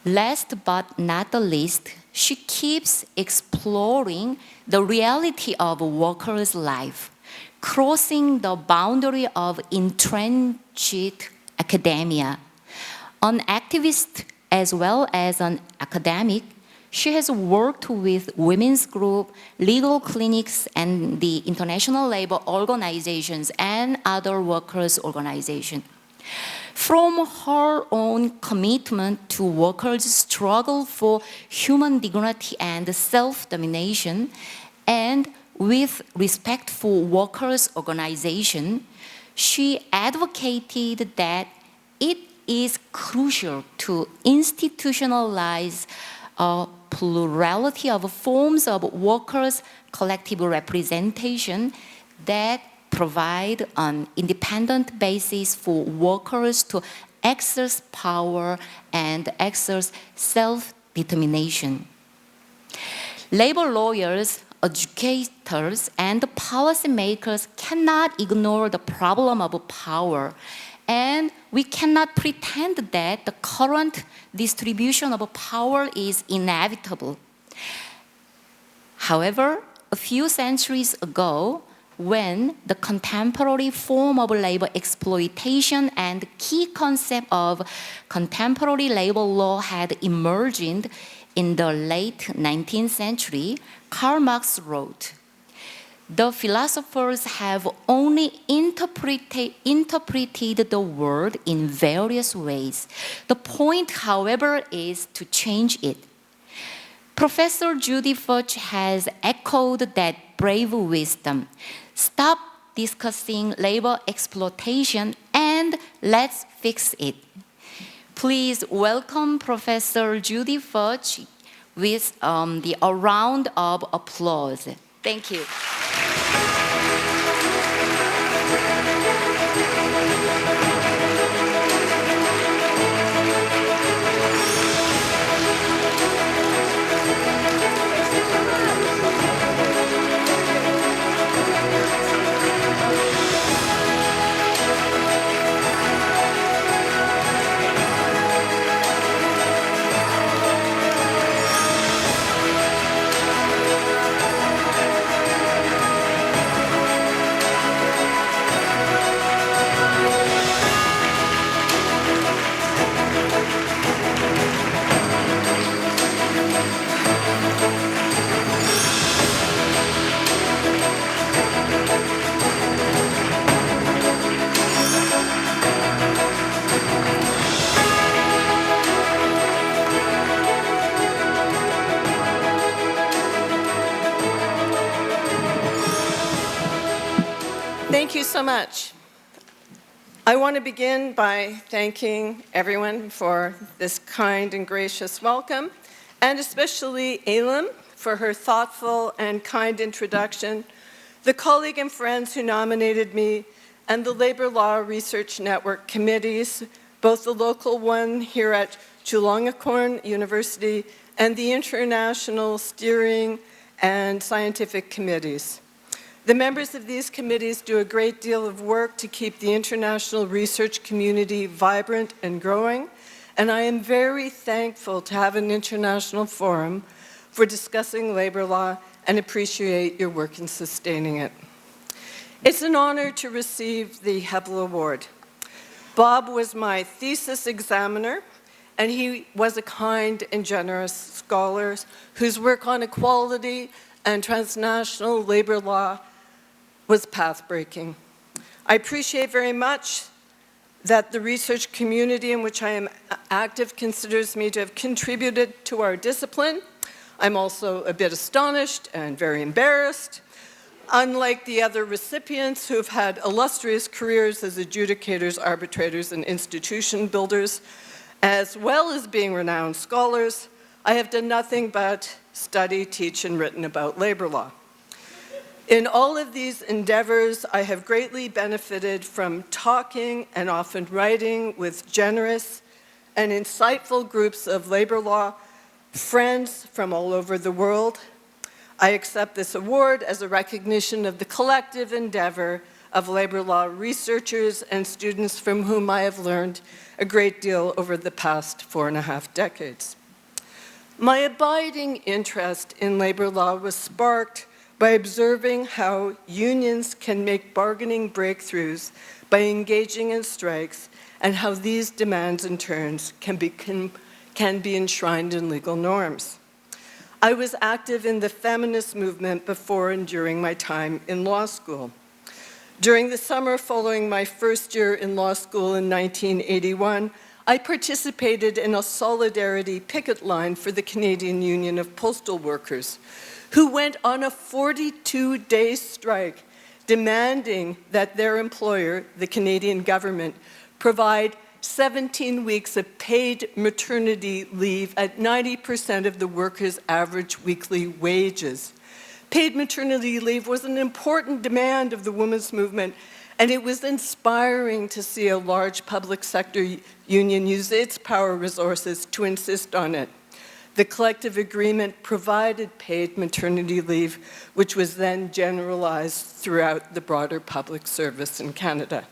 Last but not the least, she keeps exploring the reality of a worker's life, crossing the boundary of entrenched academia. An activist as well as an academic, she has worked with women's groups, legal clinics, and the international labor organizations and other workers' organizations. From her own commitment to workers' struggle for human dignity and self-domination, and with respect for workers' organization, she advocated that it is crucial to institutionalize a plurality of forms of workers' collective representation that provide an independent basis for workers to exercise power and exercise self-determination. Labor lawyers, educators, and policymakers cannot ignore the problem of power, and we cannot pretend that the current distribution of power is inevitable. However, a few centuries ago, when the contemporary form of labor exploitation and key concept of contemporary labor law had emerged in the late 19th century, Karl Marx wrote, "The philosophers have only interpreted the world in various ways. The point, however, is to change it." Professor Judy Fudge has echoed that brave wisdom. Stop discussing labor exploitation and let's fix it. Please welcome Professor Judy Fudge with a round of applause. Thank you. much. I want to begin by thanking everyone for this kind and gracious welcome, and especially Elam for her thoughtful and kind introduction, the colleague and friends who nominated me, and the Labor Law Research Network committees, both the local one here at Chulalongkorn University and the international steering and scientific committees. The members of these committees do a great deal of work to keep the international research community vibrant and growing, and I am very thankful to have an international forum for discussing labor law and appreciate your work in sustaining it. It's an honor to receive the Hebel Award. Bob was my thesis examiner, and he was a kind and generous scholar whose work on equality and transnational labor law was path-breaking. I appreciate very much that the research community in which I am active considers me to have contributed to our discipline. I'm also a bit astonished and very embarrassed. Unlike the other recipients who have had illustrious careers as adjudicators, arbitrators, and institution builders, as well as being renowned scholars, I have done nothing but study, teach, and written about labor law. In all of these endeavors, I have greatly benefited from talking and often writing with generous and insightful groups of labor law friends from all over the world. I accept this award as a recognition of the collective endeavor of labor law researchers and students from whom I have learned a great deal over the past 4.5 decades. My abiding interest in labor law was sparked by observing how unions can make bargaining breakthroughs by engaging in strikes, and how these demands in turn can be enshrined in legal norms. I was active in the feminist movement before and during my time in law school. During the summer following my first year in law school in 1981, I participated in a solidarity picket line for the Canadian Union of Postal Workers, who went on a 42-day strike demanding that their employer, the Canadian government, provide 17 weeks of paid maternity leave at 90% of the workers' average weekly wages. Paid maternity leave was an important demand of the women's movement, and it was inspiring to see a large public sector union use its power resources to insist on it. The collective agreement provided paid maternity leave, which was then generalized throughout the broader public service in Canada.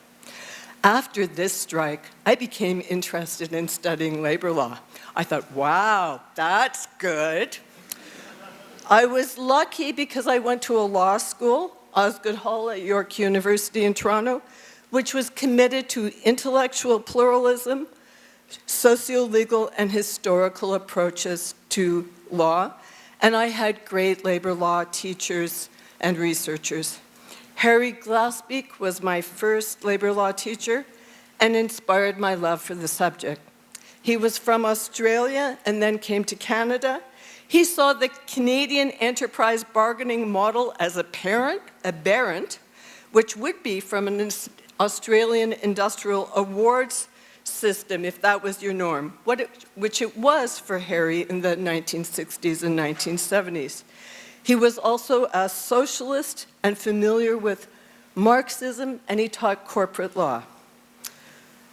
After this strike, I became interested in studying labor law. I thought, wow, that's good. I was lucky because I went to a law school, Osgoode Hall at York University in Toronto, which was committed to intellectual pluralism, socio-legal and historical approaches to law, and I had great labor law teachers and researchers. Harry Glasbeek was my first labor law teacher and inspired my love for the subject. He was from Australia and then came to Canada. He saw the Canadian enterprise bargaining model as aberrant, which would be from an Australian industrial awards system, if that was your norm, which it was for Harry in the 1960s and 1970s. He was also a socialist and familiar with Marxism, and he taught corporate law.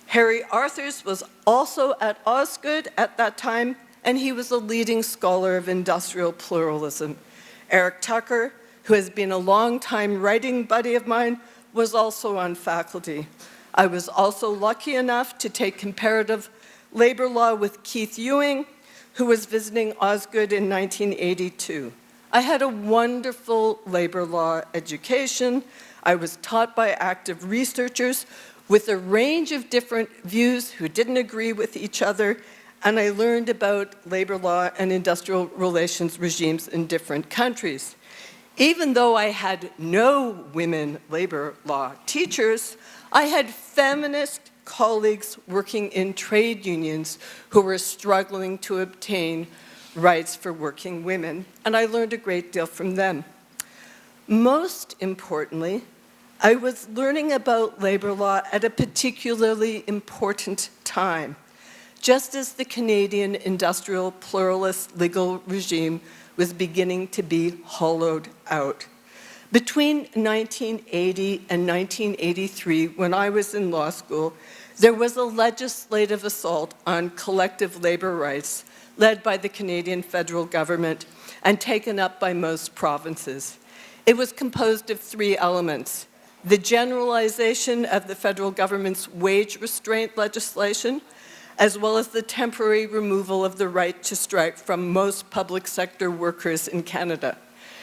Harry Arthurs was also at Osgoode at that time, and he was a leading scholar of industrial pluralism. Eric Tucker, who has been a long-time writing buddy of mine, was also on faculty. I was also lucky enough to take comparative labor law with Keith Ewing, who was visiting Osgoode in 1982. I had a wonderful labor law education. I was taught by active researchers with a range of different views who didn't agree with each other, and I learned about labor law and industrial relations regimes in different countries. Even though I had no women labor law teachers, I had feminist colleagues working in trade unions who were struggling to obtain rights for working women, and I learned a great deal from them. Most importantly, I was learning about labor law at a particularly important time, just as the Canadian industrial pluralist legal regime was beginning to be hollowed out. Between 1980 and 1983, when I was in law school, there was a legislative assault on collective labor rights led by the Canadian federal government and taken up by most provinces. It was composed of three elements: the generalization of the federal government's wage restraint legislation, as well as the temporary removal of the right to strike from most public sector workers in Canada.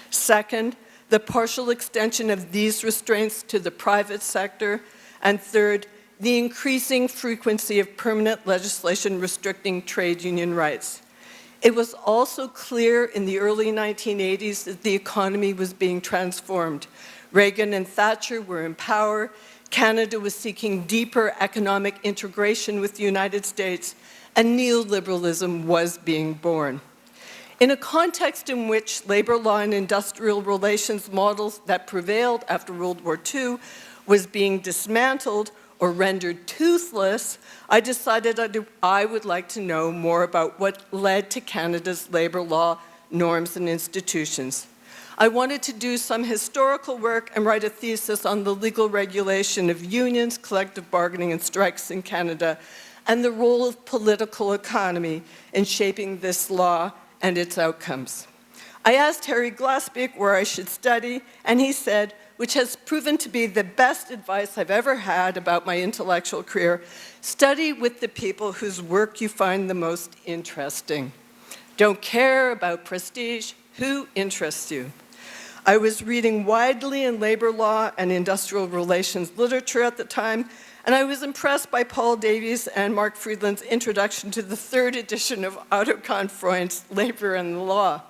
Second, the partial extension of these restraints to the private sector. And third, the increasing frequency of permanent legislation restricting trade union rights. It was also clear in the early 1980s that the economy was being transformed. Reagan and Thatcher were in power. Canada was seeking deeper economic integration with the United States, and neoliberalism was being born. In a context in which labor law and industrial relations models that prevailed after World War II was being dismantled or rendered toothless, I decided I would like to know more about what led to Canada's labor law norms and institutions. I wanted to do some historical work and write a thesis on the legal regulation of unions, collective bargaining, and strikes in Canada, and the role of political economy in shaping this law and its outcomes. I asked Harry Glassbeck where I should study, and he said, which has proven to be the best advice I've ever had about my intellectual career, study with the people whose work you find the most interesting. Don't care about prestige, who interests you? I was reading widely in labor law and industrial relations literature at the time, and I was impressed by Paul Davies and Mark Friedland's introduction to the third edition of Otto Kahn Freund's Labor and the Law.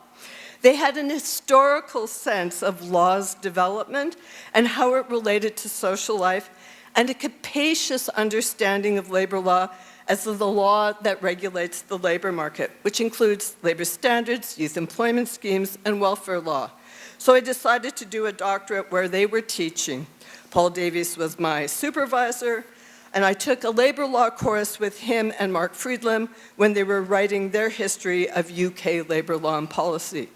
They had an historical sense of law's development and how it related to social life, and a capacious understanding of labor law as the law that regulates the labor market, which includes labor standards, youth employment schemes, and welfare law. So I decided to do a doctorate where they were teaching. Paul Davies was my supervisor, and I took a labor law course with him and Mark Friedland when they were writing their history of UK labor law and policy.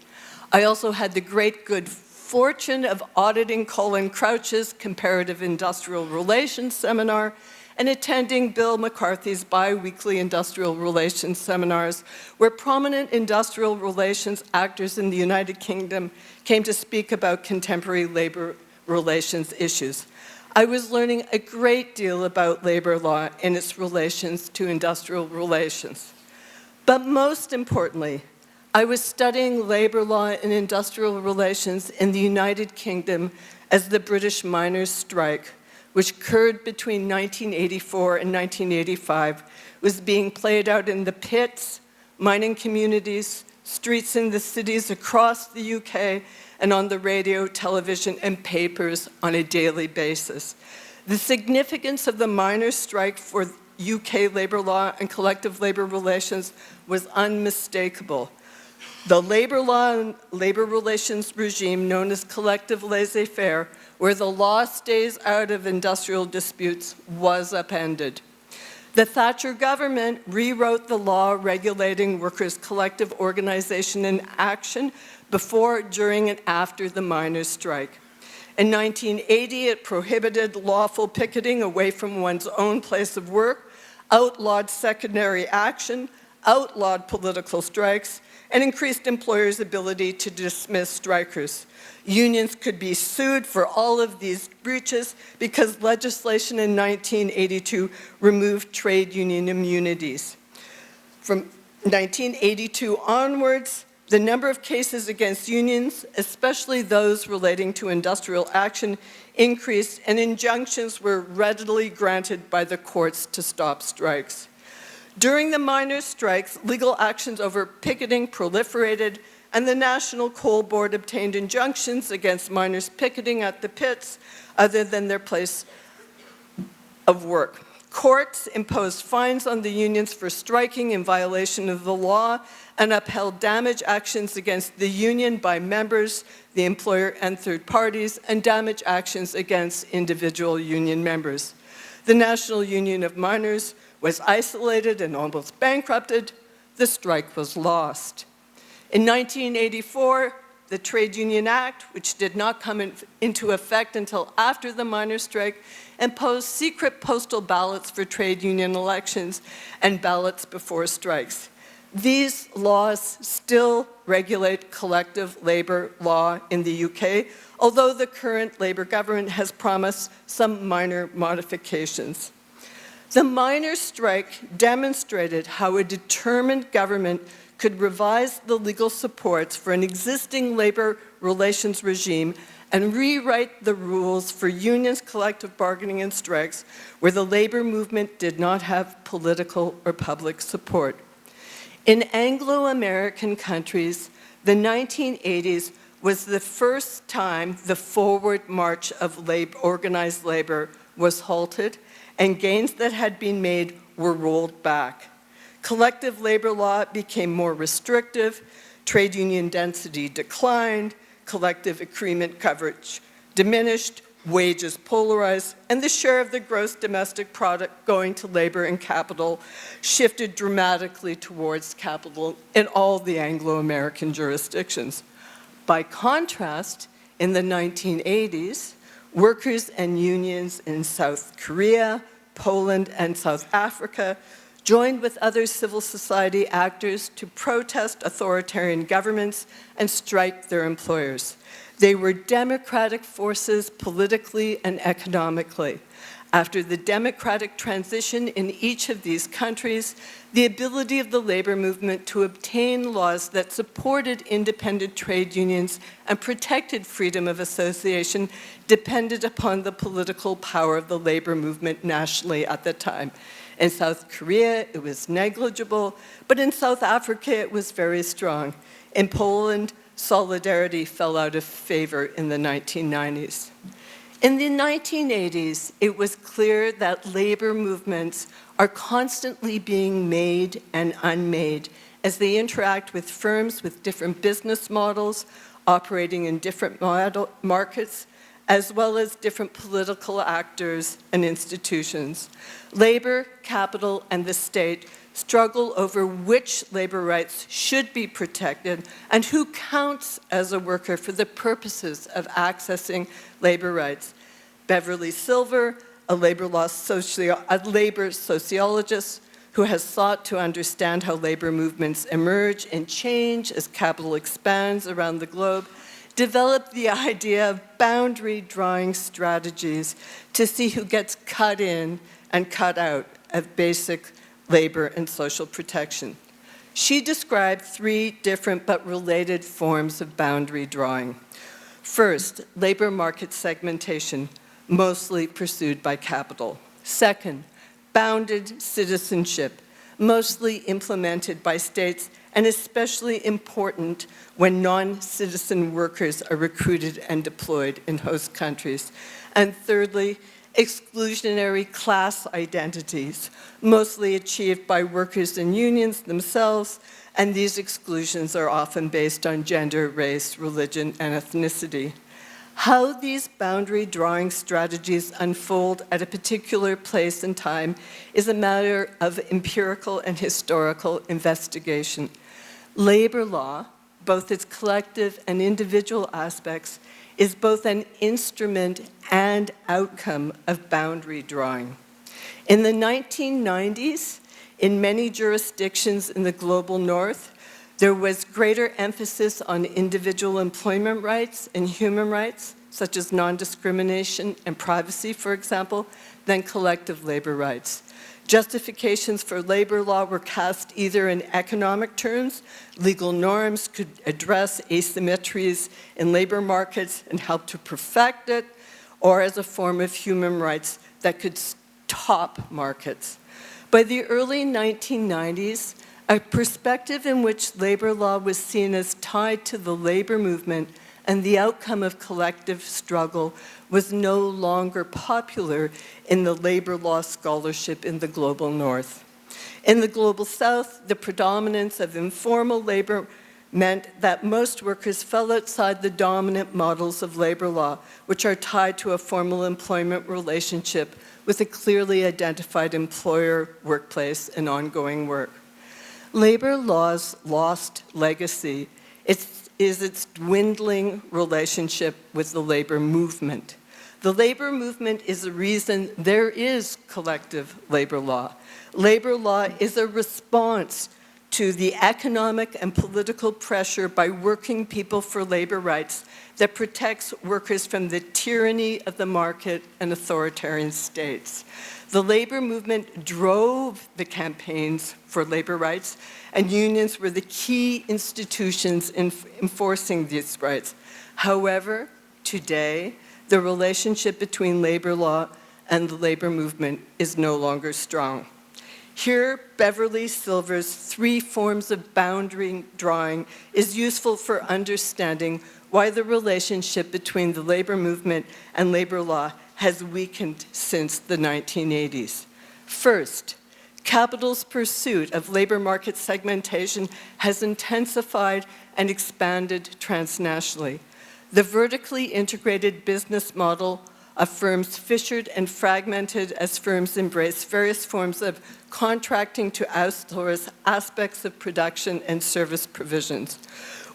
I also had the great good fortune of auditing Colin Crouch's Comparative Industrial Relations seminar and attending Bill McCarthy's bi-weekly industrial relations seminars, where prominent industrial relations actors in the United Kingdom came to speak about contemporary labor relations issues. I was learning a great deal about labor law and its relations to industrial relations. But most importantly, I was studying labor law and industrial relations in the United Kingdom as the British miners' strike, which occurred between 1984 and 1985, was being played out in the pits, mining communities, streets in the cities across the UK, and on the radio, television, and papers on a daily basis. The significance of the miners' strike for UK labor law and collective labor relations was unmistakable. The labor law and labor relations regime known as collective laissez-faire, where the law stays out of industrial disputes, was upended. The Thatcher government rewrote the law regulating workers' collective organization and action before, during, and after the miners' strike. In 1980, it prohibited lawful picketing away from one's own place of work, outlawed secondary action, outlawed political strikes, and increased employers' ability to dismiss strikers. Unions could be sued for all of these breaches because legislation in 1982 removed trade union immunities. From 1982 onwards, the number of cases against unions, especially those relating to industrial action, increased, and injunctions were readily granted by the courts to stop strikes. During the miners' strikes, legal actions over picketing proliferated, and the National Coal Board obtained injunctions against miners picketing at the pits other than their place of work. Courts imposed fines on the unions for striking in violation of the law and upheld damage actions against the union by members, the employer, and third parties, and damage actions against individual union members. The National Union of Miners was isolated and almost bankrupted. The strike was lost. In 1984, the Trade Union Act, which did not come into effect until after the miners' strike, imposed secret postal ballots for trade union elections and ballots before strikes. These laws still regulate collective labor law in the UK, although the current Labour government has promised some minor modifications. The miners' strike demonstrated how a determined government could revise the legal supports for an existing labor relations regime and rewrite the rules for unions, collective bargaining, and strikes where the labor movement did not have political or public support. In Anglo-American countries, the 1980s was the first time the forward march of organized labor was halted and gains that had been made were rolled back. Collective labor law became more restrictive, trade union density declined, collective agreement coverage diminished, wages polarized, and the share of the gross domestic product going to labor and capital shifted dramatically towards capital in all the Anglo-American jurisdictions. By contrast, in the 1980s, workers and unions in South Korea, Poland, and South Africa joined with other civil society actors to protest authoritarian governments and strike their employers. They were democratic forces politically and economically. After the democratic transition in each of these countries, the ability of the labor movement to obtain laws that supported independent trade unions and protected freedom of association depended upon the political power of the labor movement nationally at the time. In South Korea, it was negligible, but in South Africa, it was very strong. In Poland, solidarity fell out of favor in the 1990s. In the 1980s, it was clear that labor movements are constantly being made and unmade as they interact with firms with different business models, operating in different markets, as well as different political actors and institutions. Labor, capital, and the state struggle over which labor rights should be protected and who counts as a worker for the purposes of accessing labor rights. Beverly Silver, a labor sociologist who has sought to understand how labor movements emerge and change as capital expands around the globe, developed the idea of boundary drawing strategies to see who gets cut in and cut out of basic labor and social protection. She described 3 different but related forms of boundary drawing. First, labor market segmentation, mostly pursued by capital. Second, bounded citizenship, mostly implemented by states and especially important when non-citizen workers are recruited and deployed in host countries. And thirdly, exclusionary class identities, mostly achieved by workers and unions themselves, and these exclusions are often based on gender, race, religion, and ethnicity. How these boundary drawing strategies unfold at a particular place and time is a matter of empirical and historical investigation. Labor law, both its collective and individual aspects, is both an instrument and outcome of boundary drawing. In the 1990s, in many jurisdictions in the global north, there was greater emphasis on individual employment rights and human rights, such as non-discrimination and privacy, for example, than collective labor rights. Justifications for labor law were cast either in economic terms, legal norms could address asymmetries in labor markets and help to perfect it, or as a form of human rights that could stop markets. By the early 1990s, a perspective in which labor law was seen as tied to the labor movement and the outcome of collective struggle was no longer popular in the labor law scholarship in the global north. In the global south, the predominance of informal labor meant that most workers fell outside the dominant models of labor law, which are tied to a formal employment relationship with a clearly identified employer, workplace, and ongoing work. Labor law's lost legacy is its dwindling relationship with the labor movement. The labor movement is the reason there is collective labor law. Labor law is a response to the economic and political pressure by working people for labor rights that protects workers from the tyranny of the market and authoritarian states. The labor movement drove the campaigns for labor rights, and unions were the key institutions in enforcing these rights. However, today, the relationship between labor law and the labor movement is no longer strong. Here, Beverly Silver's 3 forms of boundary drawing is useful for understanding why the relationship between the labor movement and labor law has weakened since the 1980s. First, capital's pursuit of labor market segmentation has intensified and expanded transnationally. The vertically integrated business model of firms fissured and fragmented as firms embrace various forms of contracting to outsource aspects of production and service provisions.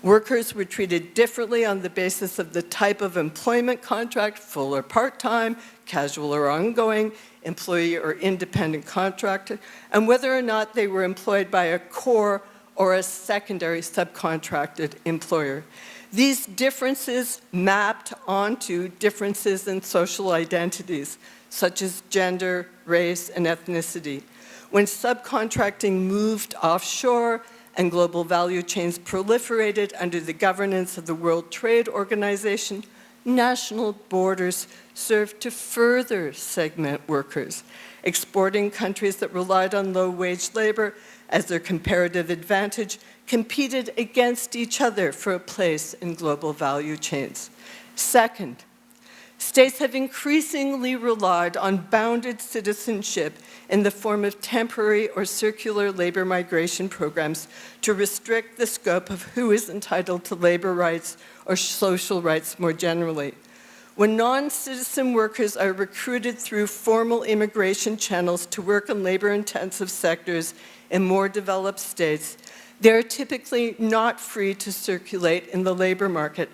Workers were treated differently on the basis of the type of employment contract, full or part-time, casual or ongoing, employee or independent contractor, and whether or not they were employed by a core or a secondary subcontracted employer. These differences mapped onto differences in social identities, such as gender, race, and ethnicity. When subcontracting moved offshore and global value chains proliferated under the governance of the World Trade Organization, national borders served to further segment workers. Exporting countries that relied on low-wage labor as their comparative advantage competed against each other for a place in global value chains. Second, states have increasingly relied on bounded citizenship in the form of temporary or circular labor migration programs to restrict the scope of who is entitled to labor rights or social rights more generally. When non-citizen workers are recruited through formal immigration channels to work in labor-intensive sectors in more developed states, they are typically not free to circulate in the labor market.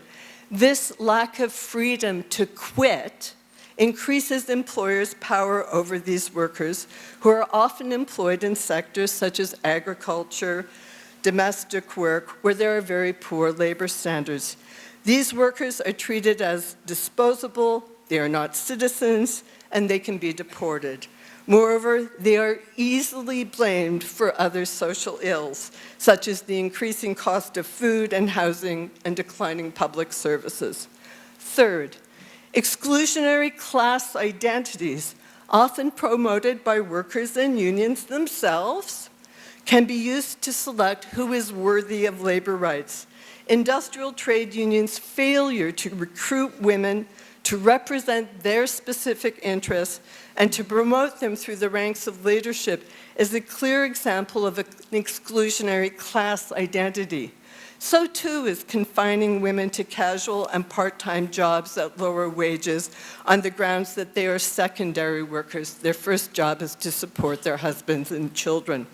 This lack of freedom to quit increases employers' power over these workers, who are often employed in sectors such as agriculture, domestic work, where there are very poor labor standards. These workers are treated as disposable, they are not citizens, and they can be deported. Moreover, they are easily blamed for other social ills, such as the increasing cost of food and housing and declining public services. Third, exclusionary class identities, often promoted by workers and unions themselves, can be used to select who is worthy of labor rights. Industrial trade unions' failure to recruit women to represent their specific interests and to promote them through the ranks of leadership is a clear example of an exclusionary class identity. So too is confining women to casual and part-time jobs at lower wages on the grounds that they are secondary workers. Their first job is to support their husbands and children.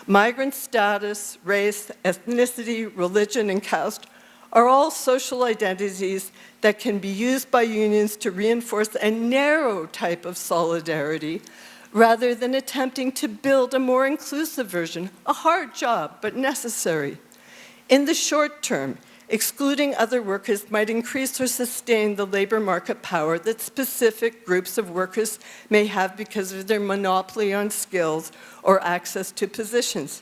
Migrant status, race, ethnicity, religion, and caste are all social identities that can be used by unions to reinforce a narrow type of solidarity rather than attempting to build a more inclusive version, a hard job, but necessary. In the short term, excluding other workers might increase or sustain the labor market power that specific groups of workers may have because of their monopoly on skills or access to positions.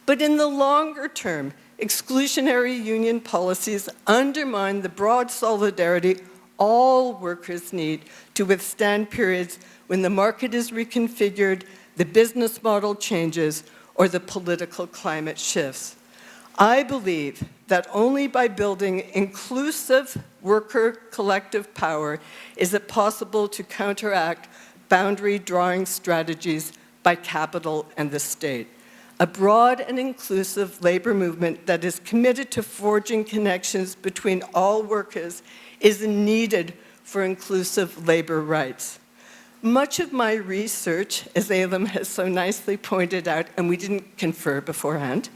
But in the longer term, exclusionary union policies undermine the broad solidarity all workers need to withstand periods when the market is reconfigured, the business model changes, or the political climate shifts. I believe that only by building inclusive worker collective power is it possible to counteract boundary drawing strategies by capital and the state. A broad and inclusive labor movement that is committed to forging connections between all workers is needed for inclusive labor rights. Much of my research, as Elam has so nicely pointed out, and we didn't confer beforehand,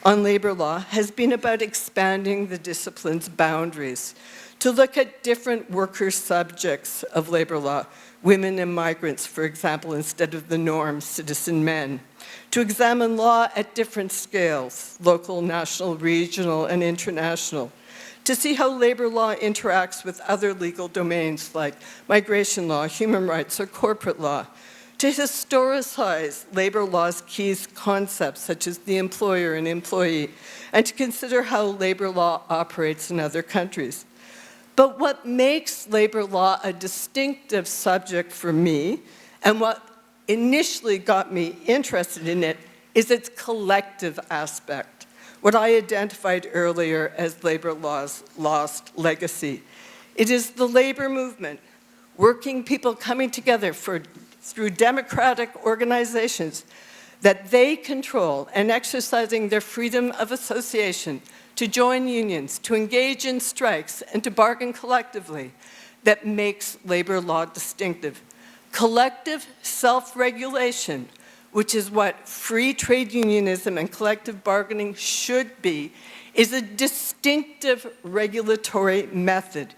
on labor law has been about expanding the discipline's boundaries, to look at different worker subjects of labor law, women and migrants, for example, instead of the norm, citizen men, to examine law at different scales, local, national, regional, and international, to see how labor law interacts with other legal domains like migration law, human rights, or corporate law, to historicize labor law's key concepts such as the employer and employee, and to consider how labor law operates in other countries. But what makes labor law a distinctive subject for me, and what initially got me interested in it, is its collective aspect, what I identified earlier as labor law's lost legacy. It is the labor movement, working people coming together through democratic organizations that they control and exercising their freedom of association to join unions, to engage in strikes, and to bargain collectively that makes labor law distinctive. Collective self-regulation, which is what free trade unionism and collective bargaining should be, is a distinctive regulatory method.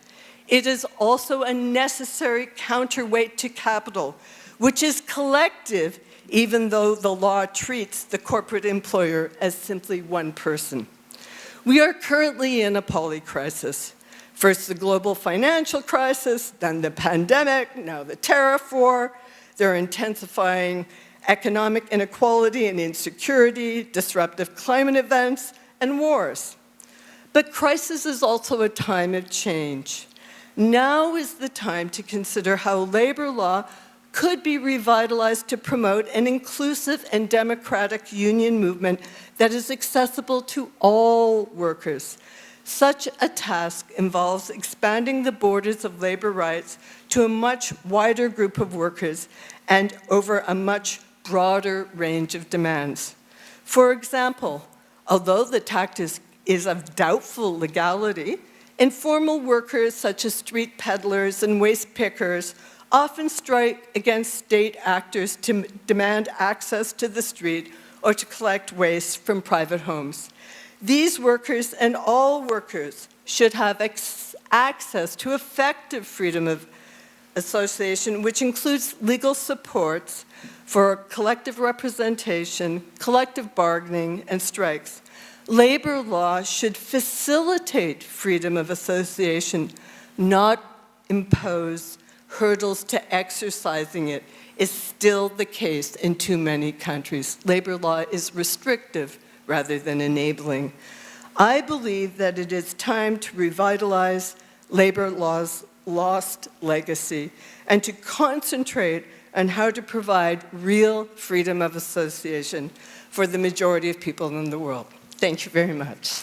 It is also a necessary counterweight to capital, which is collective even though the law treats the corporate employer as simply one person. We are currently in a polycrisis. First the global financial crisis, then the pandemic, now the tariff war. They're intensifying economic inequality and insecurity, disruptive climate events, and wars. But crisis is also a time of change. Now is the time to consider how labor law could be revitalized to promote an inclusive and democratic union movement that is accessible to all workers. Such a task involves expanding the borders of labor rights to a much wider group of workers and over a much broader range of demands. For example, although the tactic is of doubtful legality, informal workers such as street peddlers and waste pickers often strike against state actors to demand access to the street or to collect waste from private homes. These workers and all workers should have access to effective freedom of association, which includes legal supports for collective representation, collective bargaining, and strikes. Labor law should facilitate freedom of association, not impose hurdles to exercising it, is still the case in too many countries. Labor law is restrictive rather than enabling. I believe that it is time to revitalize labor law's lost legacy and to concentrate on how to provide real freedom of association for the majority of people in the world. Thank you very much.